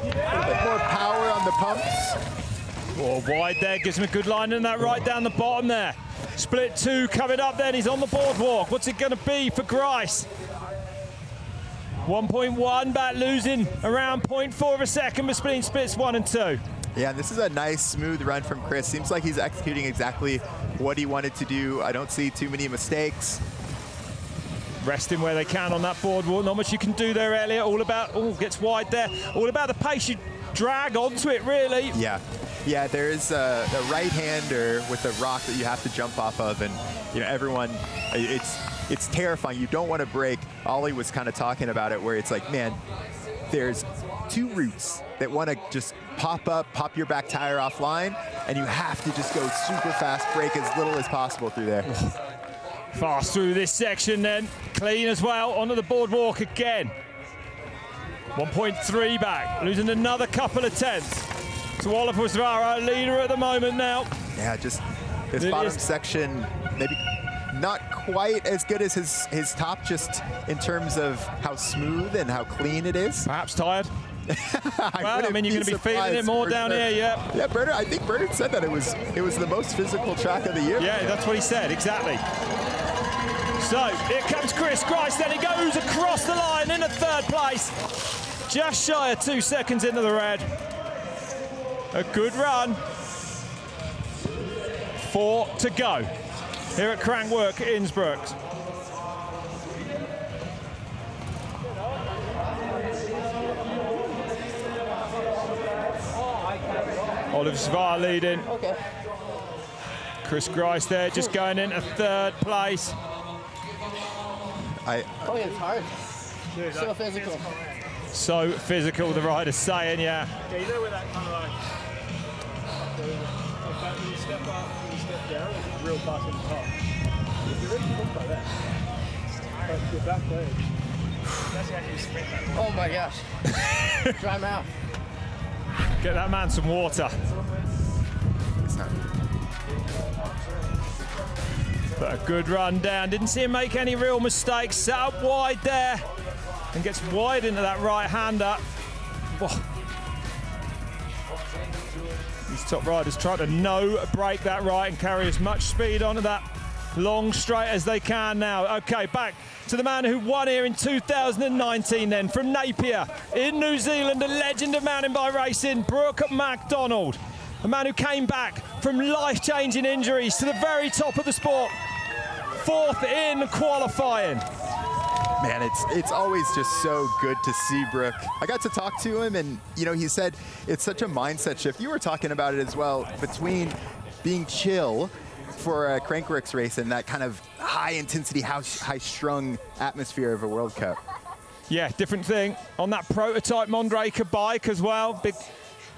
little bit more power on the pumps. Oh, wide there, gives him a good line in that right down the bottom there. Split 2 coming up then, he's on the boardwalk. What's it going to be for Grice? 1.1 back, losing around 0.4 of a second between splits 1 and 2. Yeah, and this is a nice, smooth run from Chris. Seems like he's executing exactly what he wanted to do. I don't see too many mistakes. Resting where they can on that boardwalk. Not much you can do there, Elliot. All about, gets wide there. All about the pace you drag onto it, really. Yeah, there's a right-hander with a rock that you have to jump off of, and you know, everyone, it's terrifying. You don't want to break. Ollie was kind of talking about it, where it's like, man, there's 2 routes that want to just pop your back tire offline, and you have to just go super fast, brake as little as possible through there. Fast through this section then, clean as well, onto the boardwalk again. 1.3 back, losing another couple of tenths. So Oliver Zwar, leader at the moment now. Yeah, just his bottom section, maybe not quite as good as his top, just in terms of how smooth and how clean it is. Perhaps tired. I mean, you're going to be feeling it more down here, yeah. Yeah, Bernard, I think Bernard said that it was the most physical track of the year. Yeah, that's what he said, exactly. So, here comes Chris Grice, then he goes across the line in 3rd place. Just shy of 2 seconds into the red. A good run. 4 to go here at Crankworx Innsbruck. Oliver Zwar leading. Okay. Chris Grice there, just going into 3rd place. It's hard. So physical. So physical, the rider's saying, yeah. Yeah, you know where that kind of like, when you step up, when you step down, it's real fast at the top. If you're really hooked by that, but your back leg, that's actually sprint that. Oh my gosh. Dry mouth. Get that man some water. But a good run down. Didn't see him make any real mistakes. Set up wide there and gets wide into that right-hander. These top riders try to no-break that right and carry as much speed onto that long straight as they can now. Okay, back to the man who won here in 2019 then, from Napier in New Zealand, a legend of mountain bike racing, Brook MacDonald. A man who came back from life-changing injuries to the very top of the sport. 4th in qualifying. Man, it's always just so good to see Brook. I got to talk to him, and you know, he said it's such a mindset shift. You were talking about it as well, between being chill for a Crankworx race and that kind of high-intensity, high-strung atmosphere of a World Cup. Yeah, different thing on that prototype Mondraker bike as well. Big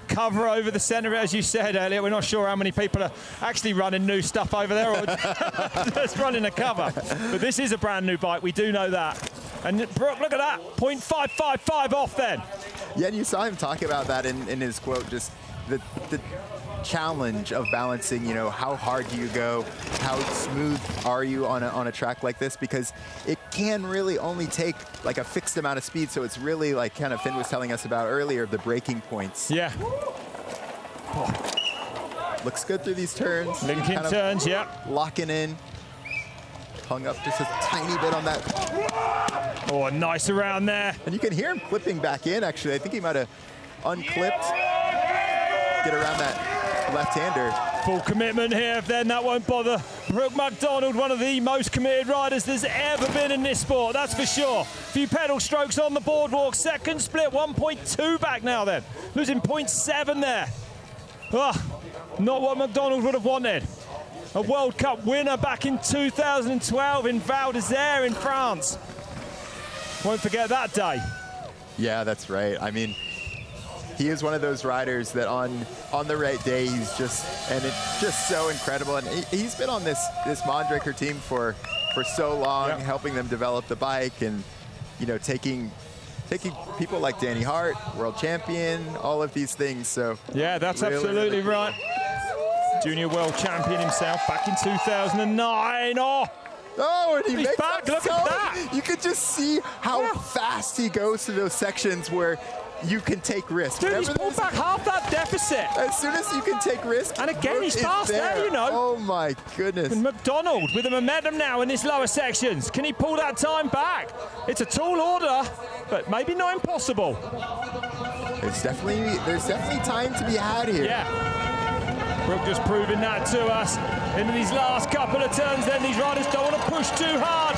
cover over the centre, as you said, Elliot. We're not sure how many people are actually running new stuff over there or just running a cover. But this is a brand new bike, we do know that. And Brook, look at that, 0.555 off then. Yeah, and you saw him talk about that in his quote, just the challenge of balancing, you know, how hard do you go, how smooth are you on a track like this, because it can really only take like a fixed amount of speed, so it's really like kind of Finn was telling us about earlier, the breaking points. Yeah. Looks good through these turns. Linking kind of turns, yeah. Locking in. Hung up just a tiny bit on that. Oh, nice around there. And you can hear him clipping back in, actually. I think he might have unclipped. Get around that left-hander. Full commitment here, then that won't bother Brook MacDonald, one of the most committed riders there's ever been in this sport, that's for sure. Few pedal strokes on the boardwalk, second split, 1.2 back now then. Losing 0.7 there. Not what MacDonald would have wanted. A World Cup winner back in 2012 in Val d'Isère in France. Won't forget that day. Yeah, that's right. I mean, he is one of those riders that on the right day, he's just, and it's just so incredible. And he's been on this Mondraker team for so long, yep. Helping them develop the bike and, you know, taking people like Danny Hart, world champion, all of these things. So yeah, that's really, absolutely right. Junior world champion himself back in 2009. Oh, and he makes back. Look at that. You could just see how fast he goes through those sections where you can take risks. Dude, he's pulled back half that deficit. As soon as you can take risks. And again, he's fast there, you know. Oh my goodness. And MacDonald with the momentum now in his lower sections. Can he pull that time back? It's a tall order, but maybe not impossible. There's definitely time to be had here. Yeah. Brook just proving that to us. Into these last couple of turns then, these riders don't want to push too hard.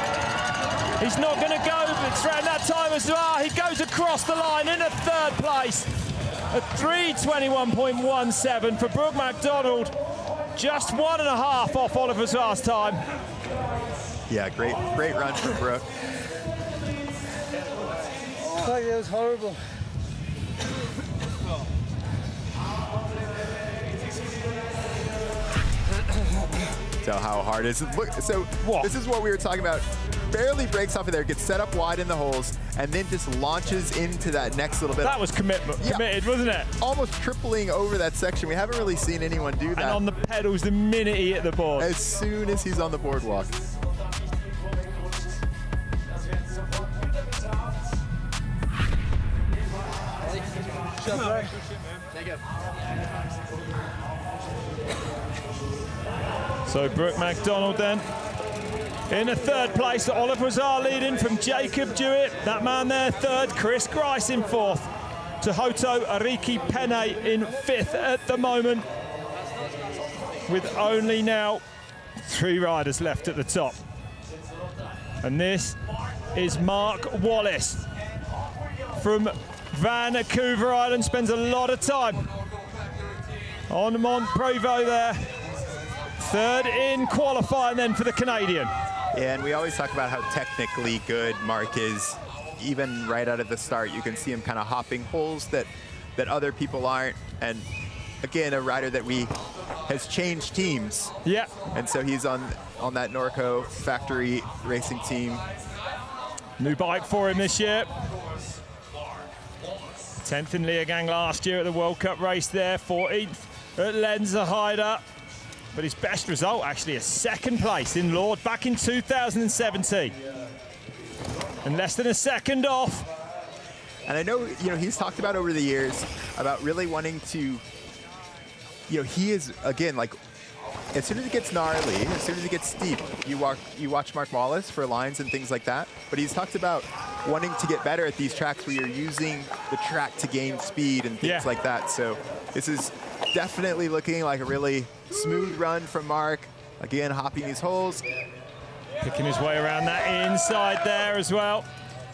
He's not going to go, but throughout that time as well, he goes across the line in a third place. A 3:21.17 for Brook MacDonald. Just 1.5 off Oliver's last time. Yeah, great run for Brook. Oh, that was horrible. Tell how hard it is. Look, so this is what we were talking about. Barely breaks off of there, gets set up wide in the holes, and then just launches into that next little bit. That was committed, wasn't it? Almost tripling over that section. We haven't really seen anyone do that. And on the pedals the minute he hit the board. As soon as he's on the boardwalk. So Brook MacDonald then in a third place. Oliver Azar leading from Jacob Dewitt. That man there third. Chris Grice in fourth. Tuhoto-Ariki Pene in fifth at the moment. With only now 3 riders left at the top. And this is Mark Wallace from Vancouver Island. Spends a lot of time on Mont Prevost there. Third in qualifying then for the Canadian. Yeah, and we always talk about how technically good Mark is. Even right out of the start, you can see him kind of hopping holes that other people aren't. And again, a rider that has changed teams. Yeah. And so he's on that Norco factory racing team. New bike for him this year. 10th in Leogang last year at the World Cup race there. 14th at Lenzerheide. But his best result, actually, a second place in Lord back in 2017. And less than a second off. And I know, he's talked about over the years about really wanting to, he is, again, like, as soon as it gets gnarly, as soon as it gets steep, you watch Mark Wallace for lines and things like that. But he's talked about wanting to get better at these tracks where you're using the track to gain speed and things like that. So this is definitely looking like a really smooth run from Mark. Again, hopping these holes. Picking his way around that inside there as well.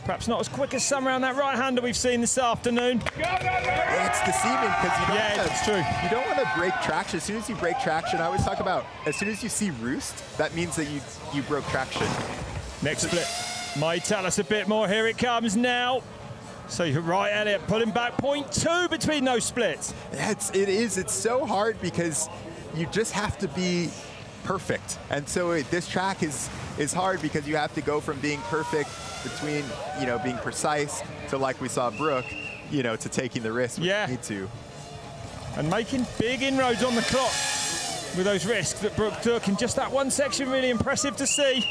Perhaps not as quick as some around that right-hander we've seen this afternoon. Yeah, it's deceiving because it's true. You don't want to break traction. As soon as you break traction, I always talk about, as soon as you see roost, that means that you broke traction. Next split might tell us a bit more. Here it comes now. So you're right, Elliot, pulling back 0.2 between those splits. It is. It's so hard because you just have to be perfect. And so this track is hard because you have to go from being perfect between, being precise to, like we saw Brook, to taking the risk when you need to. And making big inroads on the clock with those risks that Brook took in just that one section. Really impressive to see.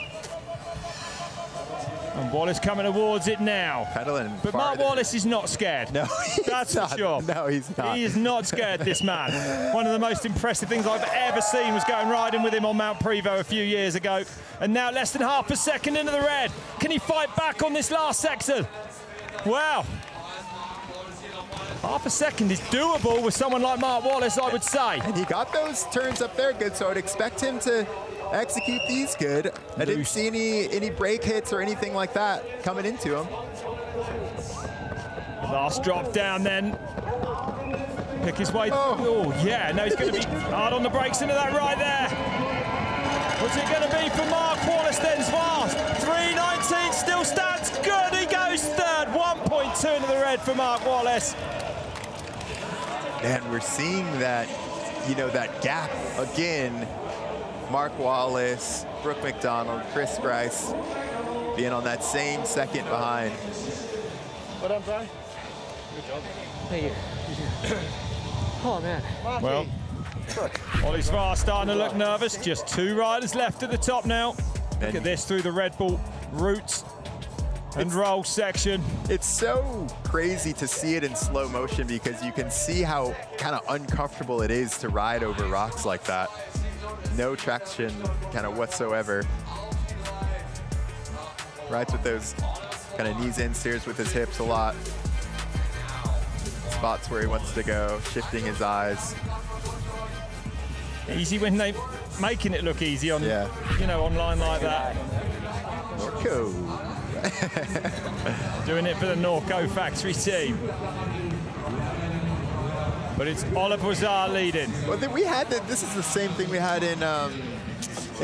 And Wallace coming towards it now. Pedaling but Mark Wallace is not scared. No, that's for sure. No, he's not. He is not scared, this man. One of the most impressive things I've ever seen was going riding with him on Mount Prevost a few years ago. And now less than half a second into the red. Can he fight back on this last section? Wow. Half a second is doable with someone like Mark Wallace, I would say. And he got those turns up there good, so I'd expect him to execute these good. I didn't see any brake hits or anything like that coming into him. Last drop down then. Pick his way. Oh, yeah, no, he's going to be hard on the brakes into that right there. What's it going to be for Mark Wallace then, Zwar? 3:19 still stands good. He goes third. 1.2 into the red for Mark Wallace. And we're seeing that, that gap again. Mark Wallace, Brook MacDonald, Grice being on that same second behind. What up, Brian? Good job. Thank you. Oh, man. Well, Ollie Zwar starting to look nervous. Just 2 riders left at the top now. Look at this through the Red Bull roots and roll section. It's so crazy to see it in slow motion because you can see how kind of uncomfortable it is to ride over rocks like that. No traction kind of whatsoever. Rides with those kind of knees in, steers with his hips a lot. Spots where he wants to go, shifting his eyes. Easy when they making it look easy on, online like that. Norco. Doing it for the Norco factory team. But it's Oliver Zar leading. Well, we had this is the same thing we had in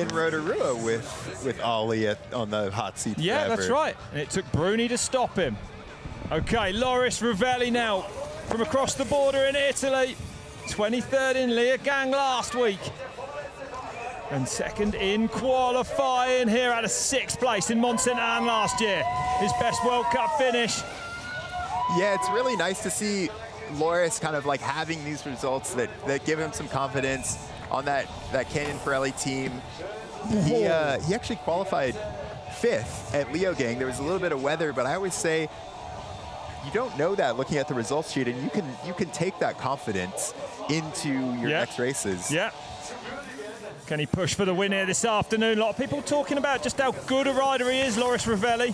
Rotorua with Ollie on the hot seat. Yeah, forever. That's right. And it took Bruni to stop him. Okay, Loris Ravelli now from across the border in Italy. 23rd in Leogang last week. And second in qualifying here at a 6th place in Mont Saint Anne last year. His best World Cup finish. Yeah, it's really nice to see Loris kind of like having these results that give him some confidence on that Canyon Verelli team. He actually qualified 5th at Leogang. There was a little bit of weather, but I always say you don't know that looking at the results sheet, and you can take that confidence into your next races. Yeah. Can he push for the win here this afternoon? A lot of people talking about just how good a rider he is, Loris Ravelli.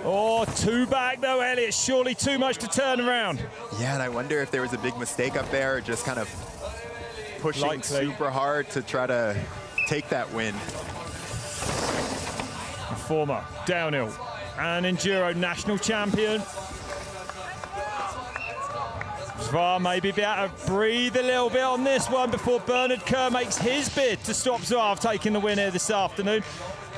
Oh, 2 back though, Elliot. Surely too much to turn around. Yeah, and I wonder if there was a big mistake up there, or just kind of pushing super hard to try to take that win. A former downhill and enduro national champion. Zwar maybe be able to breathe a little bit on this one before Bernard Kerr makes his bid to stop Zwar taking the win here this afternoon.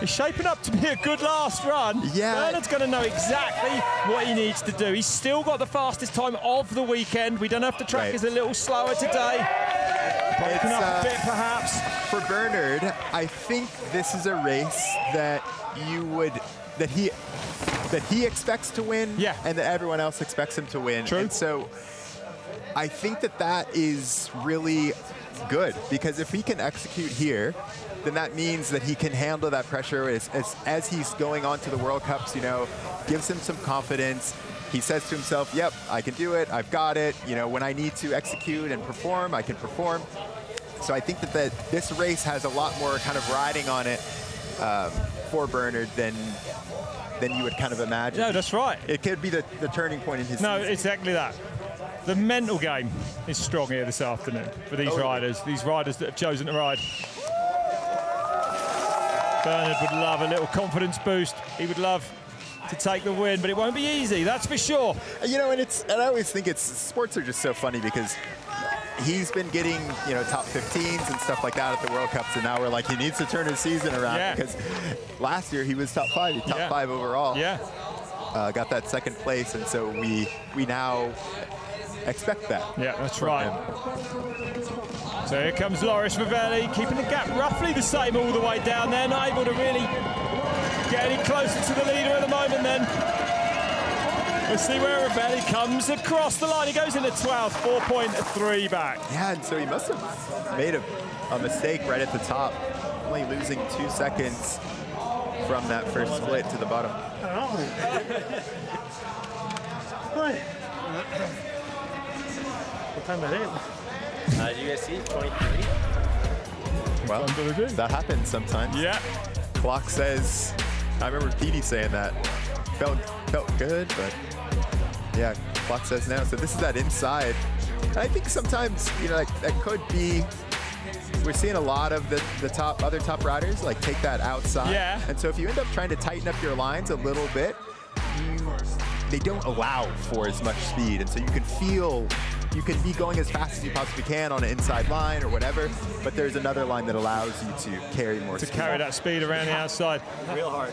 It's shaping up to be a good last run. Yeah. Bernard's going to know exactly what he needs to do. He's still got the fastest time of the weekend. We don't know if the track is a little slower today. Broken up a bit, perhaps. For Bernard, I think this is a race that he expects to win, and that everyone else expects him to win. True. And so I think that is really good, because if he can execute here, then that means that he can handle that pressure as he's going on to the World Cups, gives him some confidence. He says to himself, yep, I can do it, I've got it. When I need to execute and perform, I can perform. So I think that this race has a lot more kind of riding on it for Bernard than you would kind of imagine. No, that's right. It could be the turning point in his season. Exactly that. The mental game is strong here this afternoon for these riders that have chosen to ride. Bernard would love a little confidence boost. He would love to take the win, but it won't be easy, that's for sure. And I always think sports are just so funny, because he's been getting, top 15s and stuff like that at the World Cups, and now we're like, he needs to turn his season around, because last year he was top 5, top 5 overall. Yeah. got that second place, and so we now expect that. Yeah, that's right. So here comes Loris Verelli, keeping the gap roughly the same all the way down there, not able to really get any closer to the leader at the moment then. We'll see where Verelli comes across the line. He goes into 12th, 4.3 back. Yeah, and so he must have made a mistake right at the top, only losing 2 seconds from that first split to the bottom. What time is it? Do you guys see 23? Well, that happens sometimes. Yeah. Clock says, I remember Petey saying that. Felt good, but yeah, clock says now. So this is that inside. And I think sometimes, you know, that could be, we're seeing a lot of the other top riders like take that outside. Yeah. And so if you end up trying to tighten up your lines a little bit, they don't allow for as much speed. And so you can feel, you can be going as fast as you possibly can on an inside line or whatever, but there's another line that allows you to carry more speed. To carry that speed around the outside. Real hard.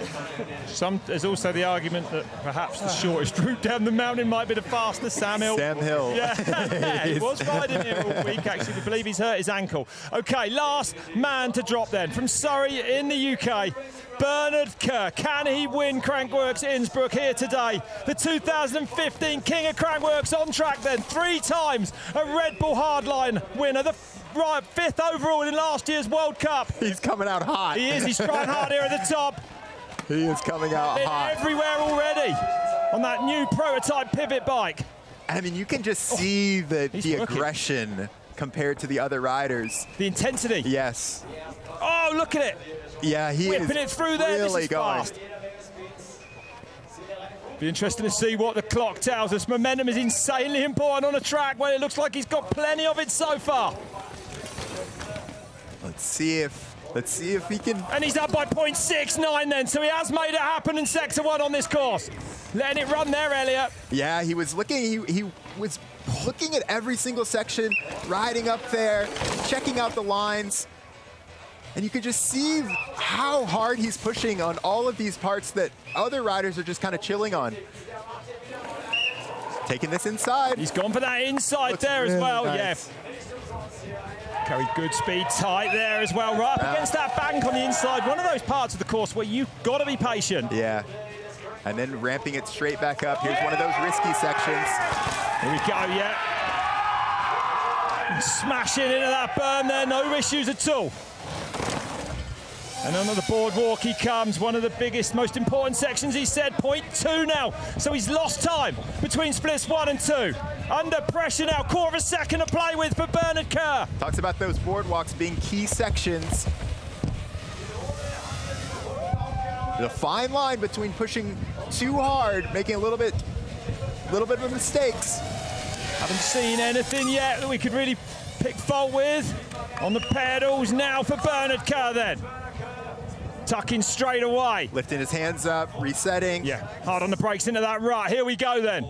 There's also the argument that perhaps the shortest route down the mountain might be the fastest, Sam Hill. Sam Hill. Yeah, he was riding here all week, actually. We believe he's hurt his ankle. Okay, last man to drop then. From Surrey in the UK, Bernard Kerr. Can he win Crankworx Innsbruck here today? The 2015 King of Crankworx on track then. 3 times a Red Bull Hardline winner. The 5th overall in last year's World Cup. He's coming out hot. He is. He's trying hard here at the top. He is coming out hot. Everywhere already on that new prototype pivot bike. I mean, you can just see the aggression compared to the other riders. The intensity. Yes. Oh, look at it. Yeah, he whipping is it through there. Really this is going. fast. Be interesting to see what the clock tells us. Momentum is insanely important on a track where it looks like he's got plenty of it so far. Let's see if he can. And he's up by 0.69 then, so he has made it happen in Sector 1 on this course. Letting it run there, Elliot. Yeah, he was looking. He was looking at every single section, riding up there, checking out the lines. And you could just see how hard he's pushing on all of these parts that other riders are just kind of chilling on. Taking this inside. He's gone for that inside. Looks there really as well, nice. Yeah. Carried good speed tight there as well, right up against that bank on the inside. One of those parts of the course where you've got to be patient. Yeah. And then ramping it straight back up. Here's one of those risky sections. Here we go, yeah. And smashing into that berm there, no issues at all. And under the boardwalk he comes, one of the biggest, most important sections, he said, 0.2 now. So he's lost time between splits 1 and 2. Under pressure now, 1/4 second to play with for Bernard Kerr. Talks about those boardwalks being key sections. The fine line between pushing too hard, making a little bit of mistakes. Haven't seen anything yet that we could really pick fault with. On the pedals now for Bernard Kerr then. Tucking straight away. Lifting his hands up, resetting. Yeah, hard on the brakes into that rut. Here we go then.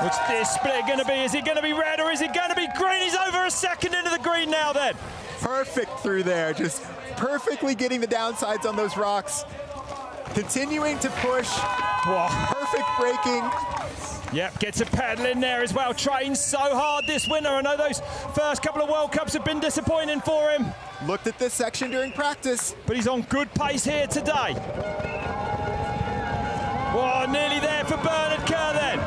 What's this split going to be? Is it going to be red or is it going to be green? He's over a second into the green now then. Perfect through there, just perfectly getting the downsides on those rocks. Continuing to push. Whoa. Perfect braking. Yep, gets a pedal in there as well. Trains so hard this winter. I know those first couple of World Cups have been disappointing for him. Looked at this section during practice. But he's on good pace here today. Whoa, nearly there for Bernard Kerr then.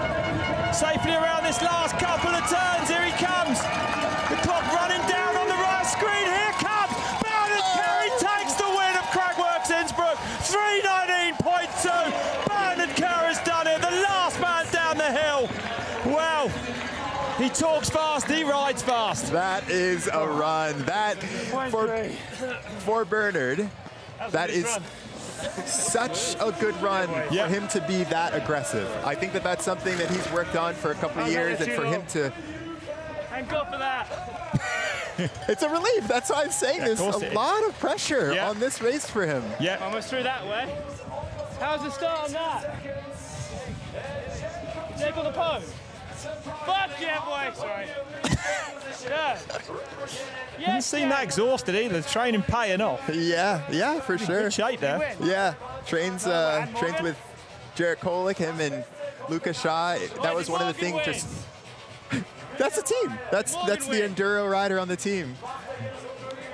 Safely around this last couple of turns. Here he comes. The clock running down on the right screen. Here comes Bernard Kerr. He takes the win of Crankworx Innsbruck. 3:19.2. Bernard Kerr has done it. The last man down the hill. Well, he talks fast, he rides fast. That is a run. That, for Bernard, that is such a good run for him to be that aggressive. I think that that's something that he's worked on for a couple of years, and for him to... Thank God for that. It's a relief. That's why I'm saying there's a lot of pressure on this race for him. Yeah. Almost through that way. How's the start on that? Take on the pose. Fuck yeah, boy. Sorry. Yeah. Haven't seen that exhausted either. The training paying off. Yeah, for sure. Good shape there. Yeah. trains with Jarrett Kolick, him and Lucas Shaw. That was one of the things. Just that's a team. That's the enduro rider on the team.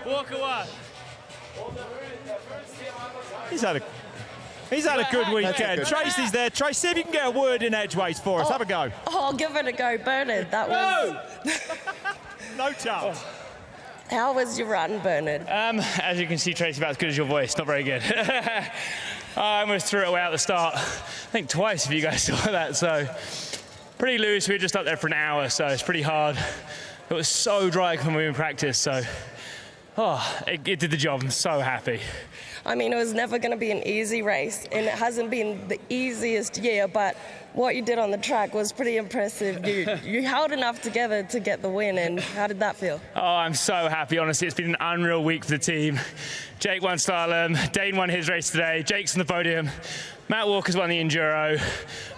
Walk away. He's had a good weekend. Tracy's there. Tracy, see if you can get a word in edgeways for us. Have a go. Oh, I'll give it a go, Bernard. That was... No chance. How was your run, Bernard? As you can see, Tracy, about as good as your voice. Not very good. I almost threw it away at the start. I think twice, if you guys saw that. So pretty loose. We were just up there for an hour, so it's pretty hard. It was so dry when we were in practice, so it did the job. I'm so happy. I mean, it was never going to be an easy race, and it hasn't been the easiest year, but what you did on the track was pretty impressive. You held enough together to get the win, and how did that feel? Oh, I'm so happy, honestly. It's been an unreal week for the team. Jake won slalom, Dane won his race today, Jake's on the podium, Matt Walker's won the enduro,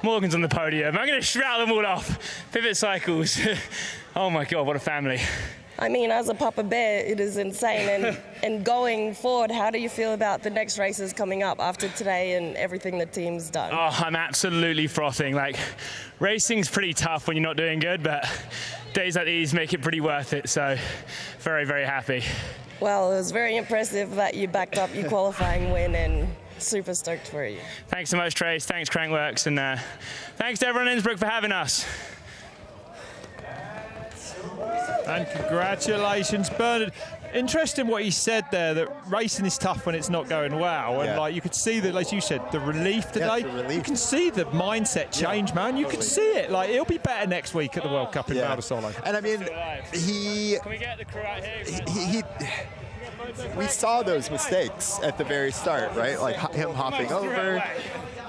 Morgan's on the podium. I'm going to rattle them all off. Pivot cycles. Oh my God, what a family. I mean, as a Papa Bear, it is insane. And going forward, how do you feel about the next races coming up after today and everything the team's done? Oh, I'm absolutely frothing. Like, racing's pretty tough when you're not doing good, but days like these make it pretty worth it. So, very, very happy. Well, it was very impressive that you backed up your qualifying win, and super stoked for you. Thanks so much, Trace. Thanks, Crankworx. And thanks to everyone in Innsbruck for having us. And congratulations, Bernard. Interesting what he said there, that racing is tough when it's not going well. And like you could see that, like you said, the relief today. Yeah, the relief. You can see the mindset change, man. You can see it. Like, he'll be better next week at the World Cup in Val di Sole. And I mean, Can we get the crew out here? we saw those mistakes at the very start, right? Like him hopping over.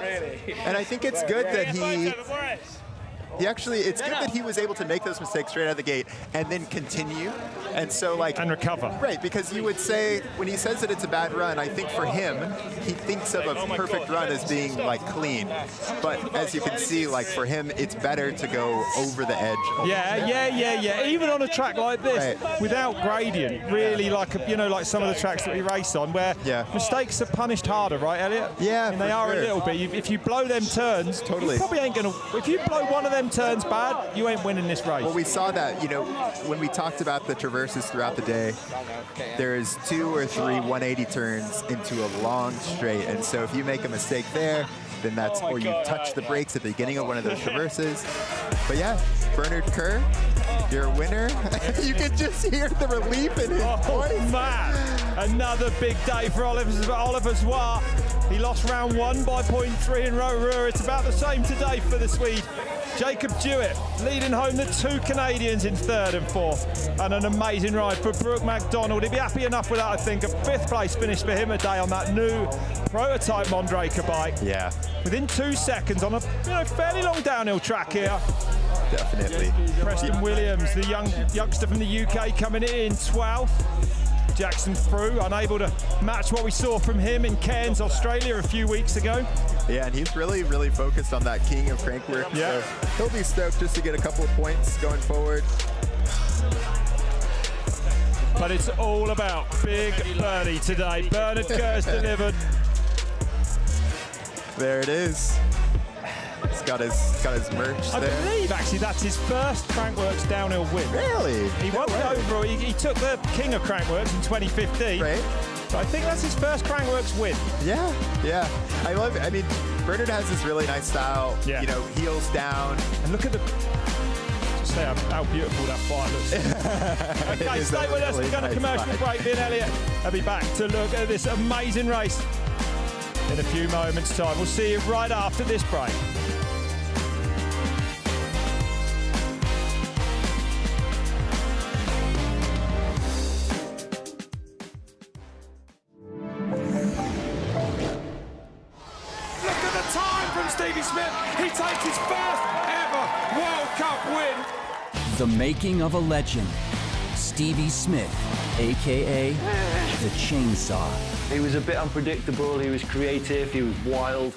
And I think it's good that it's good that he was able to make those mistakes straight out of the gate and then continue. And so, like... And recover. Right, because you would say, when he says that it's a bad run, I think for him, he thinks of a perfect run as being, like, clean. But as you can see, like, for him, it's better to go over the edge. Yeah. Even on a track like this, without gradient, really, like, like some of the tracks that we race on, where mistakes are punished harder, right, Elliot? Yeah, and they are a little bit. If you blow them turns, totally. You probably ain't going to... If you blow one of them turns bad, you ain't winning this race. Well, we saw that, when we talked about the traverses throughout the day, there's 2 or 3 180 turns into a long straight. And so if you make a mistake there, then or you touch the brakes at the beginning of one of those traverses. But yeah, Bernard Kerr, your winner. You can just hear the relief in his voice. Man, another big day for Oliver Zwar. He lost round 1 by 0.3 in Rotorua. It's about the same today for the Swede. Jacob Jewett leading home the 2 Canadians in 3rd and 4th. And an amazing ride for Brook MacDonald. He'd be happy enough with that, I think. A 5th place finish for him today on that new prototype Mondraker bike. Yeah. Within 2 seconds on a fairly long downhill track here. Definitely. Preston Williams, the youngster from the UK, coming in 12th. Jackson Frew, unable to match what we saw from him in Cairns, Australia a few weeks ago. Yeah, and he's really, really focused on that king of Crankworx. Yeah. So he'll be stoked just to get a couple of points going forward. But it's all about Big Birdie today. Bernard Kerr's delivered. There it is. He's got his merch there. I believe actually that's his first Crankworx downhill win. Really? He won the overall. He took the king of Crankworx in 2015. Right. So I think that's his first Crankworx win. Yeah. I love it. I mean, Bernard has this really nice style. Yeah. Heels down. And look at just say how beautiful that fire looks. Okay, stay with us. We're going to commercial break. Me and Elliot will be back to look at this amazing race in a few moments' time. We'll see you right after this break. Stevie Smith, he takes his first ever World Cup win. The making of a legend. Stevie Smith, a.k.a. the Chainsaw. He was a bit unpredictable, he was creative, he was wild.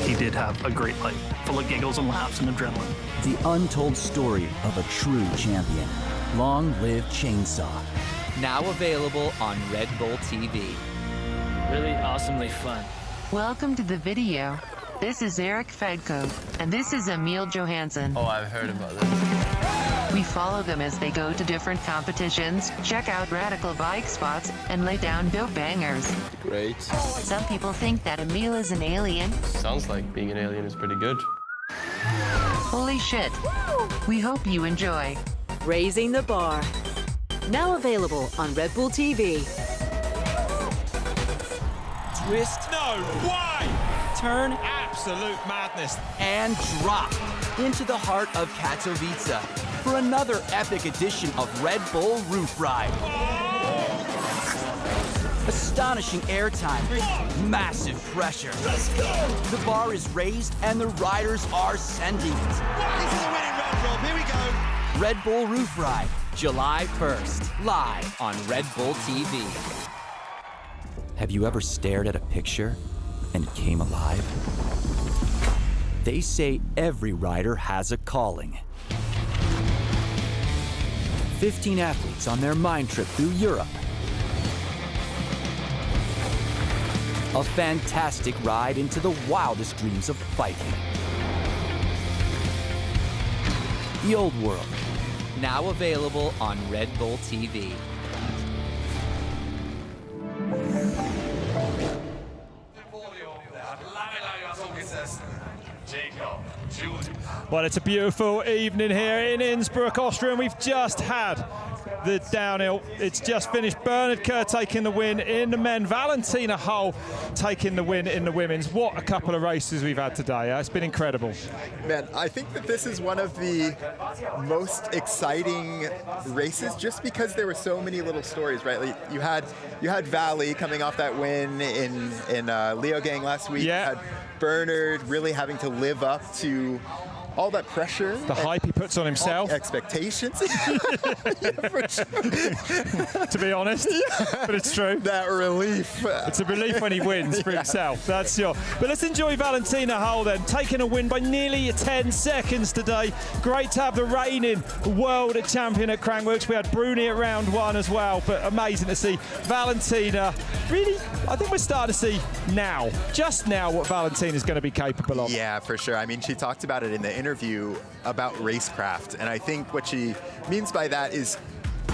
He did have a great life, full of giggles and laughs and adrenaline. The untold story of a true champion. Long live Chainsaw. Now available on Red Bull TV. Really awesomely fun. Welcome to the video. This is Eric Fedko, and this is Emil Johansson. Oh, I've heard about this. We follow them as they go to different competitions, check out radical bike spots, and lay down dope bangers. Great. Some people think that Emil is an alien. Sounds like being an alien is pretty good. Holy shit. We hope you enjoy. Raising the Bar. Now available on Red Bull TV. Twist. No way! Turn. Absolute madness. And drop into the heart of Katowice for another epic edition of Red Bull Roof Ride. Astonishing airtime, massive pressure. The bar is raised and the riders are sending it. This is the winning round, Rob. Here we go. Red Bull Roof Ride, July 1st, live on Red Bull TV. Have you ever stared at a picture and it came alive? They say every rider has a calling. 15 athletes on their mind trip through Europe. A fantastic ride into the wildest dreams of biking. The Old World, now available on Red Bull TV. Well, it's a beautiful evening here in Innsbruck, Austria, and we've just had the downhill. It's just finished. Bernard Kerr taking the win in the men. Valentina Höll taking the win in the women's. What a couple of races we've had today. It's been incredible. Man, I think that this is one of the most exciting races just because there were so many little stories, right? Like you had Vali coming off that win in Leogang last week. Yeah. You had Bernard really having to live up to all that pressure. The hype he puts on himself. Expectations. Yeah, for sure. To be honest. Yeah. But it's true. That relief. It's a relief when he wins for himself. That's sure. But let's enjoy Valentina Höll then, taking a win by nearly 10 seconds today. Great to have the reigning world champion at Crankworx. We had Bruni at round 1 as well, but amazing to see Valentina. Really, I think we're starting to see now, just now, what Valentina's going to be capable of. Yeah, for sure. I mean, she talked about it in the interview about racecraft, and I think what she means by that is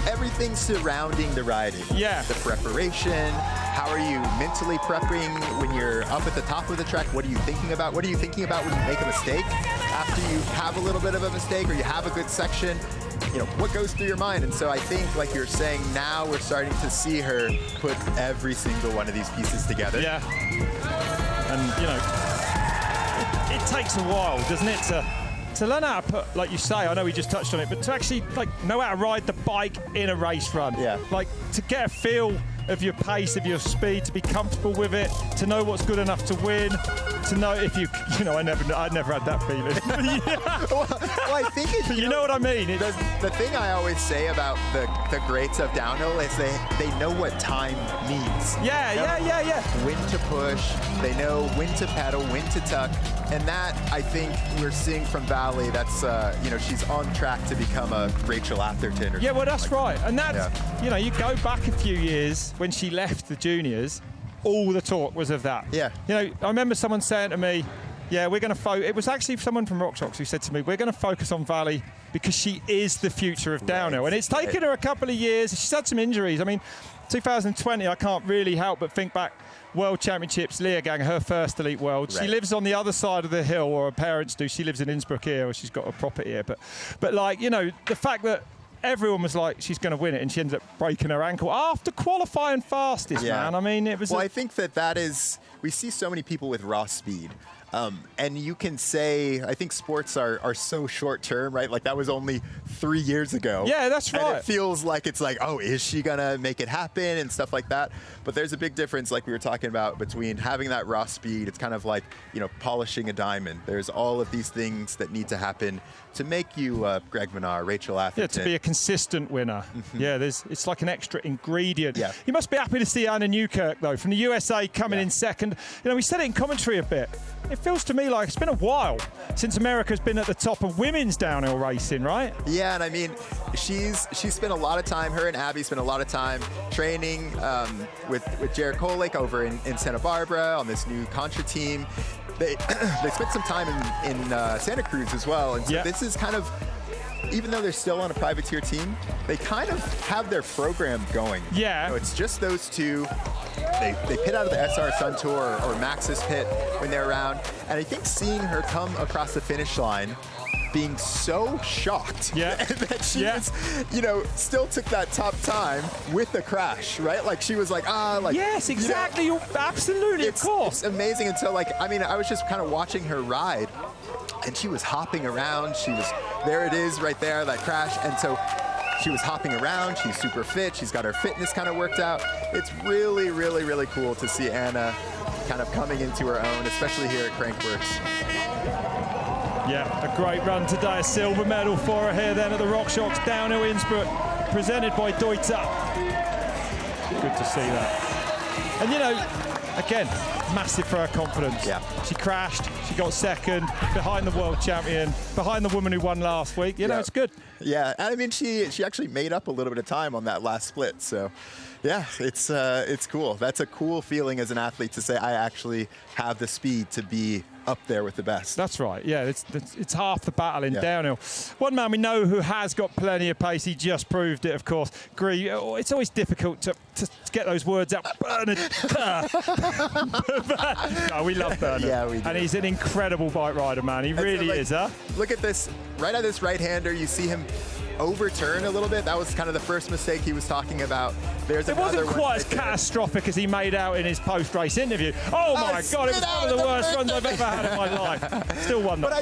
everything surrounding the riding. Yeah. The preparation, how are you mentally prepping when you're up at the top of the track? What are you thinking about? What are you thinking about when you make a mistake? After you have a little bit of a mistake or you have a good section, you know, what goes through your mind? And so I think, like you're saying, now we're starting to see her put every single one of these pieces together. Yeah. And, you know, it takes a while, doesn't it, to learn how to put, like you say, I know we just touched on it, but to actually like know how to ride the bike in a race run. Yeah. Like to get a feel of your pace, of your speed, to be comfortable with it, to know what's good enough to win, to know if you know, I never had that feeling. well, I think it, you know what I mean. The thing I always say about the greats of downhill is they know what time means. Yeah. When to push, they know when to pedal, when to tuck, and that I think we're seeing from Vali. That's you know, she's on track to become a Rachel Atherton. Or well, that's right, and that's you know, you go back a few years when she left the juniors. All the talk was of that. Yeah. You know, I remember someone saying to me, yeah, we're going to focus. It was actually someone from RockShox who said to me, we're going to focus on Vali because she is the future of downhill. And it's taken her a couple of years. She's had some injuries. I mean, 2020, I can't really help but think back. World Championships, Leogang, her first Elite World. Right. She lives on the other side of the hill, or her parents do. She lives in Innsbruck here, or she's got a property here. But like, you know, the fact that everyone was like, she's going to win it, and she ends up breaking her ankle after qualifying fastest, man. I mean, it was... Well, I think that is... We see so many people with raw speed. And you can say, I think sports are so short term, right? Like that was only 3 years ago. Yeah, that's right. And it feels like it's like, oh, is she gonna make it happen and stuff like that? But there's a big difference, like we were talking about, between having that raw speed. It's kind of like, you know, polishing a diamond. There's all of these things that need to happen to make you Greg Minnaar, Rachel Atherton. Yeah, to be a consistent winner. Mm-hmm. Yeah, it's like an extra ingredient. Yeah. You must be happy to see Anna Newkirk, though, from the USA coming in second. You know, we said it in commentary a bit. it feels to me like it's been a while since America's been at the top of women's downhill racing, right? Yeah, and I mean, she's spent a lot of time, her and Abby spent a lot of time training with Jared Kolick over in Santa Barbara on this new Contra team. They spent some time in Santa Cruz as well, and so this is kind of, even though they're still on a privateer team, they kind of have their program going. Yeah. You know, it's just those two. They pit out of the SR Sun Tour or Max's pit when they're around, and I think seeing her come across the finish line, being so shocked that she was, you know, still took that top time with the crash, right? Like she was like, yes, exactly. You know, absolutely, of course. It's amazing. And so, like, I mean, I was just kind of watching her ride, and she was hopping around. There it is right there, that crash. And so she was hopping around. She's super fit. She's got her fitness kind of worked out. It's really, really, really cool to see Anna kind of coming into her own, especially here at Crankworx. Yeah, a great run today. A silver medal for her here then at the RockShox Downhill Innsbruck, presented by Deuter. Good to see that. And, you know, again, massive for her confidence. Yeah. She crashed, she got second, behind the world champion, behind the woman who won last week. You know, it's good. Yeah, and I mean, she actually made up a little bit of time on that last split. So, yeah, it's cool. That's a cool feeling as an athlete to say, I actually have the speed to be up there with the best. That's right. Yeah, it's half the battle in downhill. One man we know who has got plenty of pace, he just proved it, of course. Grice. It's always difficult to get those words out. Bernard. No, we love Bernard. Yeah, we do. And he's an incredible bike rider, man. He really is, huh? Look at this. Right at this right-hander, you see him overturn a little bit. That was kind of the first mistake he was talking about. It wasn't quite as catastrophic as he made out in his post-race interview. Oh my God, it was one of the worst runs I've ever had in my life. Still won that. But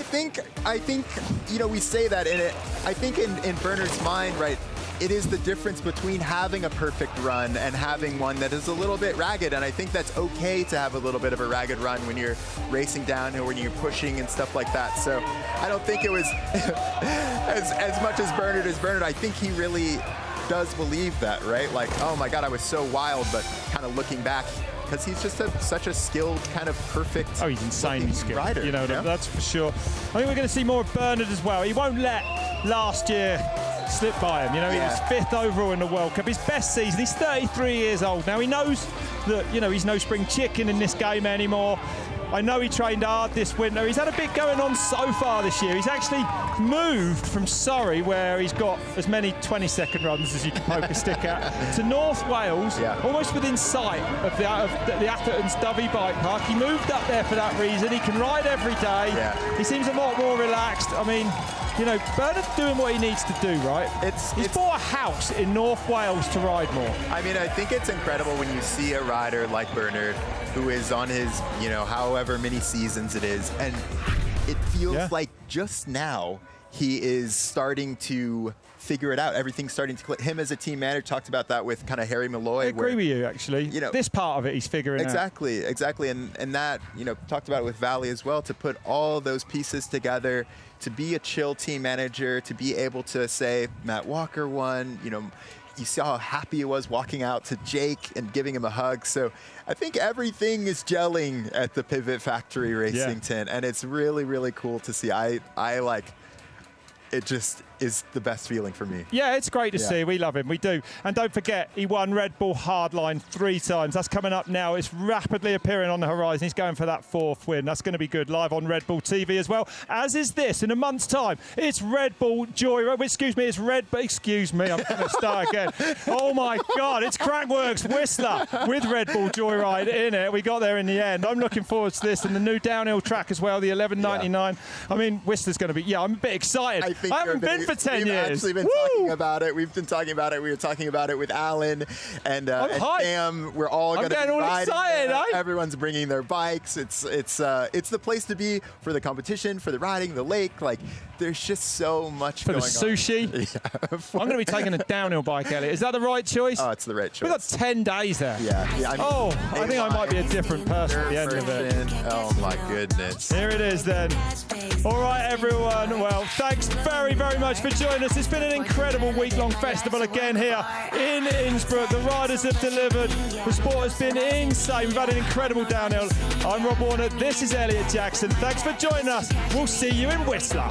I think, you know, we say that in it. I think in Bernard's mind, right, it is the difference between having a perfect run and having one that is a little bit ragged. And I think that's okay to have a little bit of a ragged run when you're racing downhill, when you're pushing and stuff like that. So I don't think it was as much as Bernard is Bernard. I think he really does believe that, right? Like, oh my God, I was so wild, but kind of looking back, because he's just such a skilled, kind of perfect. Oh, he's insanely skilled rider. You know, that's for sure. I think we're going to see more of Bernard as well. He won't let last year slip by him. You know, he was 5th overall in the World Cup. His best season. He's 33 years old now. He knows that, you know, he's no spring chicken in this game anymore. I know he trained hard this winter. He's had a bit going on so far this year. He's actually moved from Surrey, where he's got as many 20-second runs as you can poke a stick at, to North Wales, almost within sight of the Atherton's Dovey Bike Park. He moved up there for that reason. He can ride every day. He seems a lot more relaxed. I mean, you know, Bernard's doing what he needs to do, right? He's bought a house in North Wales to ride more. I mean, I think it's incredible when you see a rider like Bernard, who is on his, you know, however many seasons it is, and it feels like just now he is starting to figure it out. Everything's starting to click. Him as a team manager talked about that with kind of Harry Molloy. I agree with you, actually. You know, this part of it he's figuring out. Exactly. And that, you know, talked about it with Vali as well, to put all those pieces together, to be a chill team manager, to be able to say, Matt Walker won, you know, you saw how happy he was walking out to Jake and giving him a hug. So I think everything is gelling at the Pivot Factory Racing tent, and it's really, really cool to see. I like, it just is the best feeling for me. Yeah, it's great to see. We love him. We do. And don't forget, he won Red Bull Hardline 3 times. That's coming up now. It's rapidly appearing on the horizon. He's going for that 4th win. That's going to be good. Live on Red Bull TV as well. As is this. In a month's time, it's Red Bull Joyride. Excuse me, I'm going to start again. Oh my God, it's Crankworx Whistler with Red Bull Joyride in it. We got there in the end. I'm looking forward to this. And the new downhill track as well, the 1199. I mean, Whistler's going to be, I'm a bit excited. I haven't been for 10 years. We've actually been talking about it. We've been talking about it. We were talking about it with Alan and Sam. We're all going to be riding. Excited, everyone's bringing their bikes. It's the place to be for the competition, for the riding, the lake. Like, there's just so much going on. For the sushi. I'm going to be taking a downhill bike, Elliot. Is that the right choice? Oh, it's the right choice. We've got 10 days there. Yeah. I mean, I think I might be a different person at the end of it. Oh my goodness. Here it is then. All right, everyone. Well, thanks very, very much much for joining us. It's been an incredible week-long festival again here in Innsbruck. The riders have delivered. The sport has been insane. We've had an incredible downhill. I'm Rob Warner. This is Elliot Jackson. Thanks for joining us. We'll see you in Whistler.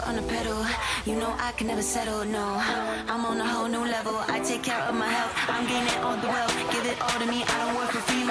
On the pedal, you know I can never settle, no. I'm on a whole new level, I take care of my health, I'm gaining all the wealth, give it all to me, I don't work for free.